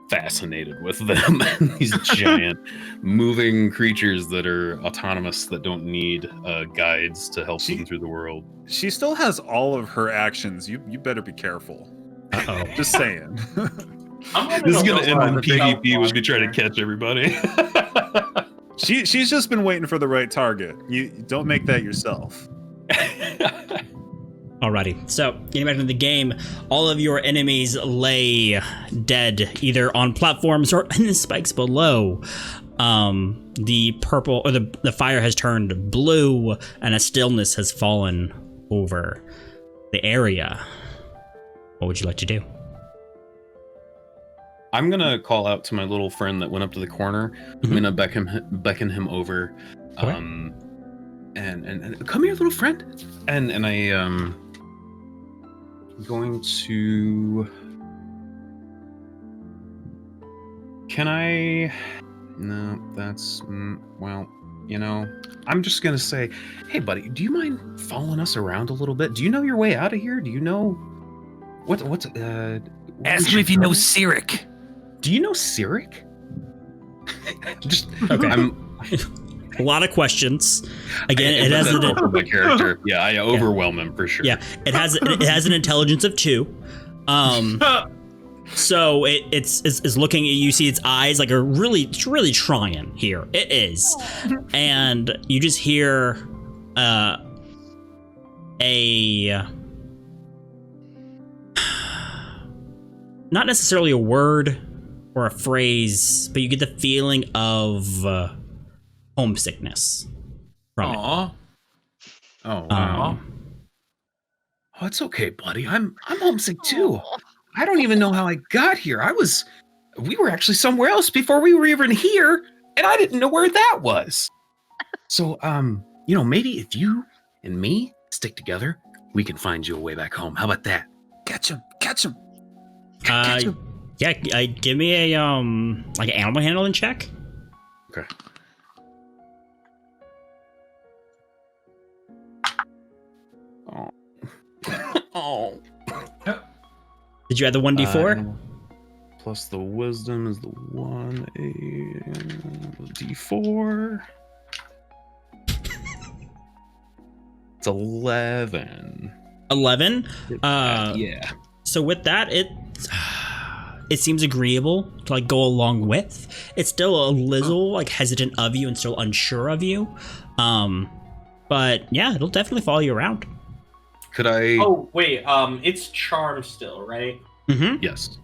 fascinated with them. These giant moving creatures that are autonomous, that don't need guides to help them through the world.
She still has all of her actions. You better be careful.
Uh-oh.
Just saying.
This is gonna end in
the
PvP with me trying to catch everybody.
She's just been waiting for the right target. You don't make that yourself.
Alrighty, so getting back into the game, all of your enemies lay dead, either on platforms or in the spikes below. the purple or the fire has turned blue and a stillness has fallen over the area. What would you like to do?
I'm gonna call out to my little friend that went up to the corner. I'm gonna beckon him over.
Okay.
And come here, little friend. And I going to. Can I? No, that's well. I'm just gonna say, hey, buddy, do you mind following us around a little bit? Do you know your way out of here? Do you know what's
Ask me if you know Cyric.
Do you know Cyric? Just
Okay.
I'm
A lot of questions. Again, it has
my character. Yeah, I overwhelm him for sure.
Yeah, it has an intelligence of 2. So it's looking at you. See its eyes like are it's really trying here. It is, and you just hear a not necessarily a word or a phrase, but you get the feeling of homesickness from it.
Aw.
Oh wow. Oh, it's okay, buddy. I'm homesick too. I don't even know how I got here. We were actually somewhere else before we were even here, and I didn't know where that was. So, maybe if you and me stick together, we can find you a way back home. How about that?
Catch him. Catch him.
Yeah, give me a like an animal handling check.
Okay. Oh. Oh.
Did you add the 1d4?
Plus the wisdom is the 1, a d4. It's 11.
11?
Yeah.
So with that, it seems agreeable to like go along with. It's still a little like hesitant of you and still unsure of you. But yeah, it'll definitely follow you around.
Could I?
Oh wait, it's charm still, right?
Mm-hmm.
Yes.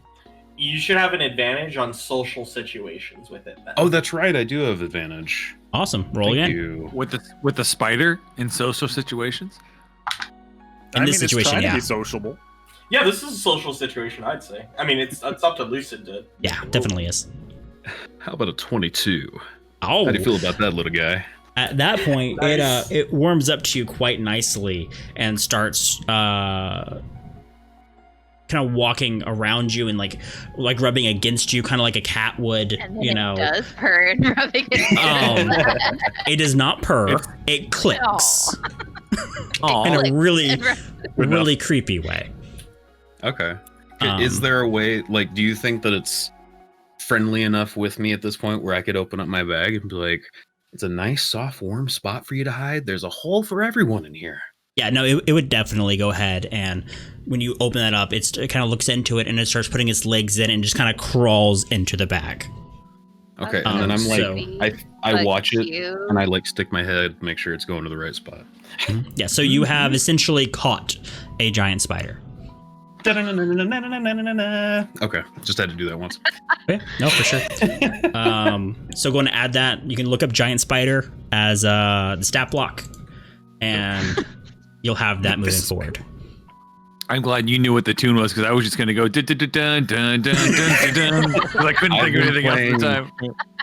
You should have an advantage on social situations with it. Then.
Oh, that's right. I do have advantage.
Awesome. Roll
Thank
again.
you.
With the spider in social situations.
In this situation,
it's trying
yeah.
to be sociable.
Yeah, this is a social situation, I'd say. I mean, it's up to Lucid to.
Yeah, definitely is.
How about a 22?
Oh.
How do you feel about that, little guy?
At that point,
Nice.
it warms up to you quite nicely and starts kind of walking around you and like rubbing against you, kind of like a cat would.
And then it does purr and rubbing it.
It does not purr. It clicks in a really creepy way.
Okay. Is there a way, like, do you think that it's friendly enough with me at this point where I could open up my bag and be like, it's a nice, soft, warm spot for you to hide. There's a hole for everyone in here.
Yeah, no, it would definitely go ahead. And when you open that up, it kind of looks into it and it starts putting its legs in and just kind of crawls into the bag.
Okay, and then I'm like,
so-
I watch it and I like stick my head, make sure it's going to the right spot.
Yeah, so you have essentially caught a giant spider.
Okay, just had to do that once.
Yeah, no, for sure. So going to add that, you can look up giant spider as the stat block, and you'll have that moving forward.
I'm glad you knew what the tune was because I was just going to go dun dun dun dun dun dun dun because I couldn't think of anything else at the time.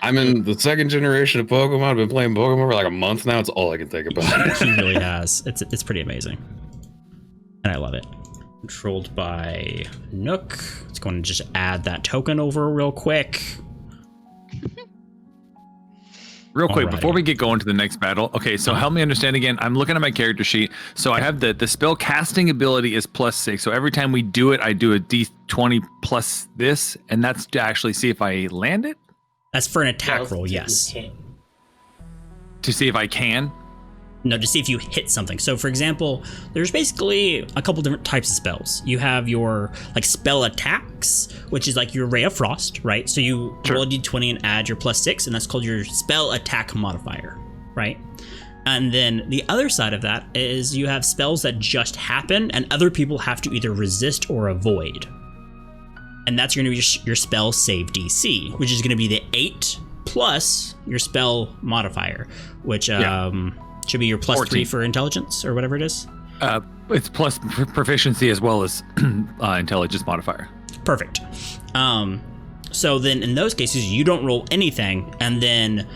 I'm in the second generation of Pokemon. I've been playing Pokemon for like a month now. It's all I can think about.
He really has. It's pretty amazing, and I love it. Controlled by Nook. It's going to just add that token over real quick.
Real quick,
Alrighty.
before we get going to the next battle, okay, so help me understand again. I'm looking at my character sheet. So I have the spell casting ability is +6. So every time we do it, I do a D20 plus this, and that's to actually see if I land it?
That's for an attack roll, yes.
To see if I can?
No, to see if you hit something. So for example, there's basically a couple different types of spells. You have your like spell attacks, which is like your Ray of Frost, right? So you roll a d20 and add your +6, and that's called your spell attack modifier, right? And then the other side of that is you have spells that just happen and other people have to either resist or avoid. And that's going to be your spell save DC, which is going to be the 8 plus your spell modifier, which should be your plus
14.
3 for intelligence or whatever it is.
It's plus proficiency as well as intelligence modifier.
Perfect. So then in those cases, you don't roll anything, and then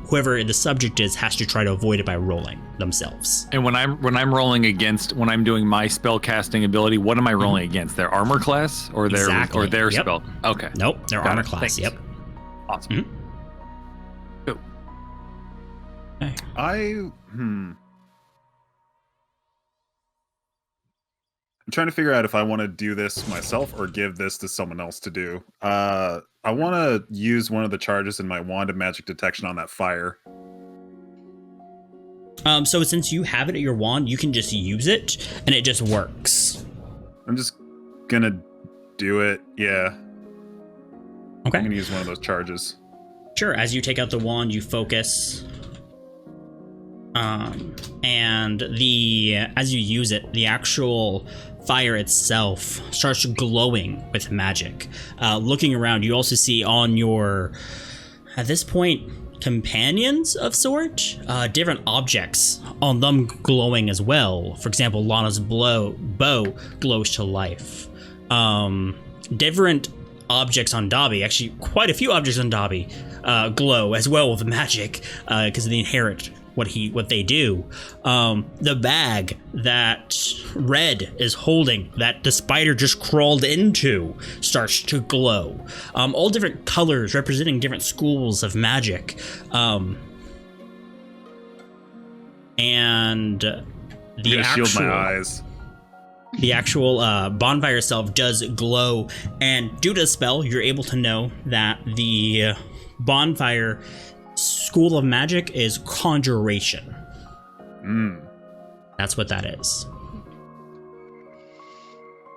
whoever the subject is has to try to avoid it by rolling themselves.
And when I'm rolling against, when I'm doing my spell casting ability, what am I rolling against? Their armor class or their
Exactly. Yep.
spell? Okay.
Nope, their
Got
armor
it.
class.
Thanks.
Yep.
Awesome.
Mhm. Okay.
I'm trying to figure out if I want to do this myself or give this to someone else to do. I want to use one of the charges in my wand of magic detection on that fire.
So since you have it at your wand, you can just use it, and it just works.
I'm just gonna do it. Yeah,
Okay.
I'm gonna use one of those charges.
Sure. As you take out the wand, you focus. And as you use it, the actual fire itself starts glowing with magic. Looking around, you also see on your, at this point, companions of sort, different objects on them glowing as well. For example, Lana's bow glows to life. Different objects on Dobby, actually quite a few objects on Dobby, glow as well with magic because of the inherent what they do. The bag that Red is holding, that the spider just crawled into, starts to glow. All different colors representing different schools of magic. And the actual
shield my eyes.
The actual bonfire itself does glow, and due to the spell, you're able to know that the bonfire school of magic is conjuration. That's what that is.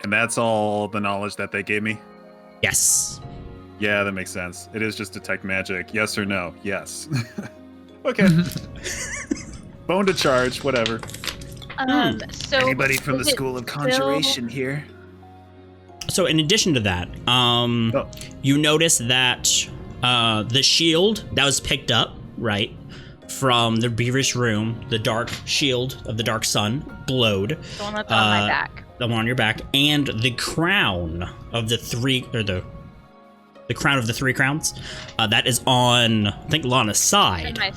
And that's all the knowledge that they gave me?
Yes.
Yeah, that makes sense. It is just detect magic. Yes or no? Yes. Okay. Bone to charge, whatever.
So
Anybody from the
is it
School of Conjuration here?
So in addition to that, you notice that the shield that was picked up, right, from the Beaver's room, the dark shield of the Dark Sun glowed.
The one that's on my back.
The one on your back, and the crown of the three, or the crown of the 3 crowns, that is on, I think, Lana's side.
My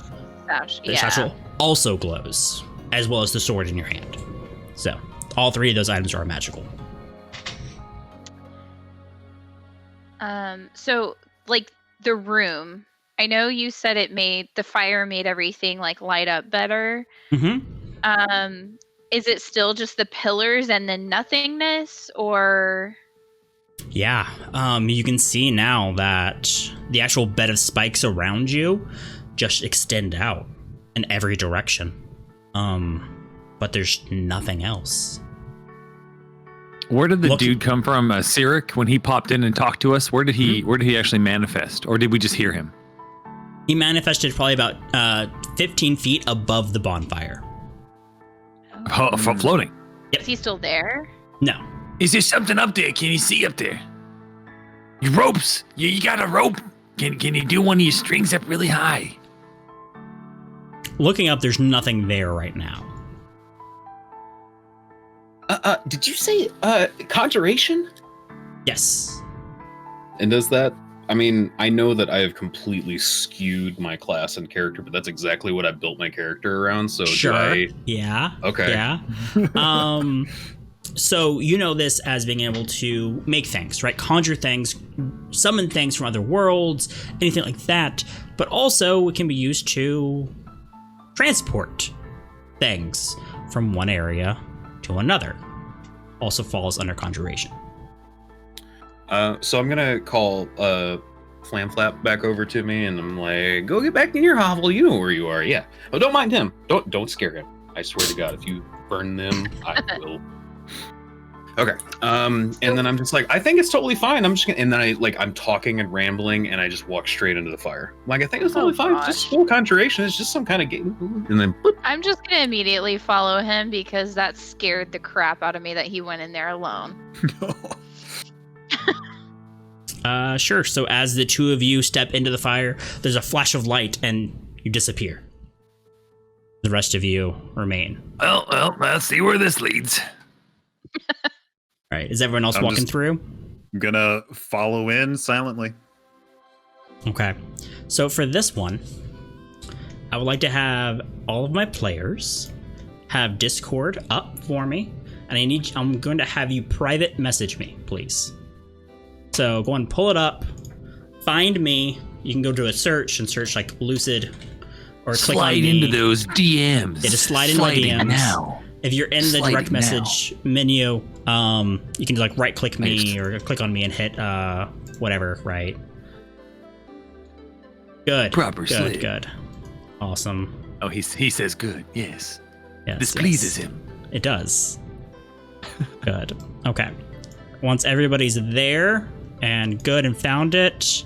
sash,
The satchel also glows, as well as the sword in your hand. So all 3 of those items are magical.
So like the room, I know you said the fire made everything like light up better.
Mm-hmm.
Is it still just the pillars and then nothingness, or?
Yeah, you can see now that the actual bed of spikes around you just extend out in every direction. But there's nothing else.
Where did the dude come from? Cyric, when he popped in and talked to us, where did he actually manifest, or did we just hear him?
He manifested probably about 15 feet above the bonfire.
Floating.
Is he still there?
No.
Is there something up there? Can you see up there? Your ropes. You got a rope. Can you do one of your strings up really high?
Looking up, there's nothing there right now.
Did you say conjuration?
Yes.
And does that, I mean, I know that I have completely skewed my class and character, but that's exactly what I built my character around. So
Sure. Yeah.
Okay.
Yeah. So you know this as being able to make things, right? Conjure things, summon things from other worlds, anything like that. But also it can be used to transport things from one area to another. Also falls under conjuration.
So I'm gonna call Flamflap back over to me, and I'm like, "Go get back in your hovel. You know where you are. Yeah. Oh, don't mind him. Don't scare him. I swear to God, if you burn them, I will." Okay. And then I'm just like, I think it's totally fine. I'm just gonna, and then I'm talking and rambling, and I just walk straight into the fire. I'm like, I think it's totally fine. It's just full conjuration. It's just some kind of game. And then boop.
I'm just gonna immediately follow him because that scared the crap out of me that he went in there alone.
Sure. So as the two of you step into the fire, there's a flash of light and you disappear. The rest of you remain.
Well, let's see where this leads.
All right. Is everyone else
I'm
walking
just-
through?
I'm gonna follow in silently.
Okay. So for this one, I would like to have all of my players have Discord up for me, and I'm going to have you private message me, please. So go and pull it up, find me. You can go to a search and search like Lucid, or click on
Slide
me.
into those DMs.
Yeah, just slide into my
Sliding
DMs.
now.
If you're in the
Sliding
direct message menu, you can like right click me or click on me and hit whatever, right? Good.
Proper
good,
slid.
good. Awesome.
Oh, he says good. Yes.
Yes,
This
yes.
pleases him.
It does. Good. Okay. Once everybody's there and good and found it,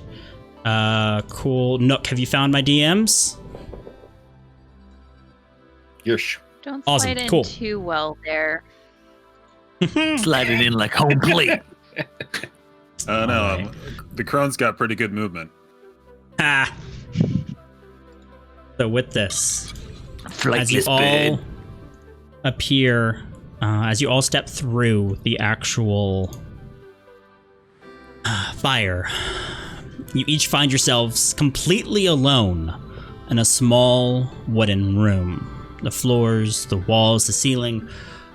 cool. Nook, have you found my DMs?
Yes.
Don't
Awesome,
slide in
cool.
too well there.
Slide it in like home plate.
No,
Alright.
the crone's got pretty good movement.
Ah. So with this, as you
Flightless
all
bird.
appear, as you all step through the actual fire, you each find yourselves completely alone in a small wooden room. The floors, the walls, the ceiling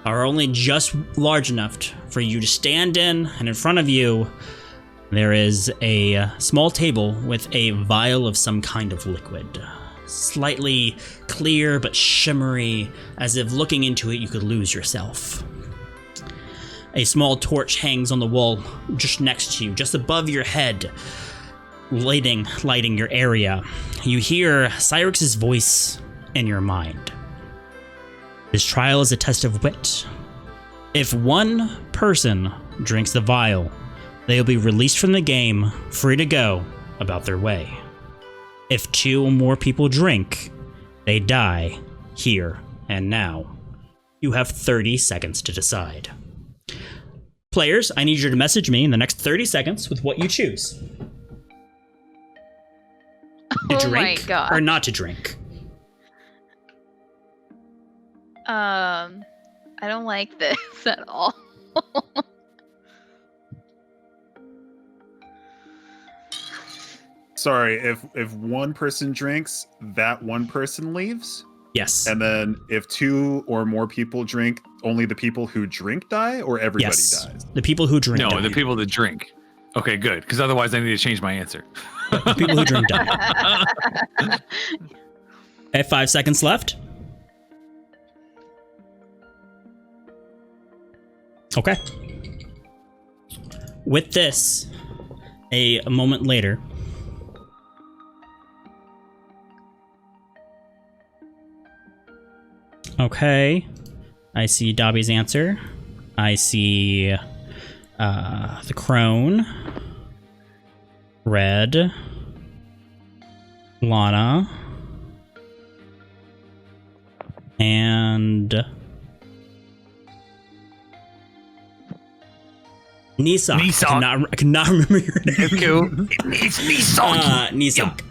are only just large enough for you to stand in, and in front of you there is a small table with a vial of some kind of liquid. Slightly clear but shimmery, as if looking into it you could lose yourself. A small torch hangs on the wall just next to you, just above your head, lighting your area. You hear Cyrix's voice in your mind. This trial is a test of wit. If one person drinks the vial, they will be released from the game, free to go about their way. If two or more people drink, they die here and now. You have 30 seconds to decide. Players, I need you to message me in the next 30 seconds with what you choose. To
Oh my
drink
god.
or not to drink.
I don't like this at all.
Sorry, if one person drinks, that one person leaves?
Yes.
And then if two or more people drink, only the people who drink die, or everybody
yes.
dies?
The people who drink.
No,
die.
the people that drink. Okay, good. Because otherwise, I need to change my answer.
The people who drink die. Okay, 5 seconds left. Okay. With this, a moment later, okay, I see Dobby's answer. I see the crone, Red, Lana, and Nisak.
Nisak.
I cannot remember your name.
Cool. It's me, Sonky.
Nisak.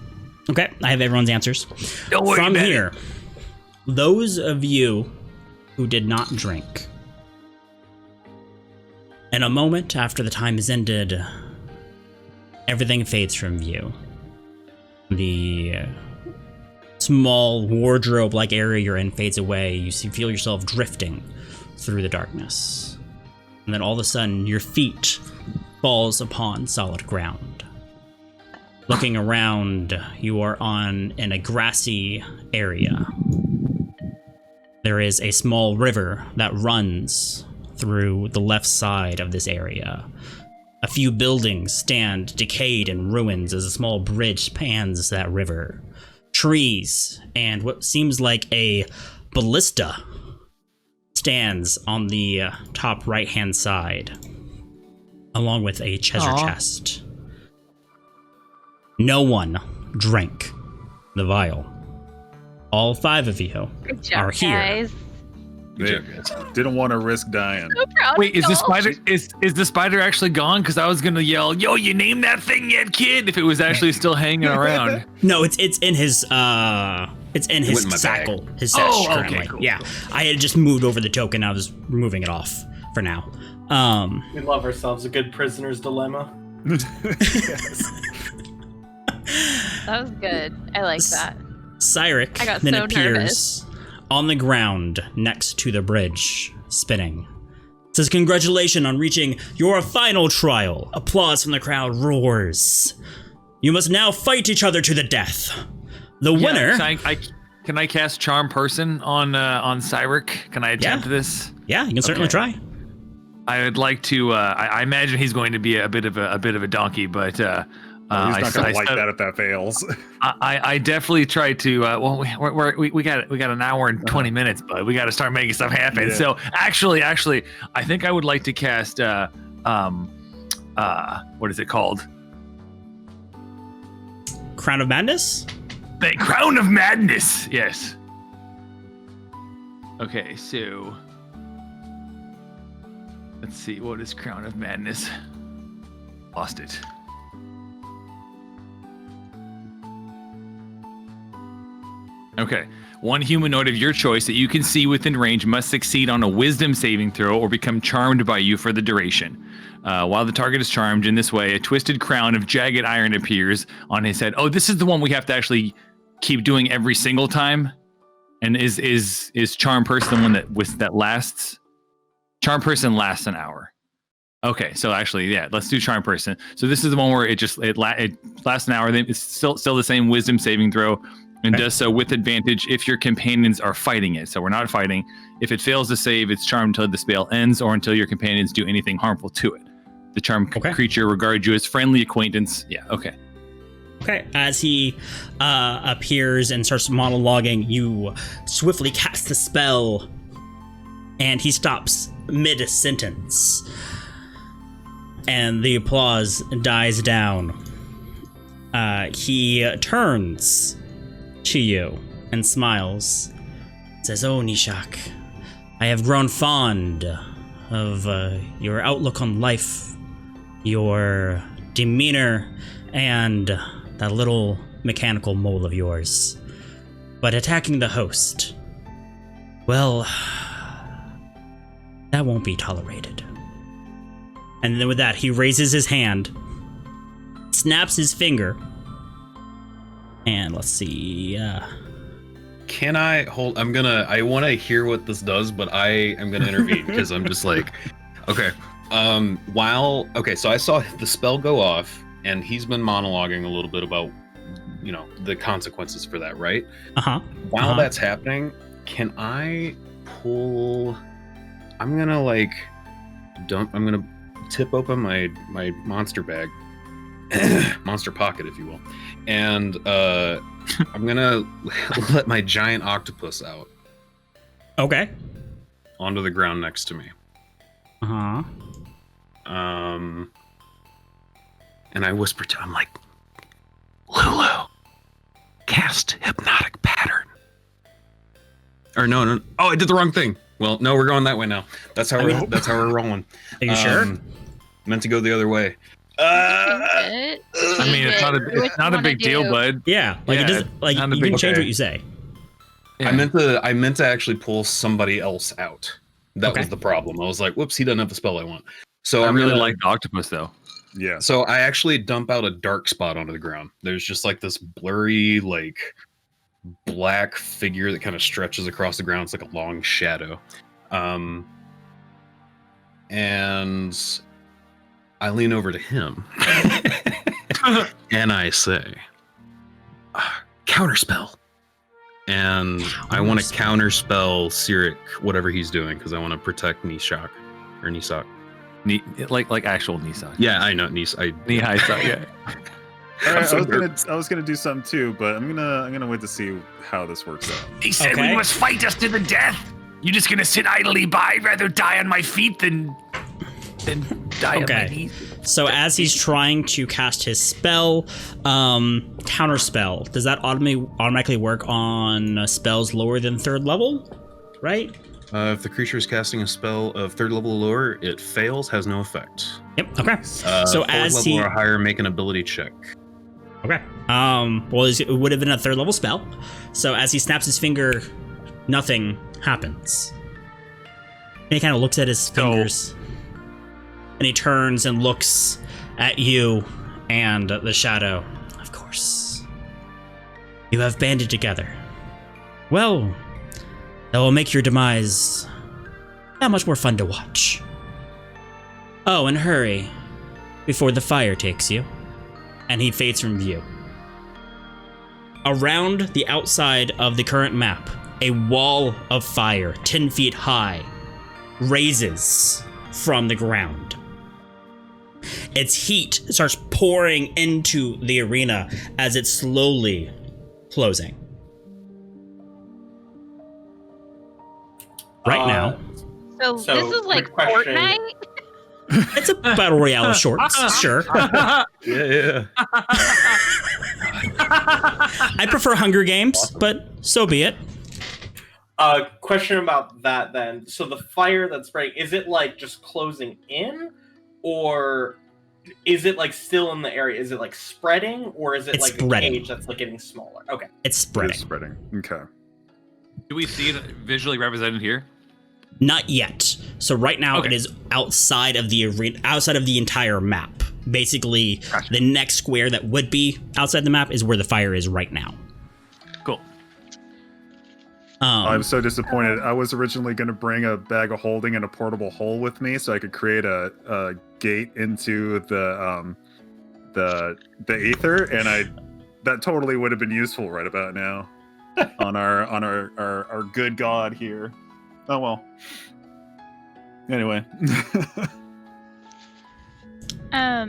Okay, I have everyone's answers.
Don't worry
From
about
here,
it.
those of you who did not drink, in a moment after the time is ended, everything fades from view. The small wardrobe-like area you're in fades away. You feel yourself drifting through the darkness. And then all of a sudden, your feet falls upon solid ground. Looking around, you are in a grassy area. There is a small river that runs through the left side of this area. A few buildings stand decayed in ruins as a small bridge spans that river. Trees and what seems like a ballista stands on the top right-hand side, along with a treasure chest. No one drank the vial. All 5 of you
Good job,
are here.
guys.
Good
They
job, guys.
didn't want to risk dying.
So proud
Wait,
of
is the
y'all.
spider is the spider actually gone? Because I was gonna yell, "Yo, you named that thing yet, kid?" If it was actually still hanging around.
No, it's in his
went in my bag.
sackle. His sash
Oh, okay,
currently.
cool.
Yeah, I had just moved over the token. I was removing it off for now.
We love ourselves a good prisoner's dilemma.
That was good. I like that.
Cyric
I got
then
so
appears
nervous.
on the ground next to the bridge, spinning. Says, "Congratulations on reaching your final trial." Applause from the crowd roars. "You must now fight each other to the death. The winner..."
Can I cast Charm Person on Cyric? Can I attempt this?
Yeah, you can certainly try.
I would like to. I imagine he's going to be a bit of a donkey, but
He's not gonna like that if that fails.
I definitely try to. Well, we got an hour and 20 minutes, but we got to start making stuff happen.
Yeah.
So actually, I think I would like to cast. What is it called?
Crown of Madness?
The Crown of Madness. Yes. Okay, so let's see. What is Crown of Madness? Lost it. Okay. One humanoid of your choice that you can see within range must succeed on a wisdom saving throw or become charmed by you for the duration. While the target is charmed in this way, a twisted crown of jagged iron appears on his head. Oh, this is the one we have to actually keep doing every single time? And is Charm Person the one that lasts? Charm Person lasts an hour. Okay, so actually, yeah, let's do Charm Person. So this is the one where it lasts an hour. It's still the same wisdom saving throw. And does so with advantage if your companions are fighting it. So we're not fighting. If it fails to save, it's charmed until the spell ends or until your companions do anything harmful to it. The charmed creature regards you as friendly acquaintance. Yeah, okay.
Okay, as he appears and starts monologuing, you swiftly cast the spell, and he stops mid-sentence. And the applause dies down. He turns to you and smiles. Says, "Oh, Nishak, I have grown fond of your outlook on life, your demeanor, and that little mechanical mole of yours. But attacking the host, well, that won't be tolerated." And then with that, he raises his hand, snaps his finger, and let's see.
Can I hold? I want to hear what this does, but I am gonna intervene because I'm just like, okay. So I saw the spell go off, and he's been monologuing a little bit about, the consequences for that, right? While that's happening, can I pull? I'm gonna tip open my monster bag, monster pocket, if you will, and I'm gonna let my giant octopus out.
Okay.
Onto the ground next to me. And I whisper to him like, "Lulu, cast hypnotic pattern." Or no. Oh, I did the wrong thing. Well, no, we're going that way now. That's how we're rolling.
Are you sure?
Meant to go the other way.
I mean, it's not a big deal, bud.
Yeah, it doesn't, you can change what you say.
Yeah. I meant to actually pull somebody else out. That was the problem. I was like, whoops, he doesn't have the spell I want. So
I really like the octopus though.
Yeah.
So I actually dump out a dark spot onto the ground. There's just like this blurry, black figure that kind of stretches across the ground. It's like a long shadow. And I lean over to him and I say, "Counterspell." And I want to counterspell Cyric, whatever he's doing, because I want to protect Nishak.
Like actual Nishak.
Yeah, I know Nishak.
Yeah.
All right, I was gonna do something too, but I'm gonna wait to see how this works out.
He said we must fight us to the death. You just gonna sit idly by, rather die on my feet than die on my knees?
So as he's trying to cast his spell, counterspell, does that automatically work on spells lower than 3rd level? Right?
If the creature is casting a spell of 3rd level or lower, it fails, has no effect.
Yep. Okay. So
4th
as
level
he
or higher, make an ability check.
Okay. Well, it would have been a 3rd level spell. So as he snaps his finger, nothing happens. And he kind of looks at his fingers, and he turns and looks at you and the shadow. Of course, you have banded together. Well, that will make your demise that much more fun to watch. Oh, and hurry before the fire takes you. And he fades from view. Around the outside of the current map, a wall of fire 10 feet high raises from the ground. Its heat starts pouring into the arena as it's slowly closing. Right now.
So this is like Fortnite?
It's a battle royale of shorts, sure.
Yeah.
I prefer Hunger Games, but so be it.
Question about that then. So the fire that's spraying, is it like just closing in, or is it like still in the area? Is it like spreading, or is it
It's
like
spreading.
a cage that's like getting smaller? Okay.
It's spreading.
It's spreading. Okay.
Do we see it visually represented here?
Not yet. So right now it is outside of the arena, outside of the entire map. Basically, the next square that would be outside the map is where the fire is right now.
Cool.
I'm so disappointed. I was originally going to bring a bag of holding and a portable hole with me so I could create a gate into the ether, and that totally would have been useful right about now on our good god here. Oh well. Anyway.
I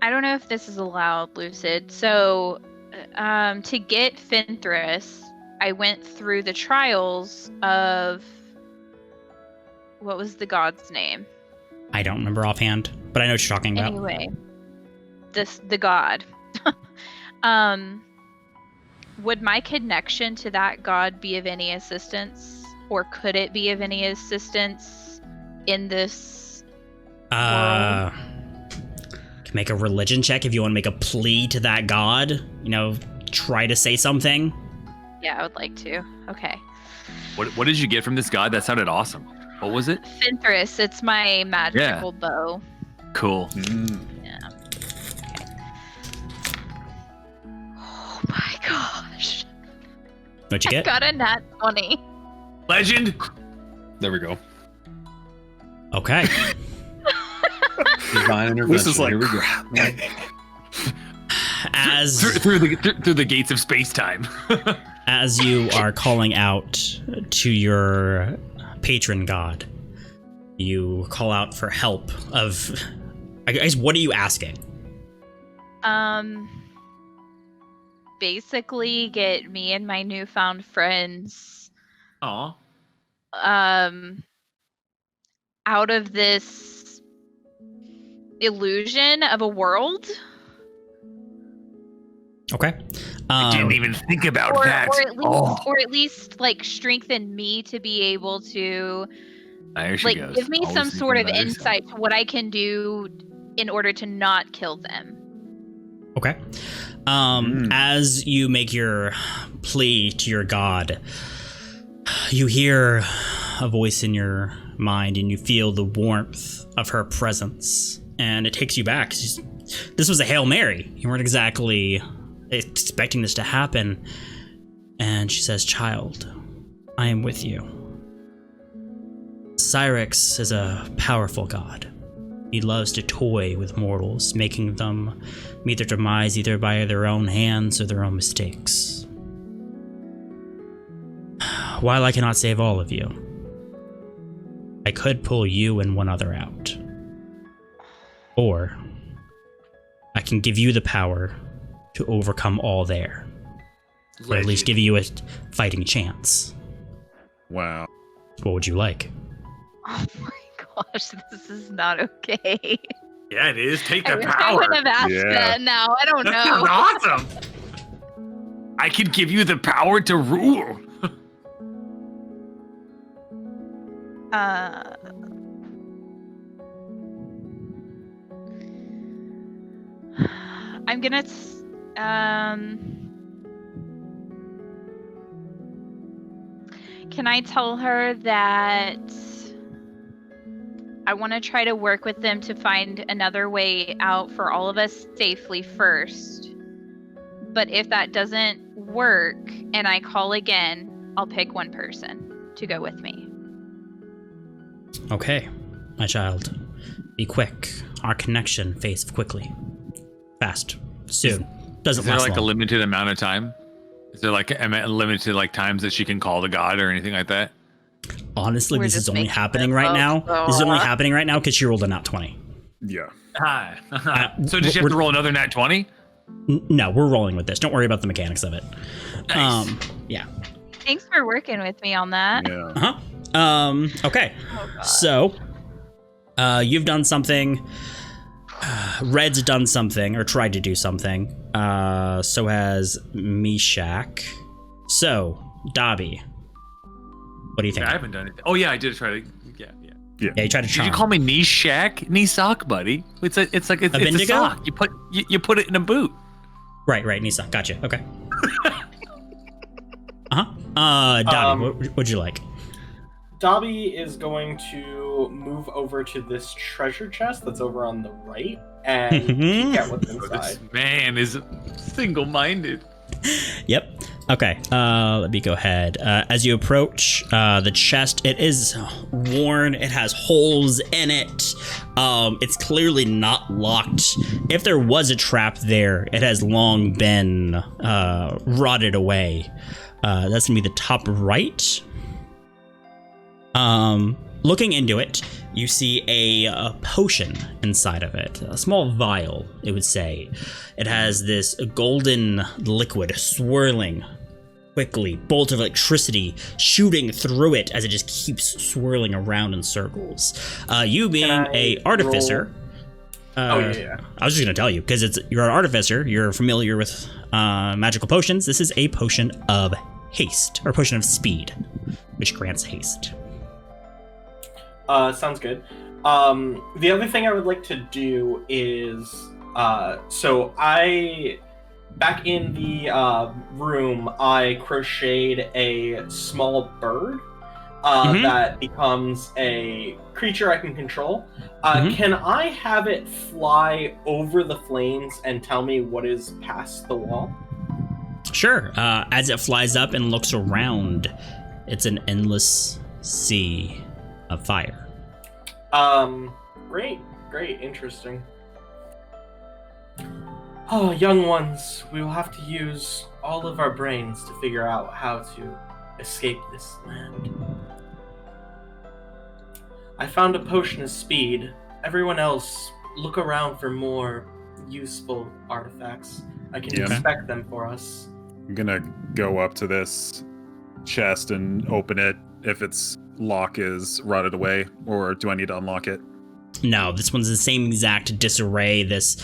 don't know if this is allowed, Lucid. So, to get Fenthras, I went through the trials of what was the god's name?
I don't remember offhand, but I know what you're talking about.
Anyway, the god. Would my connection to that god be of any assistance, or could it be of any assistance in this world?
Can make a religion check if you want to make a plea to that god. You know, try to say something.
Yeah, I would like to. Okay.
What did you get from this god? That sounded awesome. What was it?
Fenthras. It's my magical bow.
Cool.
Yeah. Okay. Oh my gosh.
What'd you
I
get?
got a nat 20.
Legend.
There we go.
Okay.
Divine intervention.
This is like
Here we go.
As
through the gates of space time.
as you are calling out to your patron god, you call out for help of, I guess, what are you asking?
Basically get me and my newfound friends
Aw.
out of this illusion of a world.
Okay.
I didn't even think about that.
Or at least like strengthen me to be able to
There she
like
goes.
give me
Always
some
thinking
sort of
about herself.
insight to what I can do in order to not kill them.
Okay. As you make your plea to your god, you hear a voice in your mind and you feel the warmth of her presence, and it takes you back. This was a Hail Mary. You weren't exactly expecting this to happen. And she says, "Child, I am with you. Cyrix is a powerful god. He loves to toy with mortals, making them meet their demise either by their own hands or their own mistakes. While I cannot save all of you, I could pull you and one other out. Or I can give you the power to overcome all there. Or at least give you a fighting chance.
Wow.
What would you like?"
Oh my gosh, this is not okay.
Yeah, it is. Take
I
the
wish I
power.
would have asked
Yeah.
that now. I don't
That
know.
sounds awesome. I can give you the power to rule.
I'm gonna. Can I tell her that I want to try to work with them to find another way out for all of us safely first? But if that doesn't work and I call again, I'll pick one person to go with me.
Okay, my child. Be quick. Our connection fades quickly. Fast. Soon. Doesn't
Is there
last
like
long.
a limited amount of time? Is there like a limited like times that she can call the god or anything like that?
Honestly,
We're
this is
just
only
making
happening
this
right
up,
now.
so-
This is only happening right now because she rolled a nat 20.
Yeah.
Hi. So did you have to roll another nat 20?
No, we're rolling with this. Don't worry about the mechanics of it.
Nice.
Yeah.
Thanks for working with me on that.
Yeah.
Okay.
Oh, God.
So, you've done something. Red's done something, or tried to do something. So has Meshach. So, Dobby, what do you think?
I haven't done it. Oh yeah, I did try to. Yeah.
Yeah, you tried to
Did
charm.
you call me knee shack? Knee sock, buddy. It's like it's a
Bendigo?
sock. You put it in a boot.
Right, Nisa. Gotcha. Okay. Dobby, what would you like?
Dobby is going to move over to this treasure chest that's over on the right and peek at what's
This
inside.
man is single-minded.
Yep. Okay. Let me go ahead. As you approach the chest, it is worn. It has holes in it. It's clearly not locked. If there was a trap there, it has long been rotted away. That's gonna be the top right. Looking into it, you see a potion inside of it, a small vial, it would say. It has this golden liquid swirling quickly, bolt of electricity shooting through it as it just keeps swirling around in circles. You being a artificer.
Yeah.
I was just gonna tell you because you're an artificer. You're familiar with magical potions. This is a potion of haste, or potion of speed, which grants haste.
Sounds good. The other thing I would like to do is, so back in the room, I crocheted a small bird that becomes a creature I can control. Can I have it fly over the flames and tell me what is past the wall?
Sure. As it flies up and looks around, it's an endless sea of fire.
Great, interesting. Oh, young ones, we will have to use all of our brains to figure out how to escape this land. I found a potion of speed. Everyone else, look around for more useful artifacts. I can inspect them for us.
I'm gonna go up to this chest and open it if its lock is rotted away, or do I need to unlock it?
No, this one's the same exact disarray. This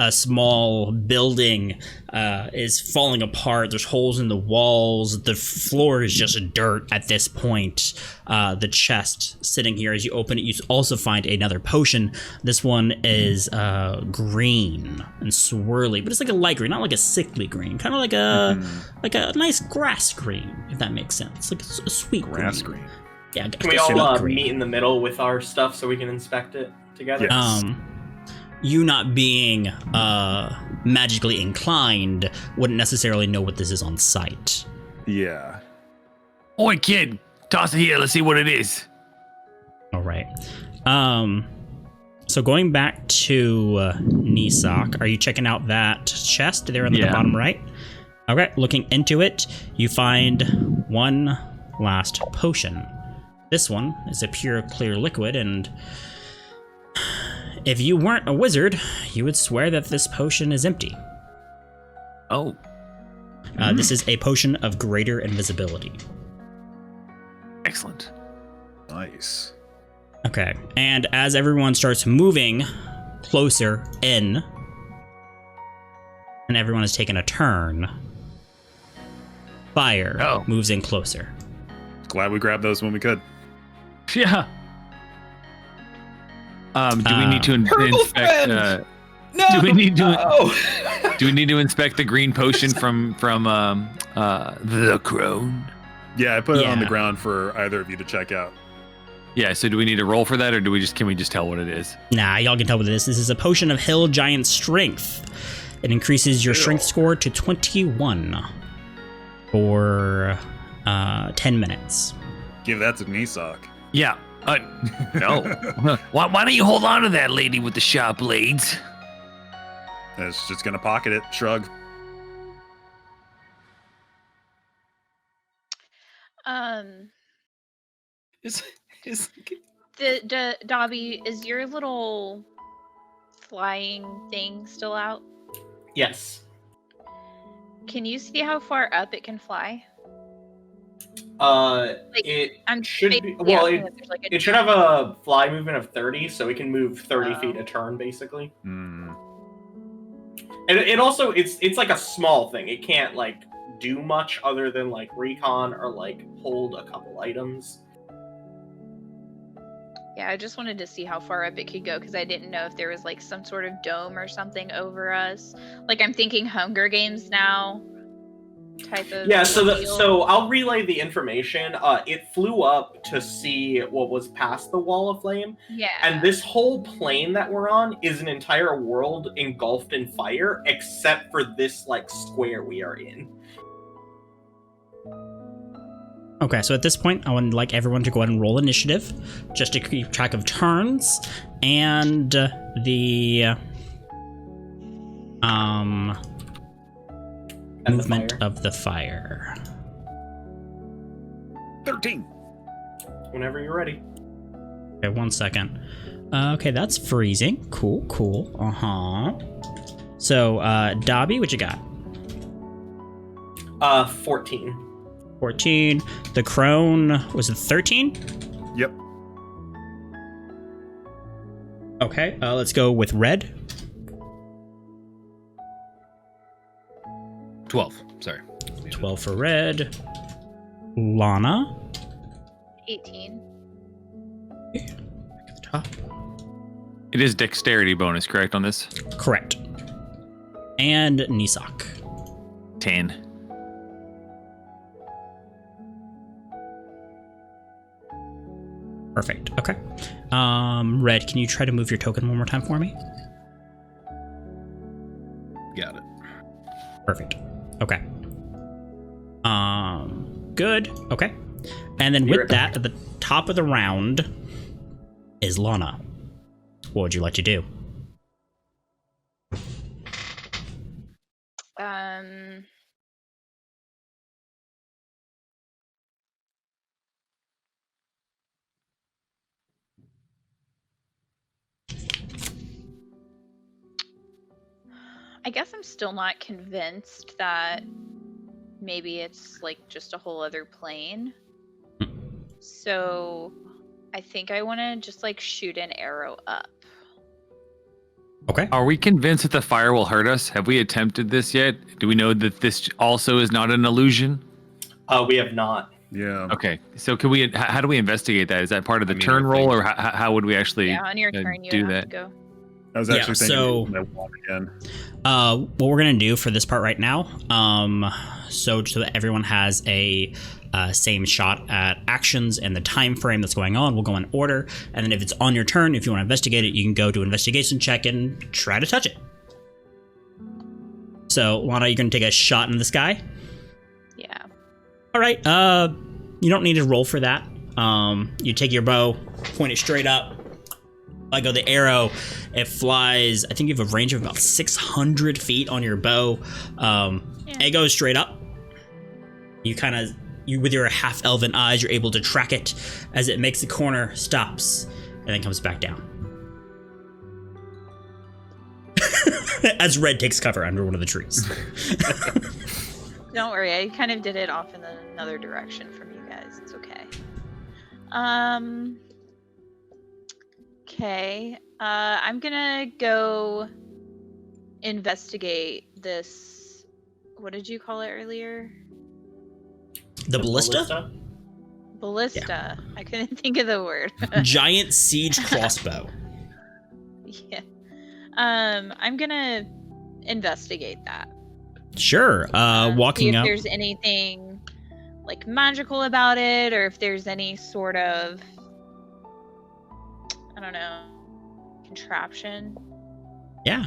small building is falling apart. There's holes in the walls. The floor is just dirt at this point. The chest sitting here, as you open it, you also find another potion. This one is green and swirly, but it's like a light green, not like a sickly green. Kind of like a nice grass green, if that makes sense. Like a sweet
Grass
green.
green.
Yeah,
Can we
sweet
all
green.
meet in the middle with our stuff so we can inspect it together?
Yes.
You not being magically inclined wouldn't necessarily know what this is on sight.
Yeah.
Oi, kid, toss it here. Let's see what it is.
All right. So going back to Nisak, are you checking out that chest there on the bottom right? Okay, looking into it, you find one last potion. This one is a pure, clear liquid, and if you weren't a wizard, you would swear that this potion is empty.
Oh.
This is a potion of greater invisibility.
Excellent.
Nice.
Okay, and as everyone starts moving closer in, and everyone has taken a turn, fire moves in closer.
Glad we grabbed those when we could.
Yeah.
Do we need to inspect?
No.
Do we need to?
No.
Do we need to inspect the green potion from the crone?
Yeah, I put it on the ground for either of you to check out.
Yeah. So do we need to roll for that, or can we just tell what it is?
Nah, y'all can tell what it is. This is a potion of Hill Giant Strength. It increases your strength score to 21 for 10 minutes.
Give that to Nisak.
Yeah. No.
Why don't you hold on to that lady with the sharp blades?
And it's just gonna pocket it. Shrug.
Dobby, is your little flying thing still out?
Yes.
Can you see how far up it can fly?
It should be. Well, it should have a fly movement of 30, so it can move 30 feet a turn, basically.
Hmm.
And it also it's like a small thing. It can't like do much other than like recon or like hold a couple items.
Yeah, I just wanted to see how far up it could go because I didn't know if there was like some sort of dome or something over us. Like I'm thinking Hunger Games now type of
Yeah, so
deal.
so I'll relay the information. It flew up to see what was past the wall of flame.
Yeah.
And this whole plane that we're on is an entire world engulfed in fire, except for this like square we are in.
Okay, so at this point, I would like everyone to go ahead and roll initiative, just to keep track of turns and the movement of the fire.
13.
Whenever you're ready.
Okay, 1 second. Okay, that's freezing. Cool. So, Dobby, what you got?
14.
14. The crone, was it 13?
Yep.
Okay, let's go with red.
12. Sorry.
12 for red. Lana.
18.
Okay, back at the top.
It is dexterity bonus, correct on this?
Correct. And Nisak.
10.
Perfect. Okay. Red, can you try to move your token one more time for me?
Got it.
Perfect. Okay. Good. Okay. And then with that, at the top of the round is Lana. What would you like to do?
I guess I'm still not convinced that maybe it's like just a whole other plane. So I think I want to just like shoot an arrow up.
Okay.
Are we convinced that the fire will hurt us? Have we attempted this yet? Do we know that this also is not an illusion?
We have not.
Yeah.
Okay. So can we? How do we investigate that? Is that part of the turn
I
roll,
think-
or how would we actually
Yeah, on your turn you
do
have
that?
to go.
I was actually thinking that one again.
What we're gonna do for this part right now, so that everyone has a same shot at actions and the time frame that's going on, we'll go in order, and then if it's on your turn, if you want to investigate it, you can go to investigation check and try to touch it. So, Lana, you're gonna take a shot in the sky.
Yeah.
All right. You don't need to roll for that. You take your bow, point it straight up. I go the arrow. It flies. I think you have a range of about 600 feet on your bow. It goes straight up. You with your half elven eyes, you're able to track it as it makes the corner, stops, and then comes back down. As Red takes cover under one of the trees.
Don't worry, I kind of did it off in another direction from you guys. It's okay. Okay. I'm gonna go investigate this. What did you call it earlier?
The ballista?
Ballista. I couldn't think of the word.
Giant siege crossbow.
Yeah. I'm gonna investigate that.
Sure.
See
Walking
if
up.
there's anything like magical about it, or if there's any sort of, I don't know, contraption.
Yeah.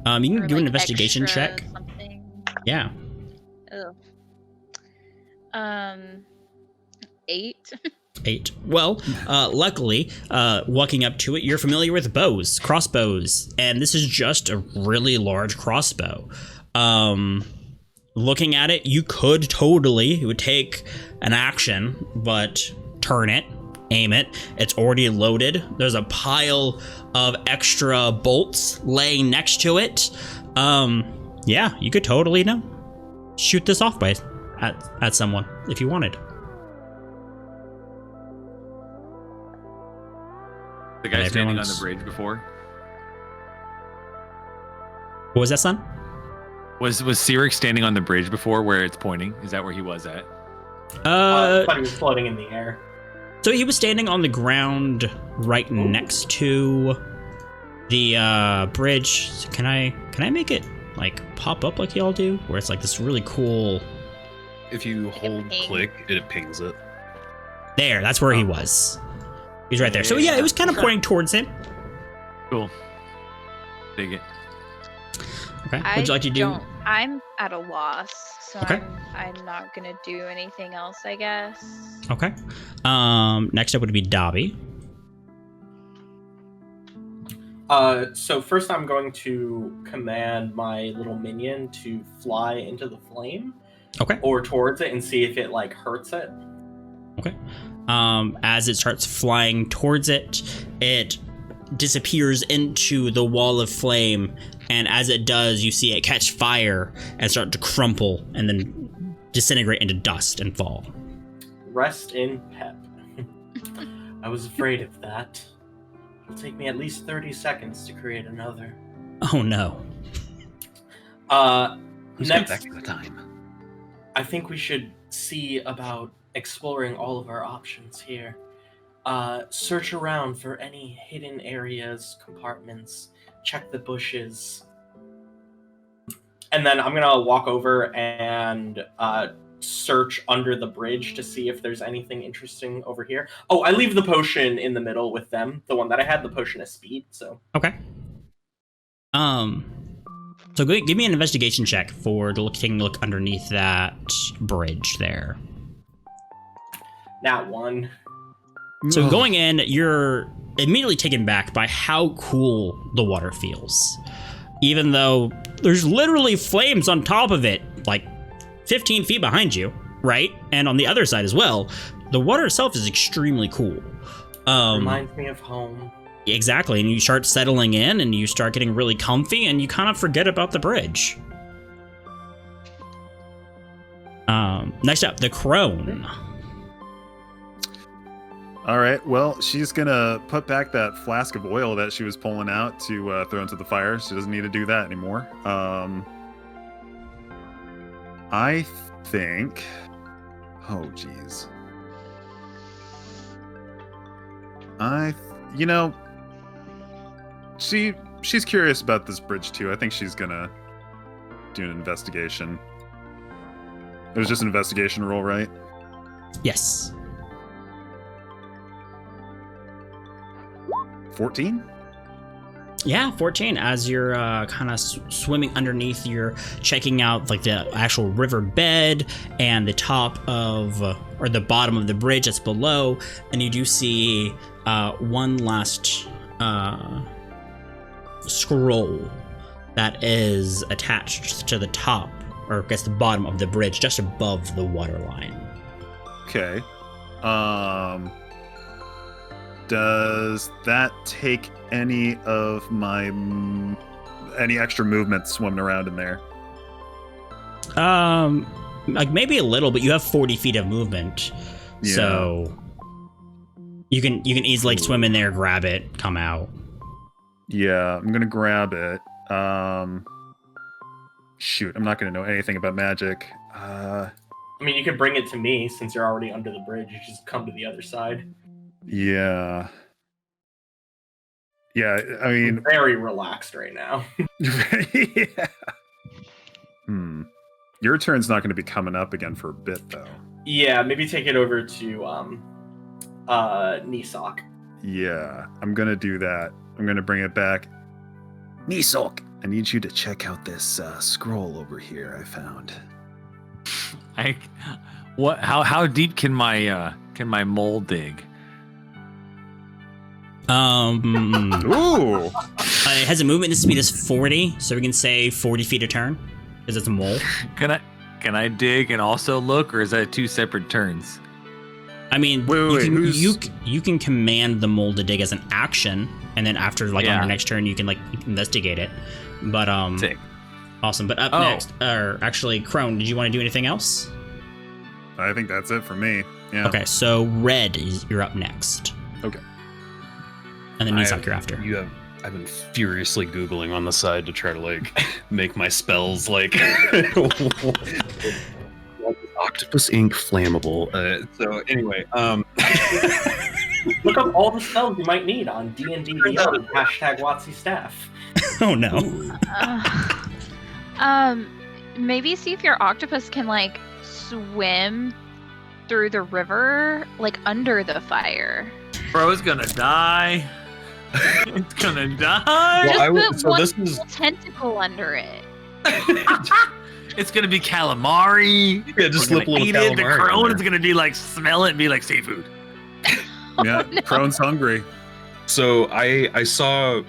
You can
or,
do an
like,
investigation
extra
check.
Something.
Yeah.
Ugh. 8.
8. Well, luckily, walking up to it, you're familiar with bows, crossbows, and this is just a really large crossbow. Looking at it, you could totally, it would take an action, but turn it, aim it. It's already loaded. There's a pile of extra bolts laying next to it. Yeah, you could totally shoot this off at someone if you wanted.
The guy
And
standing on the
everyone's-
bridge before.
What was that, son?
Was Sirik standing on the bridge before where it's pointing? Is that where he was at?
I thought he was floating in the air.
So he was standing on the ground right next to the bridge. So can I make it like pop up like y'all do, where it's like this really cool?
If you hold
ping.
click, it pings it.
There, that's where he was. He's right there. So yeah, it was kind of pointing towards him.
Cool. Dig it.
Okay. What'd you like to do?
I'm at a loss, so
Okay.
I'm not gonna do anything else, I guess.
Okay. Next up would be Dobby.
So first I'm going to command my little minion to fly into the flame.
Okay.
Or towards it and see if it like hurts it.
Okay. As it starts flying towards it, it disappears into the wall of flame, and as it does, you see it catch fire and start to crumple and then disintegrate into dust and fall.
Rest in pep. I was afraid of that. It'll take me at least 30 seconds to create another.
Oh no.
Who's got
Next,
extra time?
I think we should see about exploring all of our options here. Search around for any hidden areas, compartments, check the bushes. And then I'm gonna walk over and search under the bridge to see if there's anything interesting over here. Oh, I leave the potion in the middle with them, the one that I had, the potion of speed, so.
Okay. So give me an investigation check for taking a look underneath that bridge there.
Nat 1.
So going in, you're immediately taken back by how cool the water feels. Even though there's literally flames on top of it, like 15 feet behind you, right? And on the other side as well. The water itself is extremely cool.
Reminds me of home.
Exactly, and you start settling in and you start getting really comfy and you kind of forget about the bridge. Next up, the crone.
All right. Well, she's gonna put back that flask of oil that she was pulling out to throw into the fire. She doesn't need to do that anymore. I think. Oh, geez. She's curious about this bridge too. I think she's gonna do an investigation. It was just an investigation roll, right?
Yes.
14?
Yeah, 14. As you're kind of swimming underneath, you're checking out like the actual river bed and the top of, or the bottom of the bridge that's below, and you do see one last scroll that is attached to the top, or I guess the bottom of the bridge, just above the waterline.
Okay. Does that take any of my any extra movement swimming around in there?
Like maybe a little, but you have 40 feet of movement,
Yeah.
so you can easily like, swim in there, grab it, come out.
Yeah, I'm gonna grab it. Shoot, I'm not gonna know anything about magic.
I mean, you could bring it to me since you're already under the bridge. You just come to the other side.
Yeah. Yeah, I mean,
Very relaxed right now.
yeah. Your turn's not going to be coming up again for a bit, though.
Yeah, maybe take it over to Nisok.
Yeah, I'm going to do that. I'm going to bring it back.
Nisok.
I need you to check out this scroll over here I found.
How deep can my mole dig?
Ooh.
It has a movement speed is 40, so we can say 40 feet a turn, because it's a mole.
Can I dig and also look, or is that 2 separate turns?
I mean, you can command the mole to dig as an action, and then after on your next turn you can investigate it. But
Sick.
Awesome. But up next, or actually, Crone, did you want to do anything else?
I think that's it for me. Yeah.
Okay, so Red, you're up next.
Okay.
And then Nisok, you're after.
I've been furiously Googling on the side to try to make my spells octopus ink flammable. So anyway,
Look up all the spells you might need on D&D Beyond #WotC staff.
Oh no.
Maybe see if your octopus can swim through the river, under the fire.
Bro's gonna die. It's gonna die.
Just put one tentacle under it.
It's gonna be calamari.
Yeah, just slip a little
eat
calamari.
it. The crone is gonna be smell it and be like seafood.
Yeah,
no.
Crone's hungry.
So I saw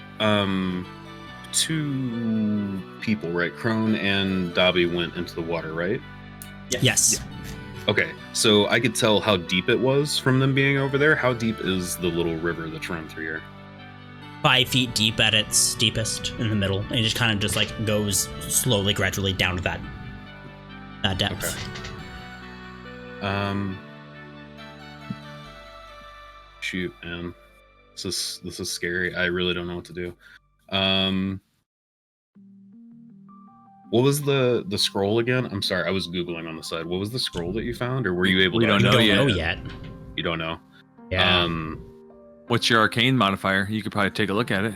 2 people, right? Crone and Dobby went into the water, right?
Yes.
Okay, so I could tell how deep it was from them being over there. How deep is the little river that's run through here?
5 feet deep at its deepest in the middle, and it just kind of goes slowly, gradually down to that depth.
Okay. Shoot, man, this is scary. I really don't know what to do. What was the scroll again? I'm sorry, I was Googling on the side. What was the scroll that you found, or were you able to?
We don't know yet.
You don't know?
Yeah.
What's your arcane modifier? You could probably take a look at it.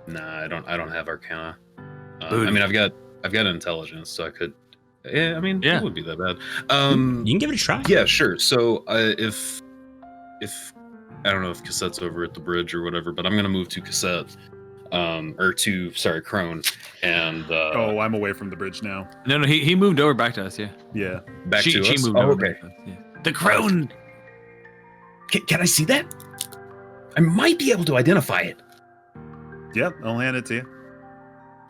Nah, I don't have Arcana. I mean, I've got intelligence, so I could. Yeah, I mean, it wouldn't be that bad.
You can give it a try.
Yeah, sure. So if I don't know if Cassette's over at the bridge or whatever, but I'm gonna move to Cassette, Crone, and
I'm away from the bridge now.
No, he moved over back to us.
Yeah.
Back to us.
She moved over.
Okay.
Back to us, yeah. The crone.
Can I see that? I might be able to identify it.
Yep, I'll hand it to you.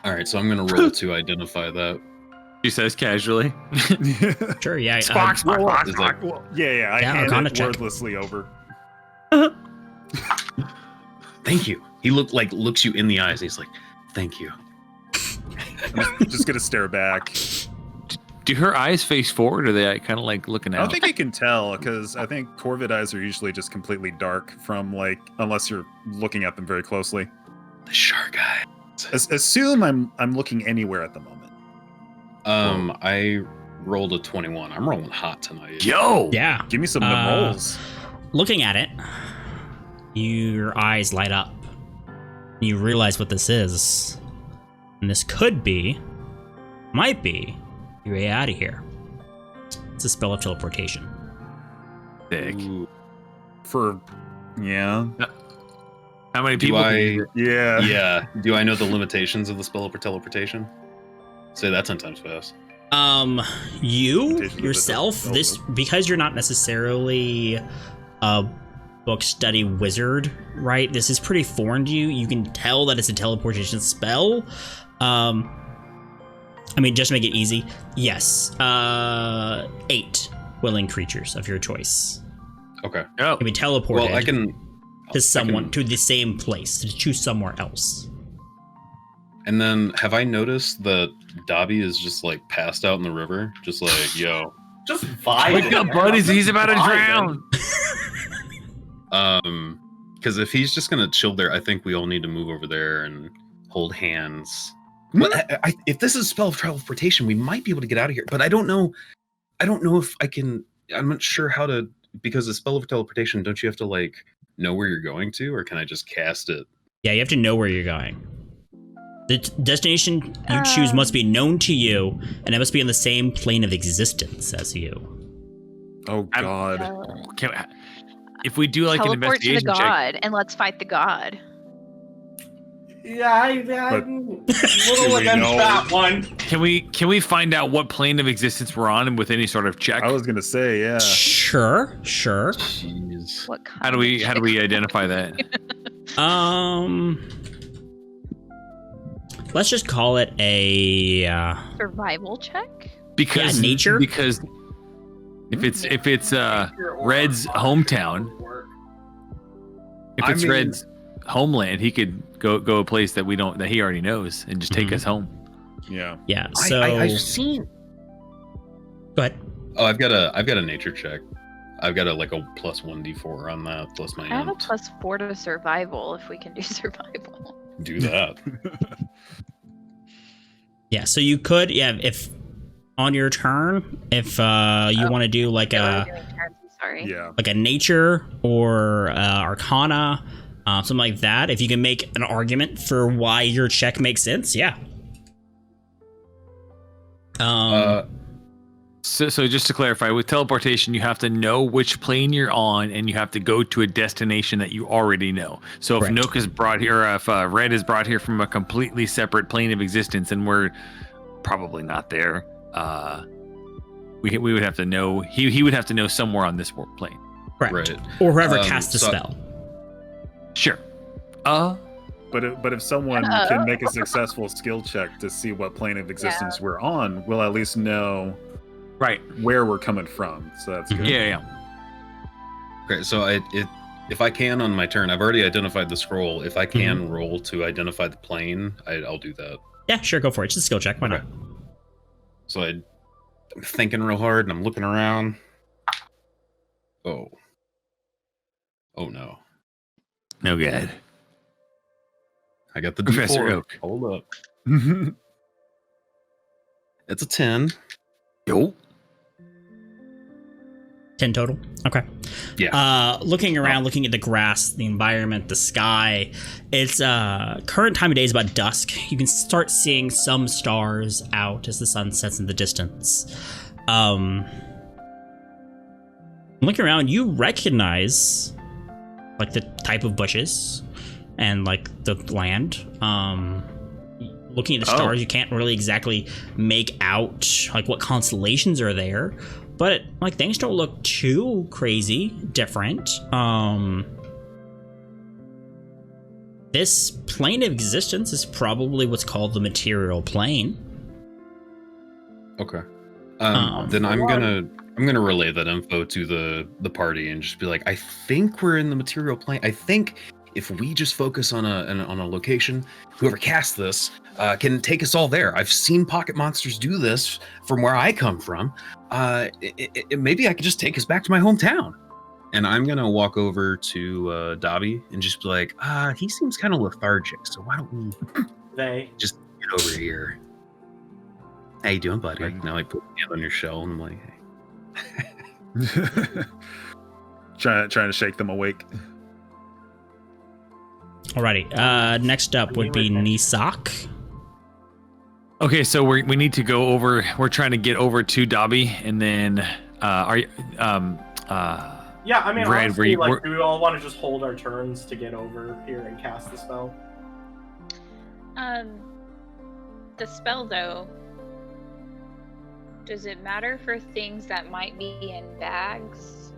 All right, so I'm gonna roll to identify that.
She says casually.
Sure, yeah.
Squawk.
Yeah, I hand
Arcana
it
check.
wordlessly over.
Thank you. He looks you in the eyes. And he's like, "Thank you."
I'm just gonna stare back.
Do her eyes face forward, or are they kind of looking
I
out?
don't think you can tell, because I think Corvid eyes are usually just completely dark from unless you're looking at them very closely.
The shark eye.
Assume I'm looking anywhere at the moment.
I rolled a 21. I'm rolling hot tonight.
Yo.
Yeah.
Give me some of the rolls.
Looking at it, your eyes light up. You realize what this is. And this might be, your way out of here. It's a spell of teleportation.
Sick.
Ooh.
How many people?
Yeah.
Yeah. Do I know the limitations of the spell of teleportation? Say that 10 times fast.
You yourself, because you're not necessarily a book study wizard, right? This is pretty foreign to you. You can tell that it's a teleportation spell. I mean, just to make it easy, yes. 8 willing creatures of your choice
Okay.
Oh.
can be teleported
Well, I can
to someone to the same place, to choose somewhere else.
And then have I noticed that Dobby is just passed out in the river? Just yo.
Just vibing.
Wake up, buddies. He's about to drown.
Because if he's just gonna chill there, I think we all need to move over there and hold hands. Well, if this is spell of teleportation, we might be able to get out of here. But I don't know if I can. I'm not sure how to, because the spell of teleportation, don't you have to know where you're going to, or can I just cast it
Yeah, you have to know where you're going. The destination you choose must be known to you, and it must be on the same plane of existence as you.
Oh God.
If we do like an
Teleport to the
investigation
god
check,
and let's fight the god.
Yeah, I'm a little
we
against
know-
that one.
can we find out what plane of existence we're on with any sort of check?
I was gonna say, yeah.
Sure.
Jeez.
What kind
How do we identify that?
Let's just call it a
survival check?
Because
Yeah, nature?
Because if it's Red's hometown, if it's Red's homeland, he could go a place that he already knows and just take us home.
Yeah.
Yeah. So
I've seen.
go ahead.
Oh, I've got a nature check. I've got a plus 1d4 on that plus my
I have a
int.
+4 to survival if we can do survival.
Do that.
Yeah. So you could, if on your turn, if you want to do like
Yeah,
a
we're doing turns, I'm sorry.
Yeah.
like a nature or arcana, something like that. If you can make an argument for why your check makes sense, yeah.
So just to clarify, with teleportation, you have to know which plane you're on, and you have to go to a destination that you already know. So if
Correct.
Nook is brought here, or if Red is brought here from a completely separate plane of existence, and we're probably not there, we would have to know. He would have to know somewhere on this plane.
Correct.
Right.
Or whoever cast the
so-
spell.
Sure.
But if someone can make a successful skill check to see what plane of existence we're on, we'll at least know
Right.
where we're coming from. So that's good.
Yeah.
Okay, so if I can on my turn, I've already identified the scroll. If I can roll to identify the plane, I'll do that.
Yeah, sure, go for it. It's a skill check. Why not?
So I'm thinking real hard and I'm looking around. Oh no.
No good.
I got the
Professor
D4.
Oak.
Hold up. It's a 10.
Yo.
10 total. Okay.
Yeah.
Looking around, looking at the grass, the environment, the sky. It's current time of day is about dusk. You can start seeing some stars out as the sun sets in the distance. Looking around, you recognize like the type of bushes and like the land. Looking at the stars, you can't really exactly make out like what constellations are there, but like things don't look too crazy different. This plane of existence is probably what's called the material plane.
Okay. Then I'm gonna relay that info to the party and just be like, I think we're in the material plane. I think if we just focus on a location, whoever cast this can take us all there. I've seen pocket monsters do this from where I come from. Maybe I could just take us back to my hometown. And I'm gonna walk over to Dobby and just be like, he seems kind of lethargic, so why don't we just get over here? How you doing, buddy?
Right.
Now I put my hand on your shell and I'm like, hey.
trying to shake them awake.
Alrighty. Next up would be Nisak.
Okay, so we need to go over. We're trying to get over to Dobby, and then are you
Yeah, I mean,
Red,
honestly,
were-
do we all want to just hold our turns to get over here and cast the spell?
The spell though, does it matter for things that might be in bags?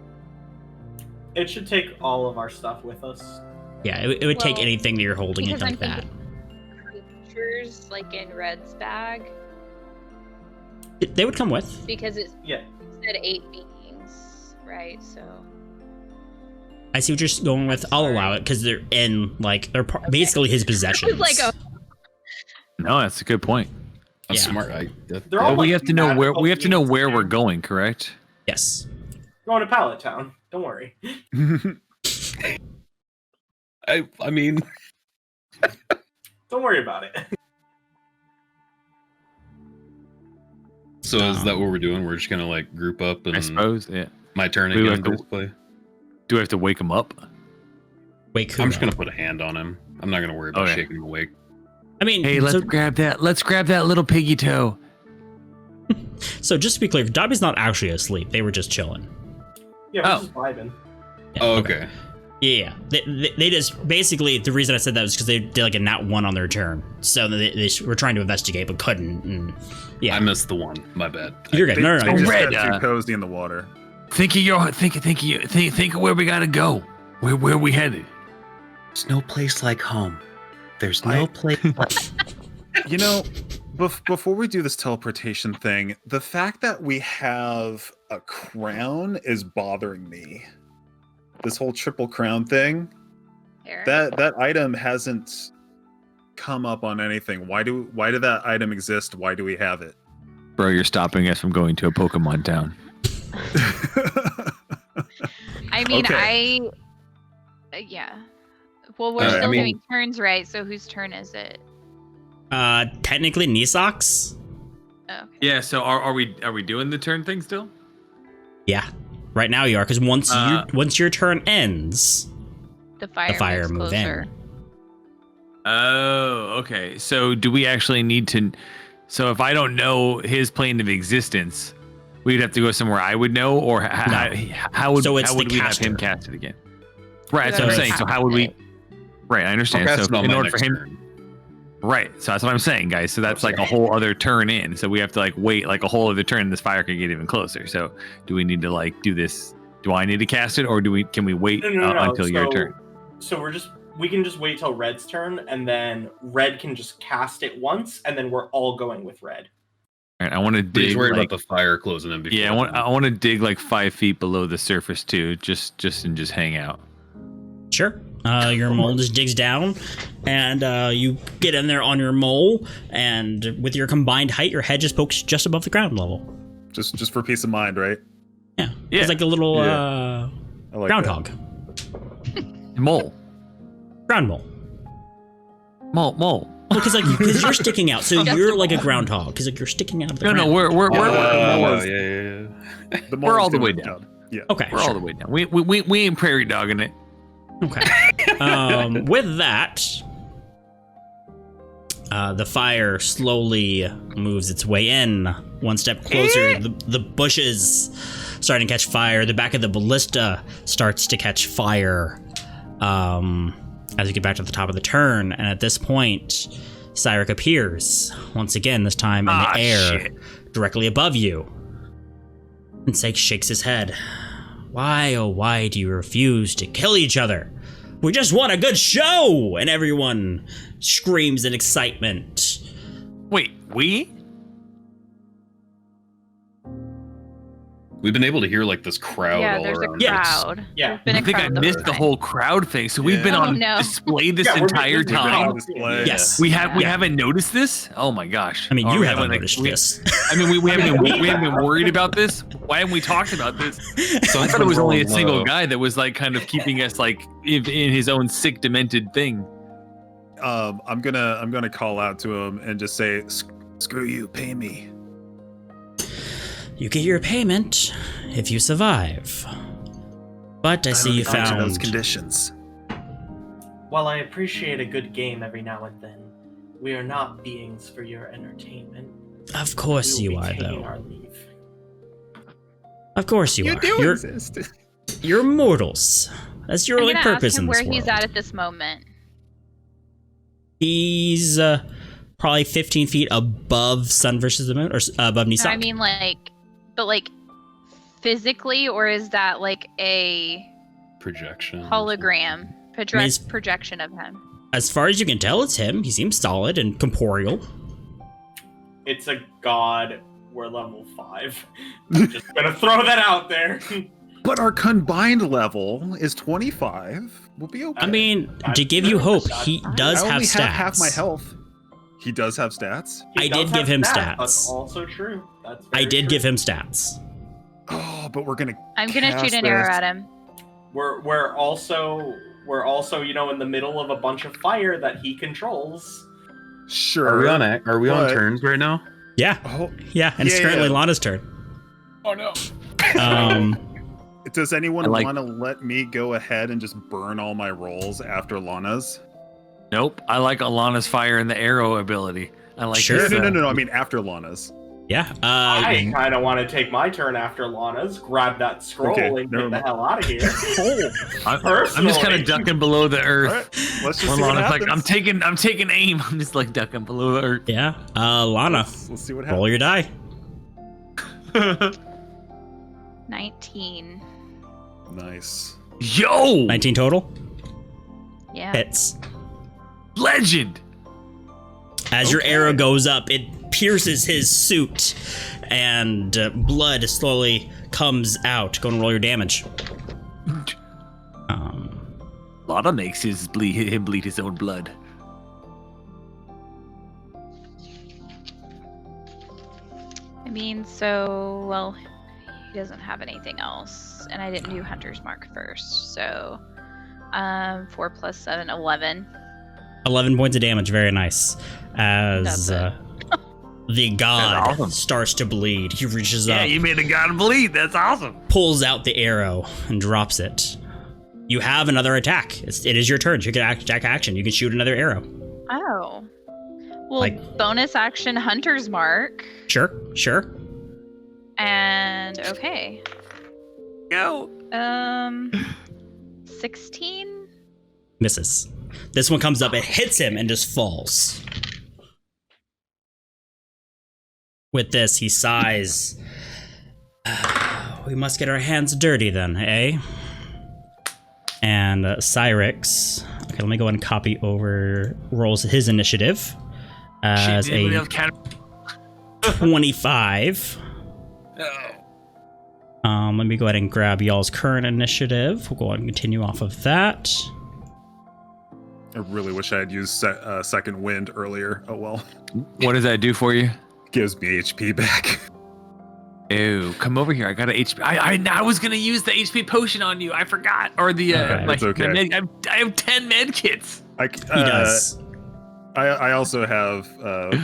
It should take all of our stuff with us.
Yeah, it would take
Well,
anything that you're holding,
because
anything
I'm
like that.
Creatures like in Red's bag,
They would come with.
because it
Yeah.
said 8 beings, right? So
I see what you're going with. I'll allow it because they're in like they're basically his possessions.
like a
No, that's a good point.
I'm
Yeah.
smart.
They're all
But we
like
have to know where
magical
we're
beings.
going, correct?
Yes.
Going to Pallet Town. Don't worry.
I mean,
Don't worry about it.
so is that what we're doing? We're just gonna like group up and
I suppose. Yeah.
my turn
We
again,
have to-
basically.
Do we have to wake him up?
Wait,
I'm just gonna put a hand on him. I'm not gonna worry about
Okay.
shaking him awake.
I mean,
Hey, let's grab that little piggy toe.
so just to be clear, Dobby's not actually asleep. They were just chilling.
Yeah, we're
Oh.
just vibing.
Yeah,
Oh, okay.
Yeah, they just basically, the reason I said that was because they did like a nat 1 on their turn, so they were trying to investigate but couldn't. And yeah,
I missed the one. My bad.
you're good.
They,
No,
they
you're
just
good.
Red,
got too cozy in the water.
Think of where we gotta go. Where we headed?
There's no place like home. There's
no
place like
You know, before we do this teleportation thing, the fact that we have a crown is bothering me. This whole triple crown thing,
Fair.
that item hasn't come up on anything. Why did that item exist? Why do we have it?
Bro, you're stopping us from going to a Pokemon town.
I mean,
Okay.
yeah. Well, we're
Alright,
still
I mean-
doing turns, right? So whose turn is it?
Technically, Nisox.
Oh, okay.
Yeah. So are we doing the turn thing still?
Yeah, right now you are, because once your turn ends,
The fire,
fire
moves
move
closer.
in.
Oh, okay. So do we actually need to? So if I don't know his plane of existence, we'd have to go somewhere I would know, or how would
So it's
how
the
would we have him
caster.
cast it again? Right. That's what I'm
Whoever
saying. So how would we?
casts
Right. I understand.
That's
So
not
in
my
order for
next
him,
turn.
right. So that's what I'm saying, guys. So that's like a whole other turn in. So we have to like wait like a whole other turn. This fire could get even closer. So do we need to like do this? Do I need to cast it, or can we wait
No.
until your turn?
So we can just wait till Red's turn, and then Red can just cast it once, and then we're all going with Red.
All right. I want to
But he's
dig.
worried
Like,
about the fire closing in before.
yeah, I want to dig like 5 feet below the surface too, just hang out.
Sure. Your mole just digs down, and you get in there on your mole, and with your combined height, your head just pokes just above the ground level.
just for peace of mind, right?
Yeah,
Yeah.
it's like a little
I like
groundhog.
Mole.
Ground mole.
Mole.
Well, because you're sticking out, so you're like a groundhog, because like you're sticking out of the
No,
ground.
we're
Yeah.
The
We're all
mole's
the way
doing the
down.
job. Yeah.
Okay,
we're all
sure.
the way down. We ain't prairie dogging it.
Okay. With that, the fire slowly moves its way in, one step closer. The bushes starting to catch fire. The back of the ballista starts to catch fire. As you get back to the top of the turn, and at this point, Cyric appears once again. This time in the air, directly above you. And Sake shakes his head. Why, oh why do you refuse to kill each other? We just want a good show! And everyone screams in excitement.
Wait, we?
We've been able to hear like this crowd
Yeah,
all
there's a
around.
Yes.
crowd.
Yeah.
There's been
I
a
think I
crowd the
missed
whole
the
time.
whole crowd thing. So we've been
Yeah.
Oh,
on
no.
display this
Yeah,
entire
we've been
time.
on display.
Yes.
We
Yeah.
haven't noticed this. Oh my gosh!
I mean,
Or
you
we
haven't
like,
noticed
we-
this.
I mean, we haven't been worried about this. Why haven't we talked about this? I thought it was only a single guy that was like kind of keeping us like in his own sick, demented thing.
I'm gonna call out to him and just say, "Screw you, pay me."
You get your payment if you survive. But I see you
don't agree to those
found...
conditions.
While I appreciate a good game every now and then, we are not beings for your entertainment.
Of course
We will
you
be
are,
taking
though.
our leave.
Of course you are.
do exist.
You're mortals. That's your
I'm
only
gonna
purpose
ask him
in this
where he's
world.
at this moment.
He's probably 15 feet above SunVsTheMoon, or above Nisox.
No, I mean, like physically, or is that like a
Projection.
hologram
He's-
projection of him?
As far as you can tell, it's him. He seems solid and corporeal.
It's a god. We're level 5. I'm just gonna throw that out there.
But our combined level is 25. We'll be okay.
I mean, to give you hope, he does
I
have
only
stats.
have half my health. He does have stats.
He
I
does
did
have
give him
That's
stats.
also true. That's
I
very
did
true.
give him stats.
Oh, but we're gonna.
I'm gonna shoot
cast
an arrow
this.
at him.
We're also in the middle of a bunch of fire that he controls.
Sure.
Are we on
but-
turns right now?
Yeah,
Oh,
yeah, and it's
Yeah.
currently Lana's turn.
Oh no.
does anyone
I like-
want to let me go ahead and just burn all my rolls after Lana's?
Nope. I like Alana's fire and the arrow ability. I like
Sure.
this,
No. I mean after Lana's.
Yeah.
I kind of want to take my turn after Lana's, grab that scroll,
Okay,
and
never
get the
mind.
hell out of here.
I'm just
Personally.
kind of ducking below the
All
earth.
right, let's just see what
Alana's
happens.
like, I'm taking aim. I'm just like ducking below the earth.
Yeah. Lana,
Let's see what
roll
happens.
your die.
19.
Nice.
Yo,
19 total.
Yeah.
Hits.
legend.
As your arrow goes up, it pierces his suit, and blood slowly comes out. Go and roll your damage.
Lana makes him bleed his own blood.
I mean, so, well, he doesn't have anything else. And I didn't do Hunter's Mark first. So, 4 plus 7, 11.
11 points of damage. Very nice. As
That's
the god
That's awesome.
starts to bleed, he reaches
Yeah,
up,
you made a god bleed. That's awesome.
pulls out the arrow, and drops it. You have another attack. It is your turn. You can attack action. You can shoot another arrow.
Oh. Well,
Like-
bonus action Hunter's Mark.
Sure.
And, okay.
Go.
16?
Misses. This one comes up, it hits him, and just falls. With this, he sighs. We must get our hands dirty then, eh? And Cyrix, okay, let me go ahead and copy over, rolls his initiative as
Shit, anybody
a
else counter-
25.
Oh.
Let me go ahead and grab y'all's current initiative. We'll go ahead and continue off of that.
I really wish I had used second wind earlier. Oh well.
What does that do for you?
Gives me HP back.
Ew, come over here. I got a HP. I was gonna use the HP potion on you. I forgot. Or the
Okay.
It's okay.
I have 10 med kits.
He
He does.
I also have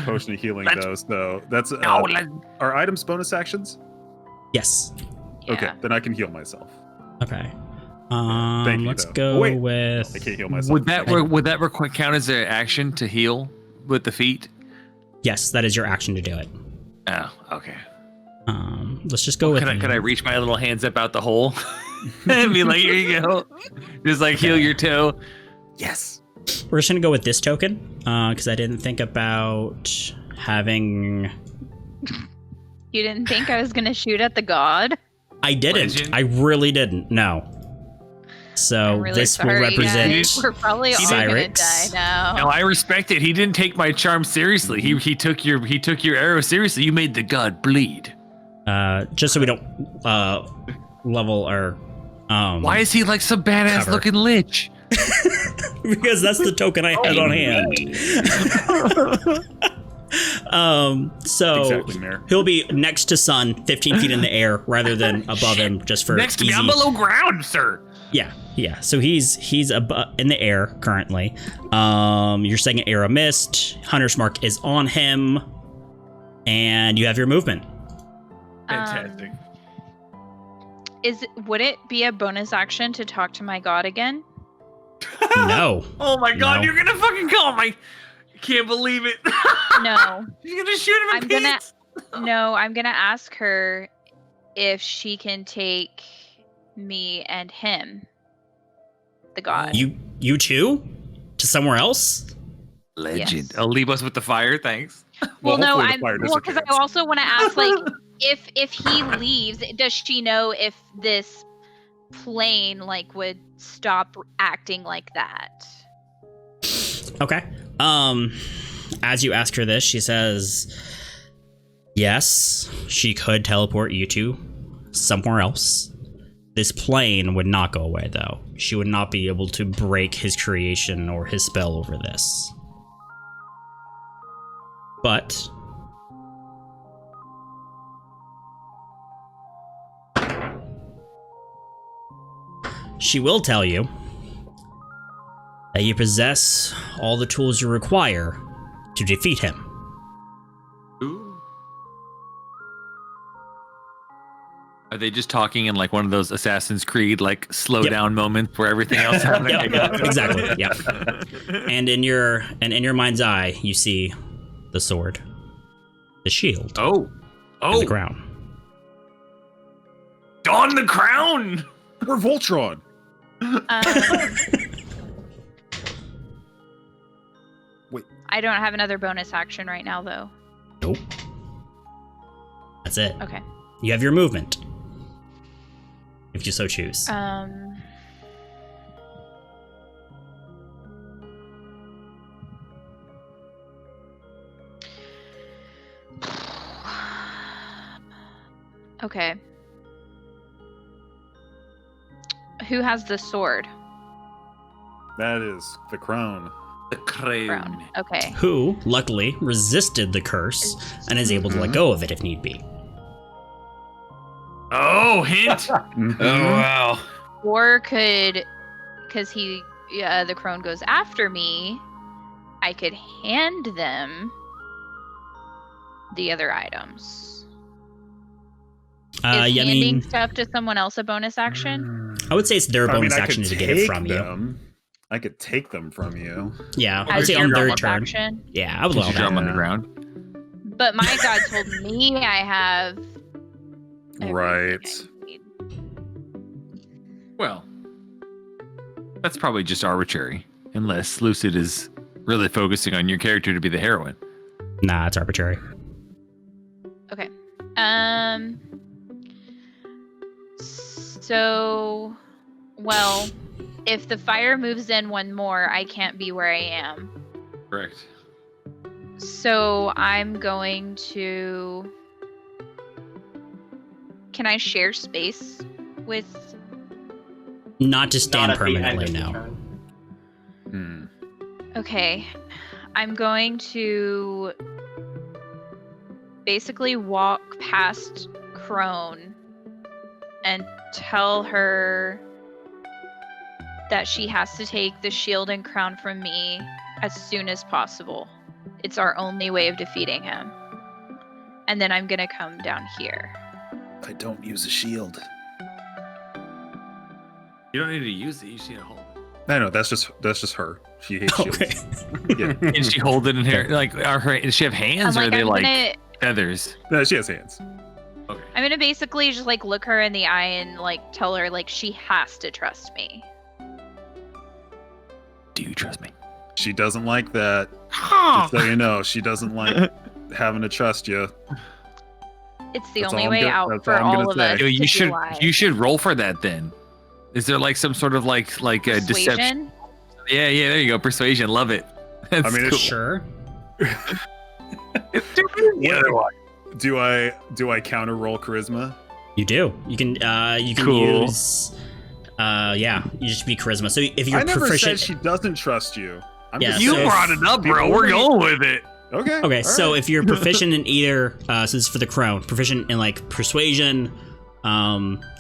potion of healing
Let's-
though, so that's
No, let-
are items bonus actions?
Yes.
Okay,
Yeah.
then I can heal myself.
Okay.
Thank you,
Let's
though.
go
Oh, wait.
with.
I can't heal myself.
would that count as an action to heal with the feet?
Yes, that is your action to do it.
Oh, okay.
Let's just go with.
Can I reach my little hands up out the hole and be like, here you go, just like heal your toe?
Yes.
We're just gonna go with this token because I didn't think about having.
You didn't think I was going to shoot at the god?
I didn't.
Legend.
I really didn't. No. So
I'm really
this
sorry,
will represent.
guys. We're probably all going to
Cyrix.
die now.
No, I respect it. He didn't take my charm seriously. He took your arrow seriously. You made the god bleed.
Just so we don't level our.
Why is he like some badass
Cover.
looking lich?
Because that's the token I had on hand. So
Exactly, Mayor.
he'll be next to Sun, 15 feet in the air, rather than above him, just for
Next to me,
easy.
I'm below ground, sir.
Yeah. So he's in the air currently. You're saying an arrow missed. Hunter's Mark is on him, and you have your movement.
Fantastic.
Would it be a bonus action to talk to my god again?
No.
Oh my god,
No.
you're gonna fucking call me. I can't believe it.
No.
You're gonna shoot him in
I'm gonna
pieces.
No, I'm gonna ask her if she can take me and him. The god.
You too? To somewhere else?
Legend.
Yes.
I'll leave us with the fire, thanks.
Well, no,
hopefully the
I'm
fire
well because I
disappears.
also want to ask, like, if he leaves, does she know if this plane like would stop acting like that?
Okay. As you ask her this, she says, yes, she could teleport you to somewhere else. This plane would not go away, though. She would not be able to break his creation or his spell over this. But she will tell you that you possess all the tools you require to defeat him.
Ooh. Are they just talking in like one of those Assassin's Creed like slow down moments where everything else happens?
Yep, exactly. Yep. And in your mind's eye, you see the sword, the shield,
Oh,
and the crown.
don the crown.
We're Voltron. Wait.
I don't have another bonus action right now, though.
Nope. That's it.
Okay.
You have your movement, if you so choose.
Okay. Who has the sword?
That is the crown.
The crown.
Brown. Okay.
Who, luckily, resisted the curse and is able to let go of it if need be.
Oh, hint.
Mhm.
Oh wow.
Or could, because the crone goes after me, I could hand them the other items. Is handing stuff to someone else a bonus action?
I would say it's their bonus
I
action
could
to get it
take
from you.
them. I could take them from you.
Yeah, I would
As
say
your
on their
bonus
turn.
action?
Yeah, I would
Did
allow
you
that.
drop on the
Yeah.
ground?
But my god told me I have everything
Right.
I need.
Well, that's probably just arbitrary, unless Lucid is really focusing on your character to be the heroine.
Nah, it's arbitrary.
Okay. So, well, if the fire moves in one more, I can't be where I am.
Correct.
So I'm going to. Can I share space with?
Not to stand
Not at the end
permanently
of the
now.
turn.
Okay, I'm going to basically walk past Crone and tell her that she has to take the shield and crown from me as soon as possible. It's our only way of defeating him. And then I'm gonna come down here.
I don't use a shield.
You don't need to use it. You just need to hold it.
I know that's just her. She hates shields.
Okay.
Yeah.
Can she hold it in her? Like, does she have hands, or are they like feathers?
No, she has hands.
Okay.
I'm gonna basically just like look her in the eye and like tell her like she has to trust me.
Do you trust me?
She doesn't like that. Just so you know, she doesn't like having to trust you.
It's the
That's
only
all I'm
way
gonna-
out
that's
for
all I'm
all
gonna
of
say.
us.
Yo,
to
you
be
should
alive.
roll for that then. Is there like some sort of like a deception?
Persuasion?
Yeah, there you go. Persuasion, love it. That's
I mean, it's
cool.
Sure.
Do I counter roll charisma?
You do. You can
Cool.
use yeah, you just be charisma. So if you're
I never
proficient
said she doesn't trust you. I'm
Yeah,
just
You
so
saying-
brought it up, bro.
People
We're
may-
going with it.
Okay.
Okay,
all
so
right.
if you're proficient in either so this is for the crown, proficient in like persuasion,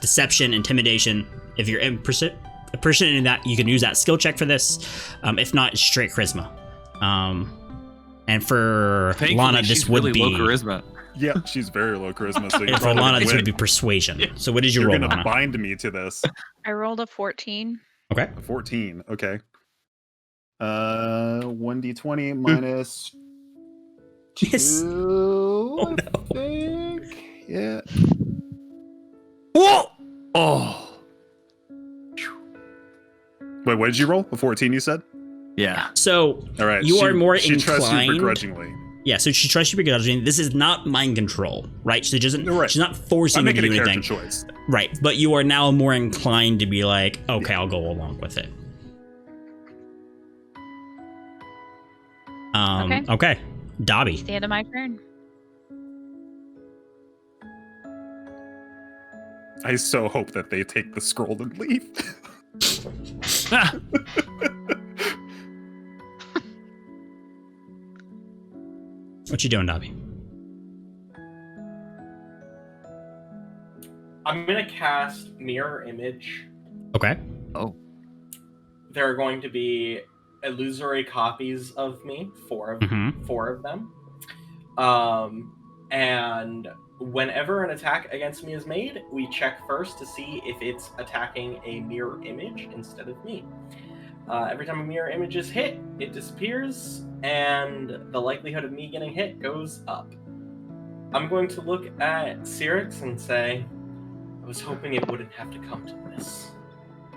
deception, intimidation, if you're proficient in that, you can use that skill check for this. If not, it's straight charisma. And for
Thankfully,
Lana, this
she's
would
really
be
low charisma.
Yeah, she's very low charisma. So you
and for
probably
Lana, this
win.
would be persuasion. So what did you
You're
roll,
gonna
Lana?
bind me to this.
I rolled a 14.
Okay.
14. Okay. 1d20 minus 2.
Yes. Oh,
I think. Yeah.
Whoa! Oh,
Wait, what did you roll? A 14, you said?
yeah.
So
All right.
You are more
she trusts you
inclined-
begrudgingly.
yeah, so she trusts you begrudgingly. This is not mind control, right? She doesn't.
Right.
She's not forcing
I'm
you to
making
do
a character
anything.
choice.
Right, but you are now more inclined to be like, okay, I'll go along with it. Okay. Dobby.
It's the end of my turn.
I so hope that they take the scroll and leave.
What you doing, Dobby?
I'm gonna cast Mirror Image.
Okay.
There are going to be illusory copies of me, four of
Mm-hmm.
four of them. And whenever an attack against me is made, we check first to see if it's attacking a mirror image instead of me. Every time a mirror image is hit, it disappears, and the likelihood of me getting hit goes up. I'm going to look at Cyrix and say, I was hoping it wouldn't have to come to this.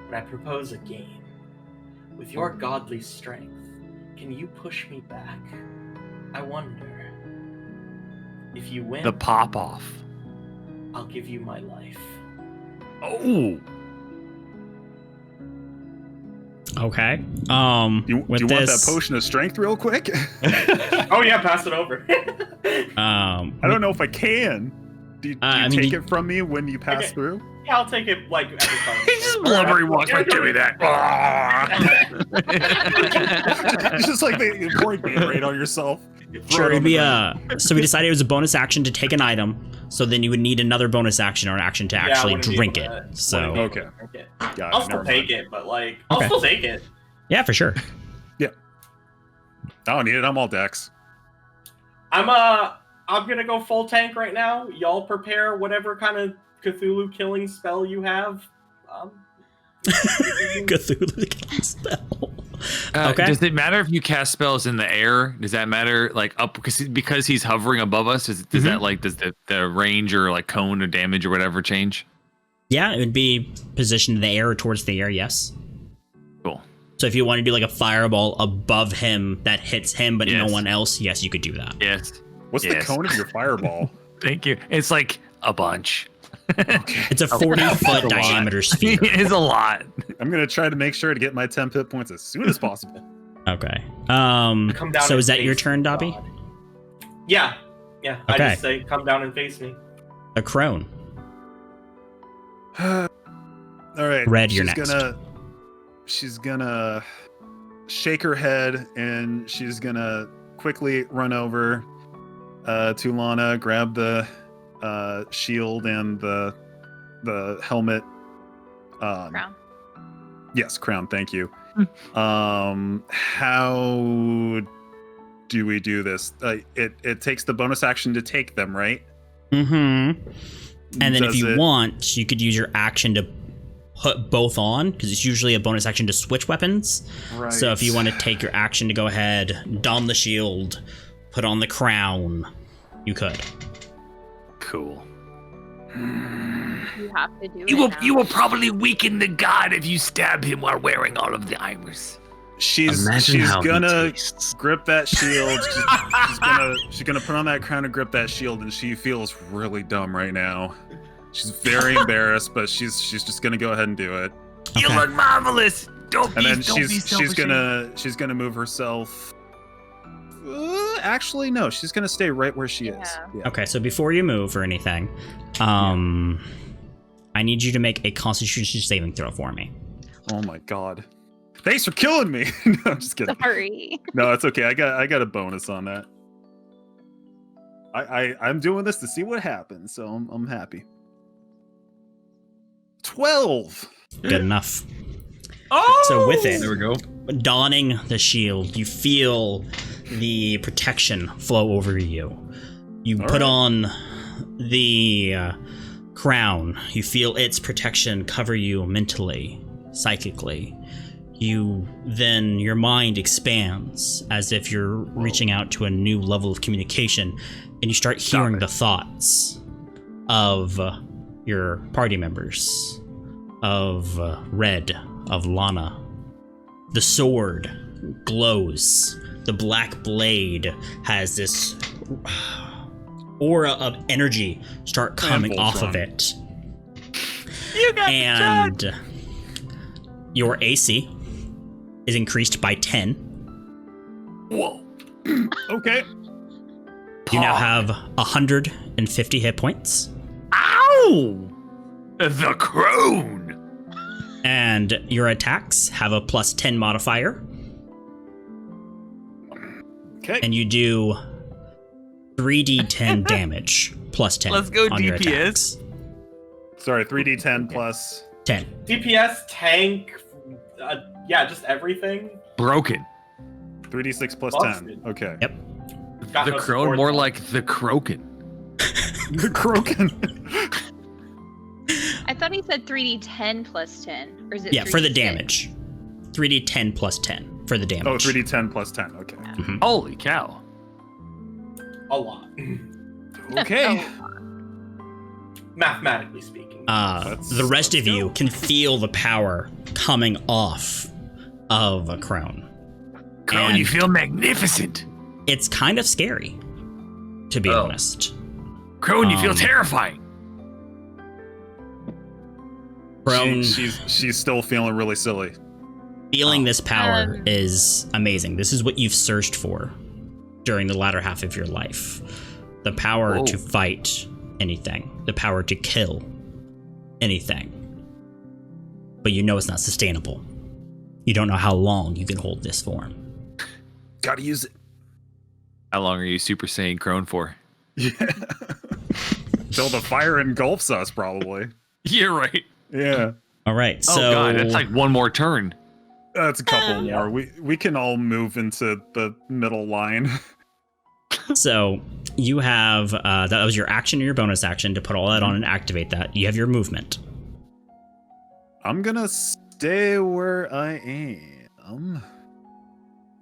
But I propose a game. With your godly strength, can you push me back? I wonder. If you win,
The pop off.
I'll give you my life.
Oh.
Okay.
Do you
with
want that
this,
potion of strength real quick?
Oh yeah, pass it over.
I don't know if I can. Do you take it from me when you pass
Okay.
through?
Yeah, I'll take it like every time.
He just blubbery walks right through me that.
It's just like the pouring Gatorade on yourself.
Sure, it'd be so we decided it was a bonus action to take an item, so then you would need another bonus action or an action to actually drink it. So
Okay. Got it,
I'll still
never
take
mind.
it, but like I'll still take it.
yeah, for sure.
I don't need it. I'm all dex.
I'm gonna go full tank right now. Y'all prepare whatever kind of Cthulhu killing spell you have.
Cthulhu killing spell. Okay.
Does it matter if you cast spells in the air? Does that matter like up because he's hovering above us? Does that like does the range or like cone or damage or whatever change?
Yeah, it would be positioned in the air or towards the air. Yes.
Cool.
So if you want to do like a fireball above him that hits him but no
Yes.
one else, yes, you could do that.
Yes.
What's the cone of your fireball?
Thank you. It's like a bunch.
It's a 40-foot diameter sphere.
It's a lot.
I'm gonna try to make sure to get my 10 hit points as soon as possible.
Okay.
Come down
So
and
is that your
face
turn,
me,
Dobby?
God. Yeah. I
Okay.
just say come down and face me.
A crone.
All right.
Red, you're next.
She's gonna shake her head and she's gonna quickly run over to Lana, grab the shield and the helmet.
Crown.
Yes, crown. Thank you. How do we do this? It takes the bonus action to take them, right?
Mm-hmm. And then if
Does
you
it-
want, you could use your action to put both on, because it's usually a bonus action to switch weapons.
Right.
So if you want to take your action to go ahead, don the shield, put on the crown, you could.
Cool.
You have to do
You
it
will,
now.
you will probably weaken the god if you stab him while wearing all of the armors.
she's gonna grip that shield. She's gonna put on that crown and grip that shield, and she feels really dumb right now. She's very embarrassed, but she's just gonna go ahead and do it.
You
Okay.
look marvelous. Don't
And
be,
then
don't be
she's
selfish.
gonna move herself. Actually, no, she's gonna stay right where she is.
Yeah.
Yeah.
Okay, so before you move or anything, I need you to make a Constitution saving throw for me.
Oh my god. Thanks for killing me. No, I'm just kidding.
Sorry.
No, it's okay. I got a bonus on that. I'm doing this to see what happens, so I'm happy. 12.
Good enough.
Oh!
So with it,
There we go.
donning the shield, you feel the protection flow over you. You
All
put
right.
on the crown. You feel its protection cover you mentally, psychically. Your mind expands as if you're reaching out to a new level of communication, and you start hearing the thoughts of your party members, of Red, of Lana. The sword glows. The black blade has this aura of energy start coming off of it.
You got
And your AC is increased by 10.
Whoa.
Okay.
You now have 150 hit points.
Ow! The crone.
And your attacks have a plus 10 modifier.
Okay.
And you do 3d10 damage plus 10.
Let's go,
on your
DPS.
attacks.
Sorry, 3d10 plus.
10.
DPS, tank, yeah, just everything.
Broken.
3d6 plus
Busted.
10. Okay.
Yep.
Got
The
no
crone,
support
more
though.
like the croaken.
Croaking.
I thought he said 3d10 plus 10. Or is it
Yeah, for the
3d6?
damage. 3d10 plus 10 for the damage.
Oh, 3d10 plus 10. Okay.
Mhm.
Holy cow.
A lot.
Okay.
Mathematically speaking.
The rest of you can feel the power coming off of a crone.
Crone, you feel magnificent.
It's kind of scary, to be honest.
Crone, you feel terrifying.
Crone
She's still feeling really silly.
feeling this power is amazing. This is what you've searched for during the latter half of your life. The power to fight anything. The power to kill anything. But you know it's not sustainable. You don't know how long you can hold this form.
Gotta use it.
How long are you Super Saiyan Crone for?
Yeah. Till the fire engulfs us, probably.
Yeah, right.
Yeah.
All right, so
Oh god, that's like one more turn.
That's a couple more. We can all move into the middle line.
so you have that was your action and your bonus action to put all that on and activate that. You have your movement.
I'm gonna stay where I am.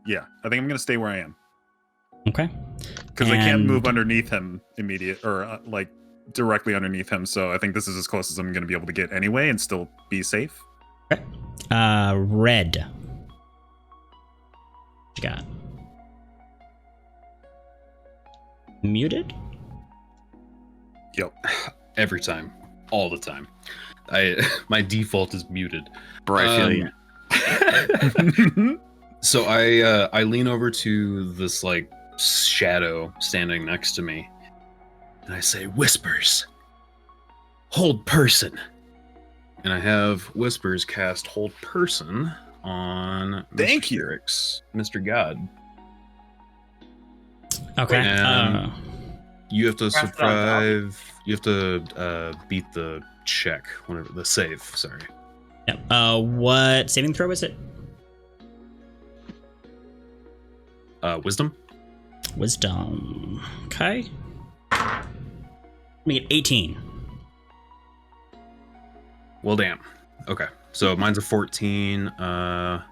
Yeah, I think I'm gonna stay where I am.
Okay.
Because I can't move
And-
underneath him like directly underneath him. So I think this is as close as I'm gonna be able to get anyway and still be safe.
Okay. Red. What you got? Muted?
Yep.
Every time, all the time. My default is muted.
Bro, I feel you.
So I lean over to this like shadow standing next to me, and I say, "Whispers, hold person." And I have Whispers cast hold person on
Thank
Mr.
you.
Eric's Mr. God.
Okay.
And you have to
Cast it on
survive. You have to beat the check, whatever the save. Sorry.
yeah. What saving throw is it?
Wisdom.
Wisdom. Okay. Make it 18.
Well, damn. Okay, so mine's a 14. On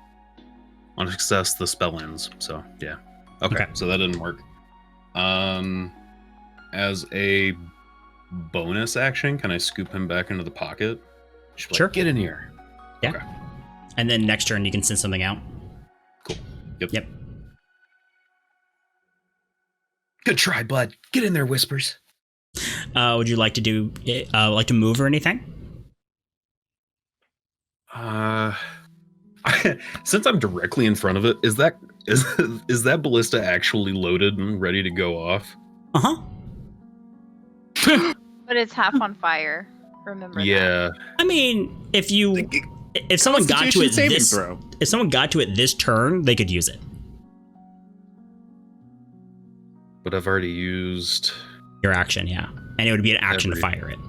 a success, the spell ends. So yeah. Okay,
Okay.
so that didn't work. As a bonus action, can I scoop him back into the pocket? Just be like,
Sure.
Get in here.
Yeah.
Okay.
And then next turn you can send something out.
Cool. Yep.
Yep.
Good try, bud. Get in there, Whispers.
Would you like to do like to move or anything?
Since I'm directly in front of it, is that ballista actually loaded and ready to go off?
Uh-huh.
But it's half on fire. Remember that.
Yeah.
I mean, if someone got to it if someone got to it this turn, they could use it.
But I've already used.
Your action, yeah. And it would be an action to
Every-
fire it.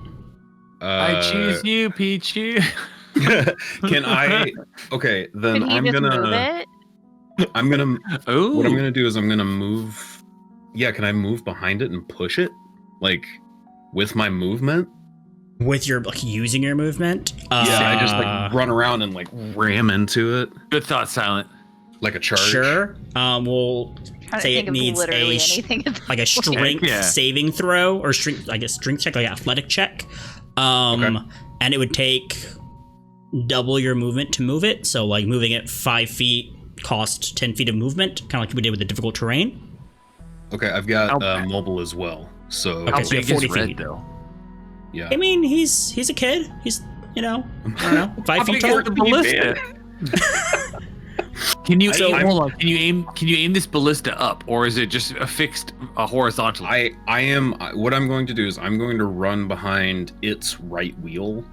I choose you, Pichu.
Can I? Okay, then
Can you
I'm
just move
gonna.
it?
I'm gonna.
Ooh.
What I'm gonna do is I'm gonna move. Yeah, can I move behind it and push it, like, with my movement?
With your like using your movement?
Yeah, I just like run around and like ram into it
Good thought, Silent.
like a charge.
Sure. We'll
Trying to
say
think
it
of
needs
literally
a
anything. at this
like a
point.
strength
Yeah.
saving throw or strength check, like an athletic check.
Okay.
And it would take double your movement to move it. So like moving it 5 feet cost 10 feet of movement, kind of like we did with the difficult terrain.
Okay, I've got
How-
mobile as well. So
Okay,
How
so you
big
have 40
is Red,
feet.
though?
yeah.
I mean, he's a kid. He's, I don't know, 5 feet
big is
tall.
the ballista? Can you
So-
aim? Hold on. Can you aim this ballista up, or is it just affixed horizontally?
I am. What I'm going to do is I'm going to run behind its right wheel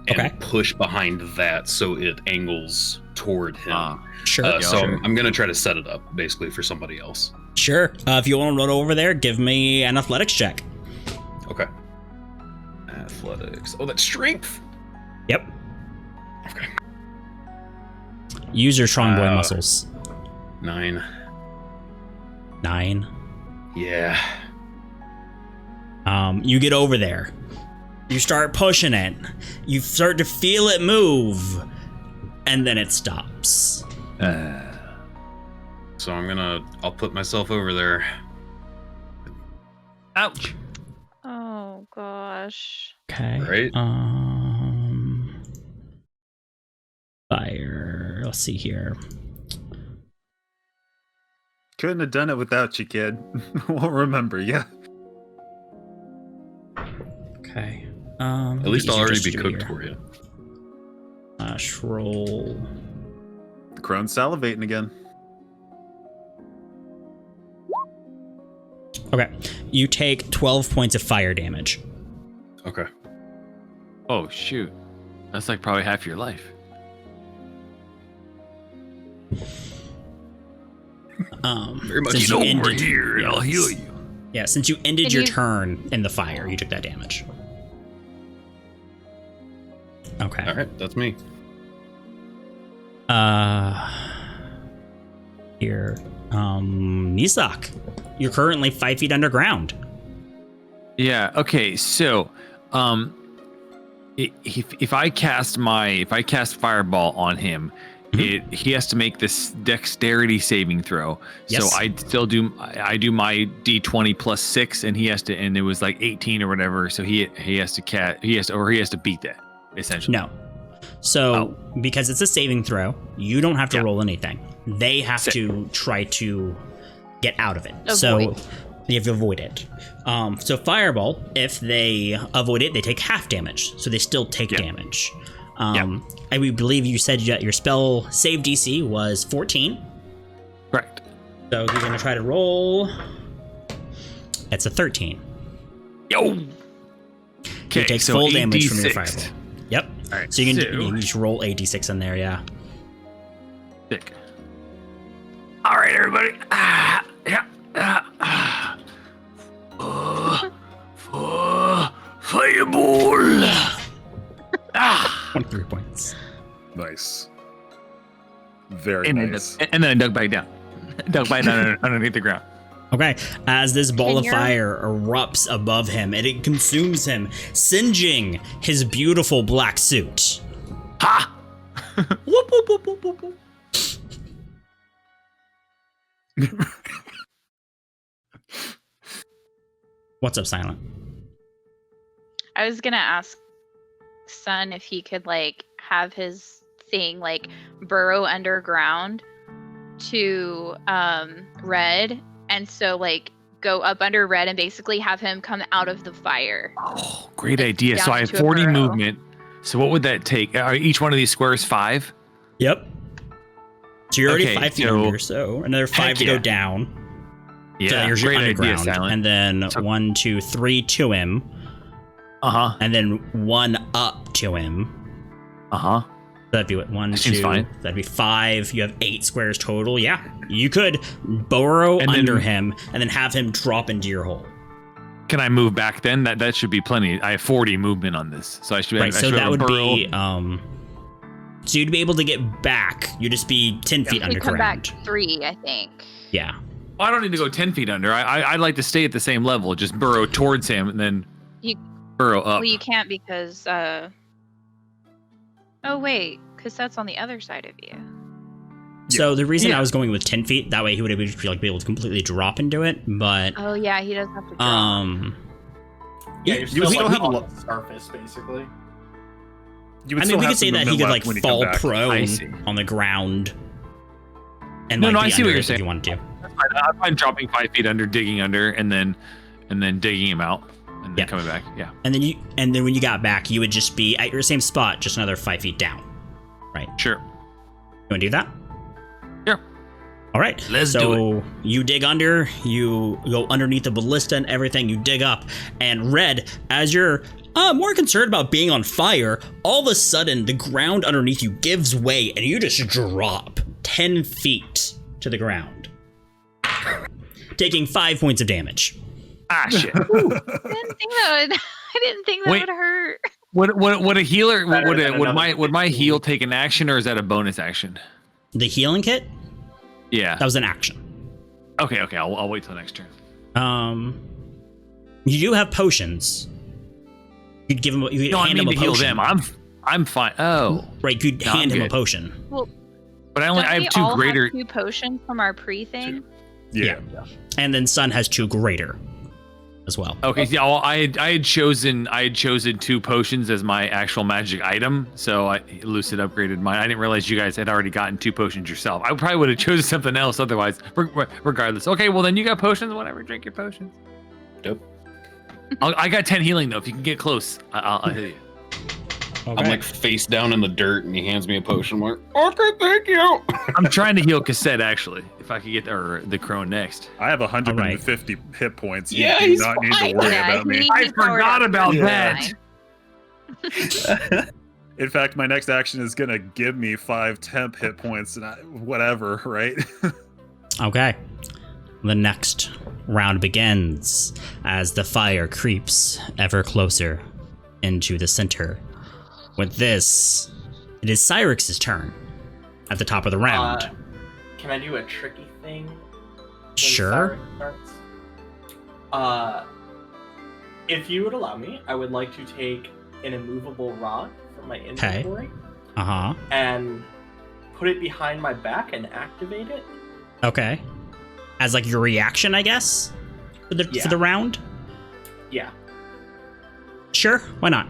and
Okay.
push behind that so it angles toward him.
Sure.
So
sure.
I'm going to try to set it up basically for somebody else.
Sure. If you want to run over there, give me an athletics check.
Okay. Athletics. Oh, that's strength.
Yep.
Okay.
Use your strong boy muscles.
9.
9.
Yeah.
You get over there. You start pushing it. You start to feel it move, and then it stops.
So I'll put myself over there.
Ouch.
Oh gosh.
Okay.
Right.
Fire. Let's see here.
Couldn't have done it without you, kid. Won't remember you.
Okay.
At least I'll already be cooked for you.
Roll.
The crone's salivating again.
Okay. You take 12 points of fire damage.
Okay.
Oh shoot. That's like probably half your life.
Very much
Since
so.
you
Over
ended-
here and I'll heal you.
Yeah, since you ended
Can
your
you-
turn in the fire, you took that damage. Okay.
All right, that's me.
Here. Nisak. You're currently 5 feet underground.
Yeah. Okay. So, if I cast fireball on him, he has to make this dexterity saving throw.
Yes.
So I do my D20 plus 6, and he has to, and it was like 18 or whatever. So he has to beat that essentially.
No. So, because it's a saving throw, you don't have to roll anything. They have
Sick.
to try to get out of it.
Avoid.
So, you have to avoid it. So, Fireball, if they avoid it, they take half damage. So, they still take damage. And we believe you said that your spell save DC was 14.
Correct.
So, he's going to try to roll. It's a 13.
Yo.
He
Okay.
takes
So
full damage from your
8d6.
Fireball. Yep.
All right.
So, you can just roll a d6 in there, yeah.
Sick.
All right, everybody. Fireball.
23 points.
Nice. Very
And
nice.
then I dug back down. Underneath the ground.
Okay, as this ball of
Can you-
fire erupts above him, and it consumes him, singeing his beautiful black suit.
Ha!
Whoop, whoop, whoop, whoop, whoop, whoop.
What's up, Silent?
I was gonna ask Sun if he could like have his thing like burrow underground to Red, and so like go up under Red and basically have him come out of the fire.
Oh, great
Like,
idea. So
down
I have
to a
40
burrow.
movement. So what would that take? Are each one of these squares 5?
Yep. So you're already
Okay,
5 feet
so-
under, so another 5
Heck
to go
yeah.
down. So
Yeah,
you're
great
underground.
idea, Silent.
And then
So-
1, 2, 3 to him,
Uh-huh.
and then 1 up to him.
Uh-huh.
That'd be what, 1,
That seems
2,
fine.
that'd be 5. You have 8 squares total. Yeah, you could burrow
And then-
under him and then have him drop into your hole.
Can I move back then? That should be plenty. I have 40 movement on this. So I should be
Right,
I
so
should
that
able
would
to burrow.
be so you'd be able to get back. You'd just be 10 feet
He'd come back
underground.
3, I think.
Yeah.
Well, I don't need to go 10 feet under. I'd like to stay at the same level. Just burrow towards him and then
You-
burrow up.
Well, you can't because oh wait, Cassette's on the other side of you.
So the reason
Yeah.
I was going with 10 feet, that way he would be able to completely drop into it. But
Oh yeah, he does have to drop.
Yeah, you're
You
still,
still
like,
have a
on
lo-
the surface, basically.
You would
I mean,
still
we
have
could say
some
that he
movement
could
left
like
when you
fall
come back.
I
prone
see.
on the ground. And
No,
like
no,
be
I see what
under
you're
it
saying.
if you wanted to.
I'm fine dropping 5 feet under, digging under, and then digging him out, and then
Yeah.
coming back. Yeah.
And then when you got back, you would just be at your same spot, just another 5 feet down.
Sure.
You want to do that?
Sure.
All right.
Let's
so you dig under, you go underneath the ballista and everything, you dig up, and Red, as you're more concerned about being on fire, all of a sudden the ground underneath you gives way and you just drop 10 feet to the ground, taking 5 points of damage.
Ah, shit.
I didn't think that would. I didn't think that
Wait.
would hurt.
Would a healer
Better than
would
another
my
15.
heal take an action, or is that a bonus action?
The healing kit,
Yeah.
that was an action.
Okay. I'll wait till next turn.
You do have potions. You'd give him. You'd hand him a
to heal
potion.
them. I'm fine. Oh,
Right, you'd
No,
hand
I'm
him a
good.
potion.
but I
Don't
have
we
two
all
greater.
have 2 potions from our pre-thing?
Yeah.
And then Sun has 2 greater as well.
Okay, yeah, well, I had chosen 2 potions as my actual magic item, so Lucid upgraded mine. I didn't realize you guys had already gotten 2 potions yourself. I probably would have chosen something else otherwise. Regardless, okay, well then you got potions. Whatever, drink your potions.
Dope.
I got 10 healing though. If you can get close, I'll hit you.
Okay.
I'm like face down in the dirt, and he hands me a potion. I'm like, okay, thank you.
I'm trying to heal Cassette actually. If I could get the crone next.
I have 150 hit points. You
Yeah,
do
he's
not need to
fine.
worry
Yeah,
about me.
I forgot about that.
In fact, my next action is gonna give me 5 temp hit points, and whatever, right?
Okay. The next round begins as the fire creeps ever closer into the center. With this, it is Cyrix's turn at the top of the round.
Can I do a tricky thing? when
Sure.
Cyrix starts? If you would allow me, I would like to take an immovable rod from my inventory
Uh-huh.
and put it behind my back and activate it.
Okay. As like your reaction, I guess? For the
Yeah.
for the round?
Yeah.
Sure, why not?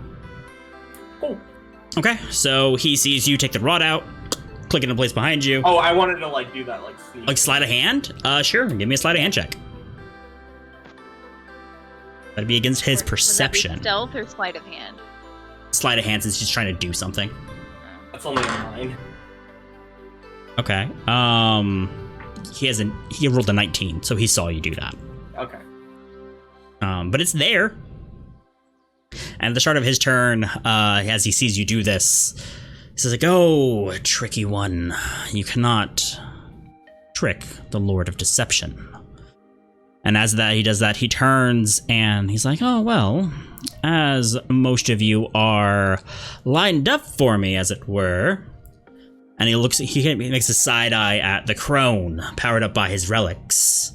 Cool.
Okay, so he sees you take the rod out, click it in place behind you.
Oh, I wanted to do that sneak.
Like sleight of hand? Sure, give me a sleight of hand check. That'd be against his
Would that be
perception.
Stealth or sleight of hand?
Sleight of hand since he's trying to do something.
That's only a 9.
Okay. He rolled a 19, so he saw you do that.
Okay.
But it's there. And at the start of his turn, as he sees you do this, he says like, "Oh, tricky one. You cannot trick the Lord of Deception." And as he does that, he turns and he's like, "Oh, well, as most of you are lined up for me, as it were." And he makes a side eye at the crone, powered up by his relics.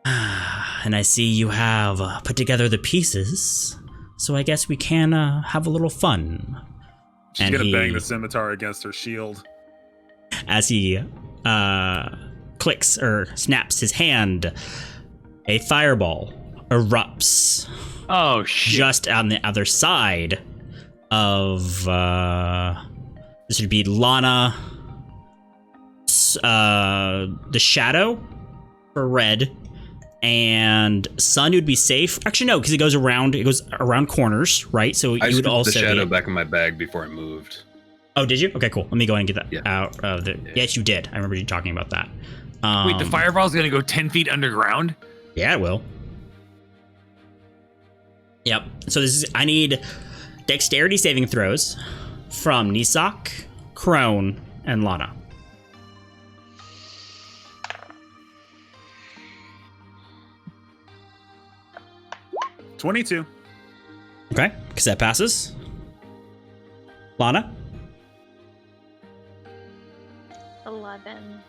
And I see you have put together the pieces, so I guess we can have a little fun.
She's
And
gonna
he-
bang the scimitar against her shield.
As he clicks or snaps his hand, a fireball erupts
Oh shit!
just on the other side of this would be Lana, the Shadow for red, and Sun would be safe. Actually, no, because it goes around corners, right? So
I
you would
scooped
also
the shadow
be...
back in my bag before I moved.
Oh, did you? Okay, cool. Let me go ahead and get that
Yeah.
out of the.
Yeah.
Yes, you did. I remember you talking about that.
Wait, the fireball's gonna go 10 feet underground?
Yeah, it will. Yep. So I need dexterity saving throws from Nisak, Crone, and Lana.
$22.
Okay, Cassette passes. Lana?
11.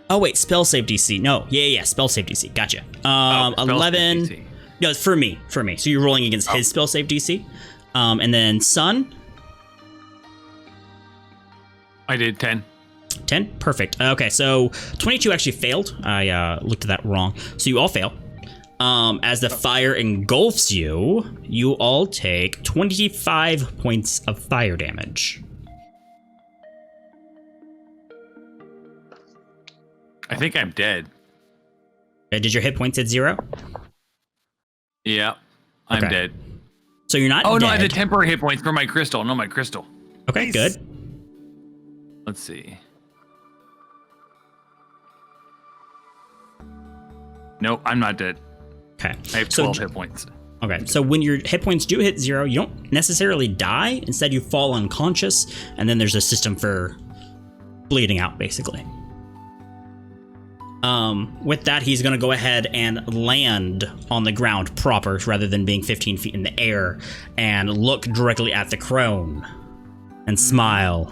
Oh wait, spell save DC. No, yeah, spell save DC. Gotcha.
Spell
11.
DC.
No, it's for me. So you're rolling against his spell save DC. And then Sun,
I did 10.
10. Perfect. Okay, so 22 actually failed. I looked at that wrong. So you all fail. As the fire engulfs you, you all take 25 points of fire damage.
I think I'm dead.
Did your hit points hit 0?
Yeah, I'm
Okay.
dead.
So you're not
Oh
dead.
no, I have the temporary hit points for my crystal. No, my crystal.
Okay,
Nice.
good.
Let's see. Nope, I'm not dead.
Okay.
I have
So
12 hit points.
Okay, so when your hit points do hit 0, you don't necessarily die. Instead, you fall unconscious, and then there's a system for bleeding out, basically. With that, he's going to go ahead and land on the ground proper, rather than being 15 feet in the air, and look directly at the crone, and smile,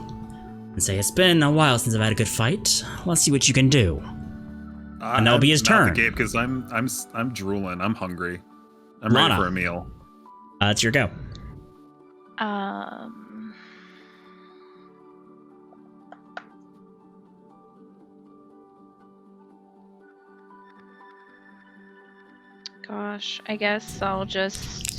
and say, "It's been a while since I've had a good fight. Let's see what you can do." And that'll be his turn.
Because I'm drooling. I'm hungry. I'm ready
Lana.
for a meal.
It's your go.
Gosh, I guess I'll just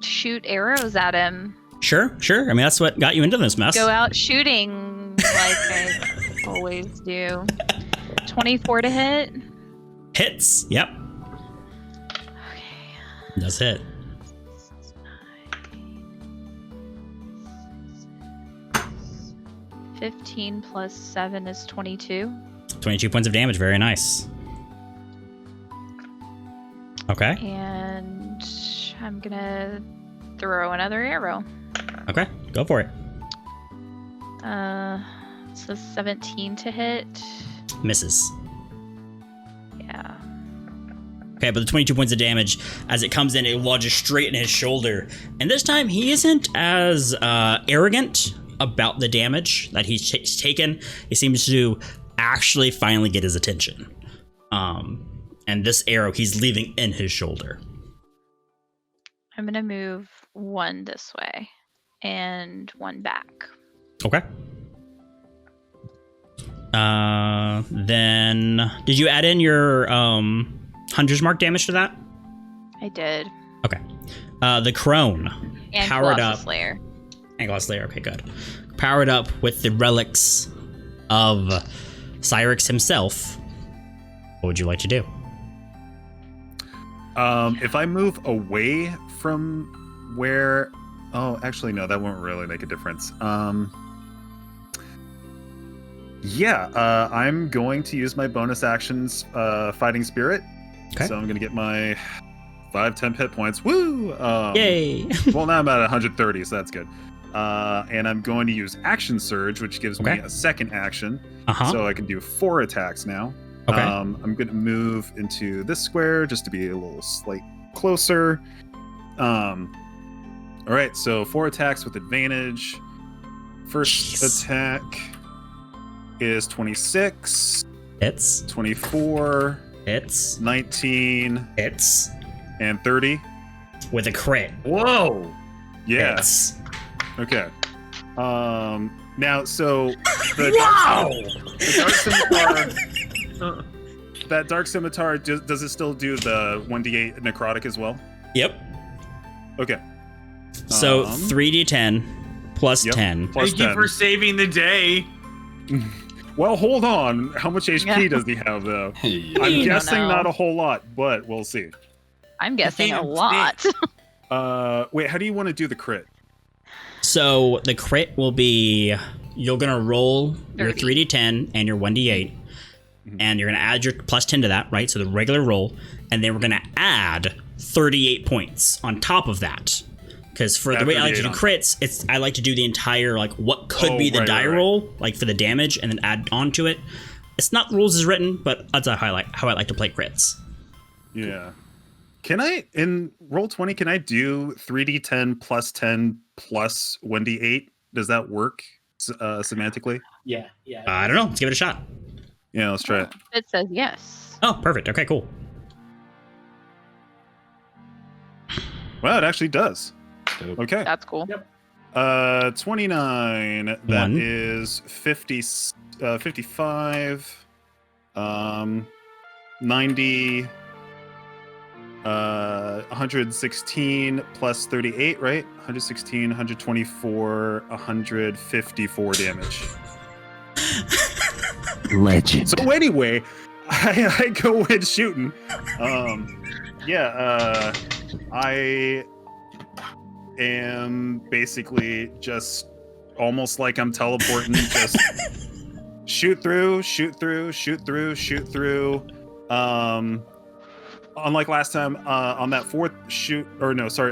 shoot arrows at him.
Sure. I mean, that's what got you into this mess.
Go out shooting like I always do. 24 to hit.
Hits. Yep.
Okay.
Does hit.
$15 plus 7 is 22.
22 points of damage. Very nice. Okay.
And I'm gonna throw another arrow.
Okay. Go for it.
So 17 to hit.
Misses.
Yeah.
Okay, but the 22 points of damage, as it comes in, it lodges straight in his shoulder. And this time, he isn't as arrogant about the damage that he's taken. He seems to actually finally get his attention. And this arrow, he's leaving in his shoulder.
I'm gonna move one this way and one back.
Okay. Then, did you add in your Hunter's Mark damage to that?
I did.
Okay. The crone
And
powered
Colossus
up.
Slayer.
And Colossus Slayer, okay, good. Powered up with the relics of Cyrix himself. What would you like to do?
If I move away from where... Oh, actually, no, that won't really make a difference. I'm going to use my bonus actions, Fighting Spirit.
Okay.
So I'm going to get my 5 temp hit points. Woo!
Yay!
Well, now I'm at 130, so that's good. And I'm going to use Action Surge, which gives me a second action. So I can do 4 attacks now.
Okay.
I'm going to move into this square just to be a little slight closer. All right, so 4 attacks with advantage. First attack is 26.
Hits.
24.
Hits.
19.
Hits.
And 30.
With a crit.
Whoa! Yeah.
Hits.
Okay. Now, so the dark scimitar. That dark scimitar, does it still do the 1d8 necrotic as well?
Yep.
Okay.
So 3d10 plus 10.
Plus
Thank you
10.
for saving the day.
Well, hold on. How much HP does he have, though?
Yeah.
I'm
You don't
guessing
know.
not a whole lot, but we'll see.
I'm guessing a
Damn
lot.
Wait, how do you want to do the crit?
So the crit will be, you're going to roll your
30.
3d10 and your 1d8. And you're going to add your plus 10 to that, right? So the regular roll. And then we're going to add 38 points on top of that. Because for the way I like to do crits, I like to do the entire, like, what could be the die roll, like, for the damage, and then add on to it. It's not rules as written, but that's how I like to play crits.
Yeah. Can I, in Roll20, can I do 3d10 plus 10 plus 1d8? Does that work semantically?
Yeah.
I don't know. Let's give it a shot.
Yeah, let's try it.
It says yes.
Oh, perfect. Okay, cool.
Wow, it actually does. Okay.
That's cool.
Yep.
29. That
One.
is 50, 55, 90, 116 plus 38, right? 116, 124, 154 damage.
Legend.
So anyway, I go in shooting. I am basically just almost like I'm teleporting, just shoot through. Unlike last time, on that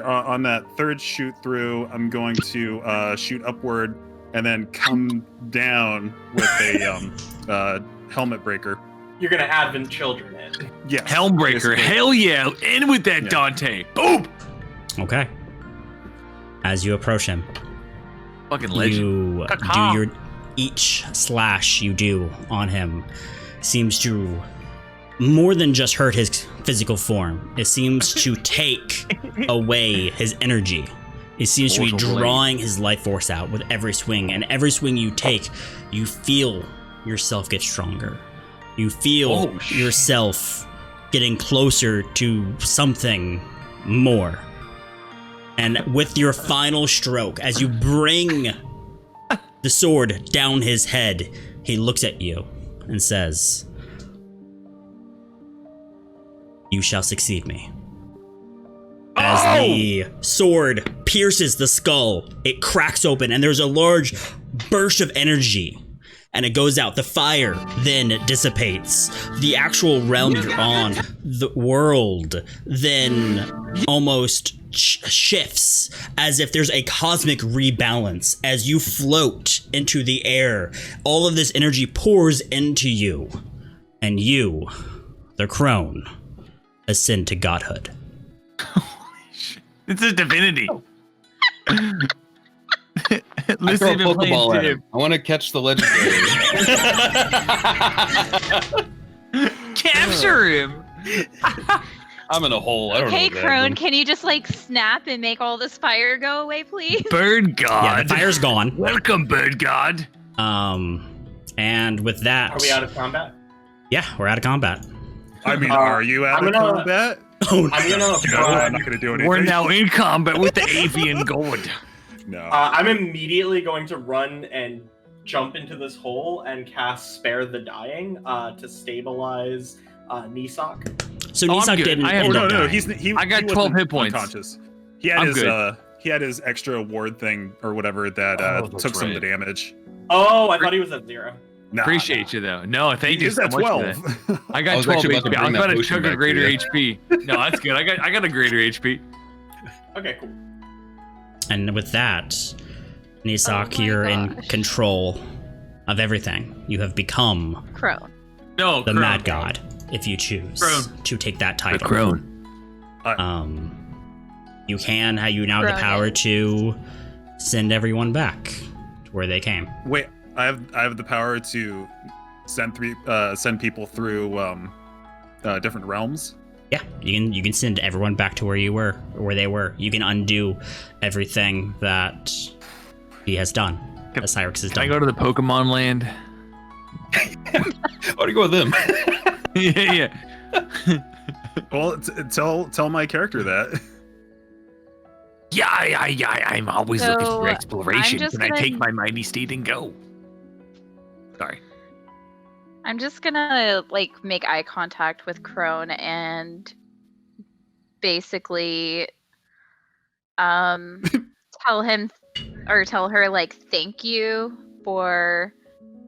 on that third shoot through, I'm going to shoot upward and then come down with a helmet breaker.
You're gonna Advent Children it.
Yes.
Helmbreaker.
basically.
Hell yeah. In with that,
Yeah.
Dante. Boom.
Okay. As you approach him,
Fucking legend.
you
Caw-caw.
do each slash you do on him seems to more than just hurt his physical form. It seems to take away his energy. It seems to be drawing his life force out with every swing, and every swing you take, you feel yourself get stronger. You feel yourself getting closer to something more. And with your final stroke, as you bring the sword down his head, he looks at you and says, "You shall succeed me." As the sword pierces the skull, it cracks open and there's a large burst of energy. And it goes out. The fire then dissipates. The actual realm you're on, the world, then almost shifts as if there's a cosmic rebalance. As you float into the air, all of this energy pours into you. And you, the crone, ascend to godhood.
It's a divinity.
I throw a Pokeball at him. I want to catch the legendary.
Capture him.
I'm in a hole. I don't know.
Hey, Crone, can you just like snap and make all this fire go away, please?
Bird God.
Yeah, the fire's gone.
Welcome, Bird God.
And with that,
Are we out of combat?
Yeah, we're out of combat.
I mean, are you out of combat?
Oh,
I'm gonna.
I'm not gonna do anything.
We're now in combat with the avian god.
No.
I'm immediately going to run and jump into this hole and cast Spare the Dying to stabilize Nisok.
So Nisok didn't.
I
got 12 hit points.
Unconscious. He had his extra ward thing or whatever that took some of the damage.
Oh, I thought he was at 0.
Nah,
Appreciate you though. No, thank you
He's
so
at
much
12.
for that. I got 12 HP. I was about to chug a greater HP. No, that's good. I got a greater HP.
Okay, cool.
And with that, Nisok, you're in control of everything. You have become
Crone.
No,
the Mad God, if you choose to take that title.
The Crone.
You now have the power to send everyone back to where they came.
Wait, I have the power to send people through different realms.
Yeah, you can send everyone back to where you were, or where they were. You can undo everything that he has done, that Cyrix has done.
Can I go to the Pokemon land?
Why do you go with them?
Yeah.
Well, tell my character that.
Yeah, I'm always looking for exploration. Can I take my mighty steed and go? Sorry.
I'm just gonna make eye contact with Crone and basically tell her thank you for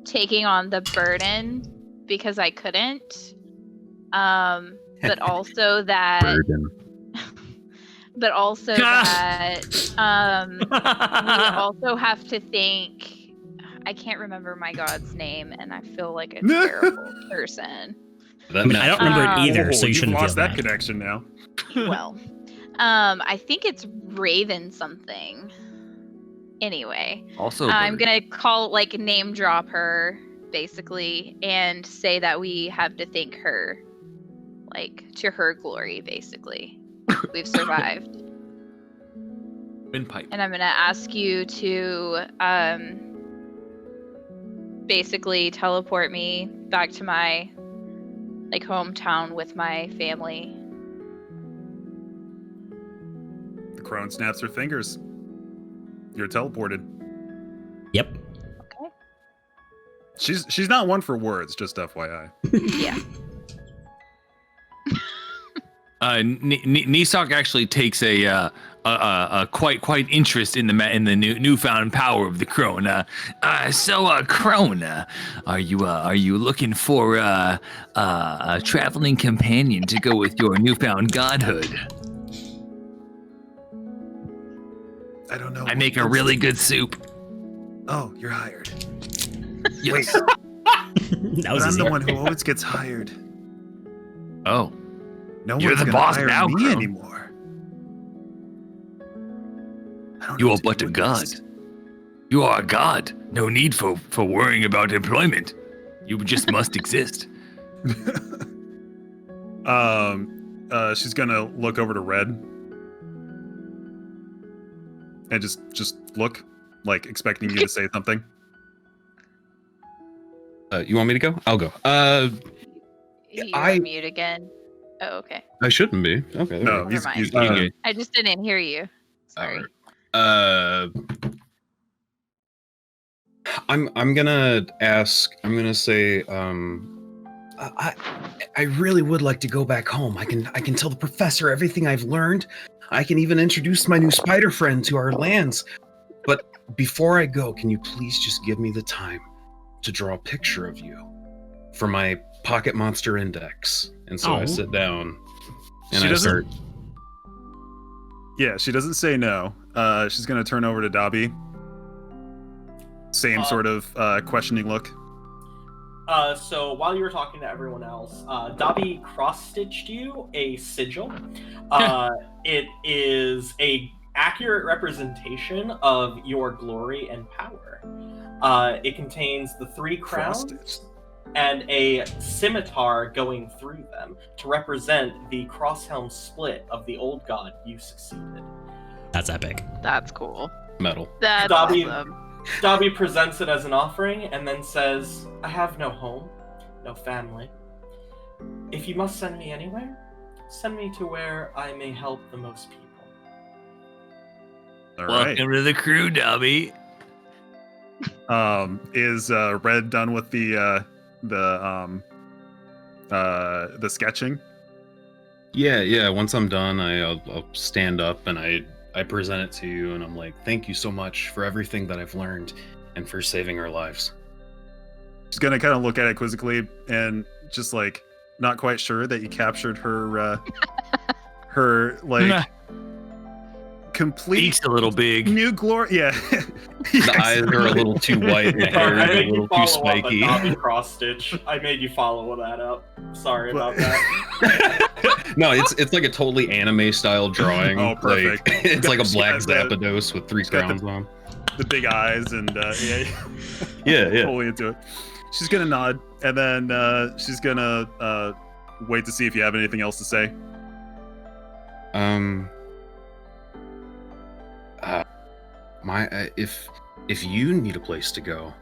taking on the burden because I couldn't. But also that we also have to thank, I can't remember my god's name, and I feel like a terrible person.
I don't remember it either, so you shouldn't
lost
feel
that
bad.
connection now.
Well, I think it's Raven something. Anyway,
Also,
I'm gonna call name drop her basically, and say that we have to thank her, to her glory. Basically, we've survived.
Windpipe.
And I'm gonna ask you to basically teleport me back to my hometown with my family.
The crone snaps her fingers. You're teleported.
Yep.
Okay.
She's not one for words, just FYI.
Yeah.
Nisok actually takes a quite interest in the newfound power of the crone. Crone, are you looking for a traveling companion to go with your newfound godhood?
I don't know.
I make a really good soup.
Oh, you're hired.
Yes.
That was
I'm
easy.
the one who always gets hired.
Oh.
No
You're
one's
the
gonna
boss
hire
now,
me
Crone.
anymore. I don't
You
know
are
what to
but
do
a
with
god.
this.
You are a god. No need for worrying about employment. You just must exist.
She's gonna look over to Red and just look, like expecting you to say something.
You want me to go? I'll go.
You're
I-
on mute again. Oh, okay.
I shouldn't be. Okay.
No,
Never
he's
mind.
good.
I just didn't hear you. Sorry.
I'm gonna ask. I'm gonna say. I really would like to go back home. I can tell the professor everything I've learned. I can even introduce my new spider friend to our lands. But before I go, can you please just give me the time to draw a picture of you for my pocket monster index? And so I sit down and
She
I
doesn't-
start.
Yeah, she doesn't say no. She's gonna turn over to Dobby. Same sort of questioning look.
So while you were talking to everyone else, Dobby cross-stitched you a sigil. It is a accurate representation of your glory and power. It contains the 3 crowns
Cross-stitched.
and a scimitar going through them to represent the crosshelm split of the old god you succeeded.
That's epic.
That's cool.
Metal.
That's
Dobby-
awesome.
Dobby presents it as an offering and then says, I have no home, no family. If you must send me anywhere, send me to where I may help the most people.
All right.
Welcome to the crew, Dobby.
Is Red done with the sketching?
Yeah. Once I'm done, I'll stand up and I present it to you, and I'm like, thank you so much for everything that I've learned and for saving our lives.
She's gonna kind of look at it quizzically and just like not quite sure that you captured her her like complete
Beak's a little big.
new glory. Yeah.
The eyes are a little too white, and the hair
I
is a
made you
little too
follow up a
spiky.
Dobby cross stitch. I made you follow that up. Sorry about
But-
that.
No, it's like a totally anime style drawing.
Oh, perfect.
Like, it's like a
She
black
has the-
Zapdos with 3
got the-
crowns on.
The big eyes and yeah.
Yeah.
Totally into it. She's gonna nod and then she's gonna wait to see if you have anything else to say.
If you need a place to go,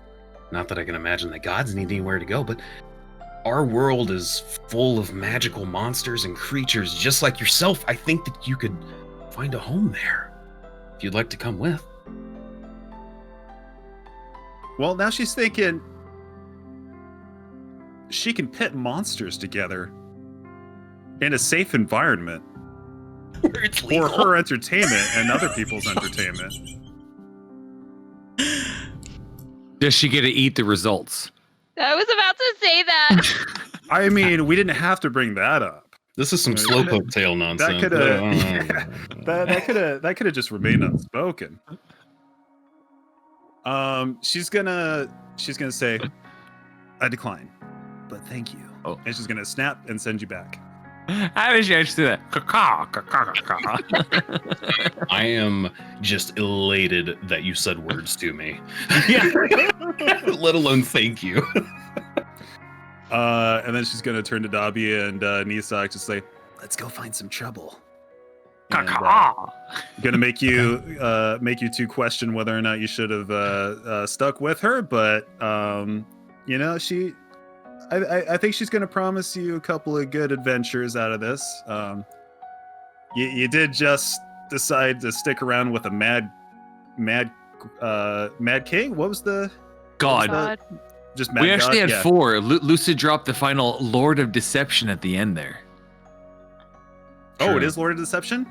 not that I can imagine the gods need anywhere to go, but our world is full of magical monsters and creatures just like yourself. I think that you could find a home there if you'd like to come with.
Well, now she's thinking she can pit monsters together in a safe environment
It's
for
legal.
her entertainment and other people's entertainment.
Does she get to eat the results?
I was about to say that.
I mean, we didn't have to bring that up.
This is some slowpoke tail nonsense.
That could have just remained unspoken. She's gonna say, I decline, but thank you.
Oh.
And she's gonna snap and send you back.
How did she actually do that? Caw, caw, caw, caw, caw.
I am just elated that you said words to me.
Yeah.
Let alone thank you.
And then she's gonna turn to Dobby and Nisak to say, let's go find some trouble. And,
Caw.
gonna make you two question whether or not you should have stuck with her, but you know, I think she's gonna promise you a couple of good adventures out of this. You did just decide to stick around with a mad king. What was the
God.
God.
just mad
We actually
god?
had 4. Lucid dropped the final Lord of Deception at the end there.
Oh, it is Lord of Deception.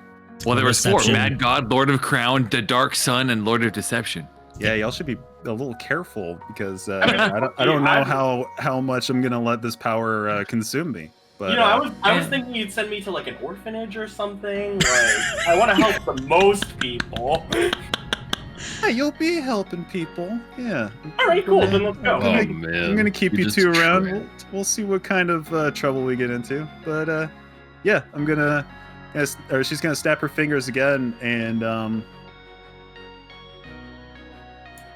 Well, there was 4.
Deception.
Mad God, Lord of Crown, the Dark Sun, and Lord of Deception.
Yeah, y'all should be a little careful because I don't know how much I'm gonna let this power consume me. But
You know, I was thinking you'd send me to like an orphanage or something. Like, I want to help the most people.
yeah, you'll be helping people. Yeah.
All right, cool. Then let's go.
Oh,
I'm
man.
I'm gonna keep
You
you
just
two around.
tried.
We'll see what kind of trouble we get into. But yeah, I'm gonna. Or she's gonna snap her fingers again, and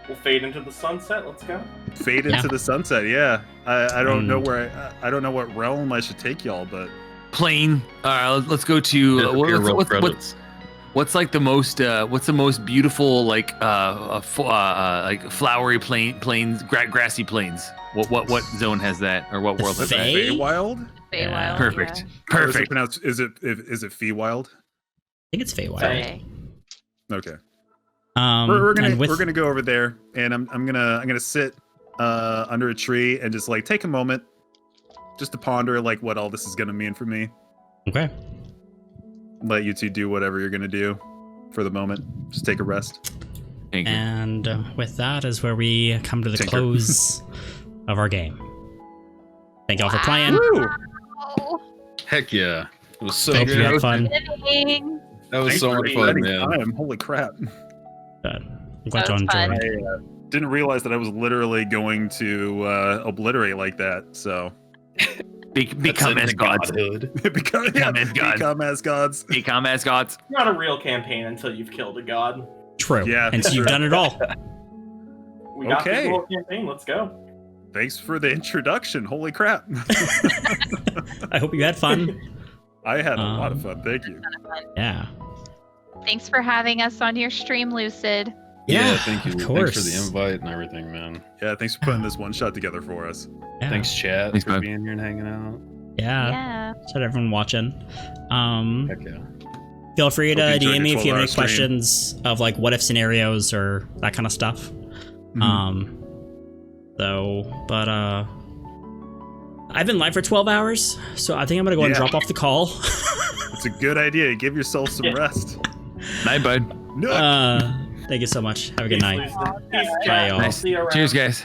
We'll fade into the sunset. Let's go.
fade into the sunset. Yeah, I don't know where I don't know what realm I should take y'all, but
plane. Let's go to what's like the most beautiful like flowery plains, grassy plains. What zone has that, or what world has that?
Feywild?
Feywild.
Perfect.
Yeah.
Perfect.
Is it Feywild?
I think it's Feywild.
Okay.
Okay.
We're
We're gonna go over there, and I'm gonna sit under a tree and just like take a moment, just to ponder like what all this is gonna mean for me.
Okay.
Let you two do whatever you're gonna do for the moment. Just take a rest.
Thank you.
And with that is where we come to the
Tinker.
close of our game. Thank y'all for playing.
Woo!
Oh,
Heck yeah. It was so
Hope you had
good.
fun.
living.
That was
Thanks
so
for
much fun,
letting
man.
time. Holy crap!
I'm glad
That was
you
fun.
enjoyed.
I didn't realize that I was literally going to obliterate like that. So
Become as gods.
godhood.
become
as gods.
Become as gods.
Become as gods.
It's not a real campaign until you've killed a god.
True.
Yeah,
And so you've done it all.
We got
Okay.
the whole campaign. Let's go.
Thanks for the introduction. Holy crap!
I hope you had fun.
I had a lot of fun. Thank you.
Yeah.
Thanks for having us on your stream, Lucid.
Thank you.
Of course.
Thanks for the invite and everything, man.
Yeah, thanks for putting this one shot together for us.
Yeah.
Thanks, chat,
Thanks,
for
man.
being here and hanging out.
Yeah.
Yeah.
Shout out everyone watching.
Heck yeah.
Feel free to
Hope you enjoyed
DM me
your
if you have any
12-hour stream.
questions of like what if scenarios or that kind of stuff. But I've been live for 12 hours, so I think I'm gonna go and
Yeah.
drop off the call.
It's a good idea. Give yourself some rest.
Night, bud.
Nook.
Thank you so much. Have a good night.
Peace,
Bye,
chat.
y'all.
I'll see you around.
Cheers, guys.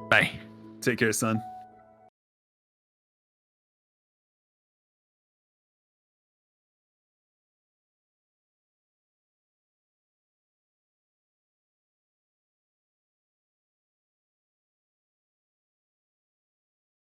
Bye.
Take care, son.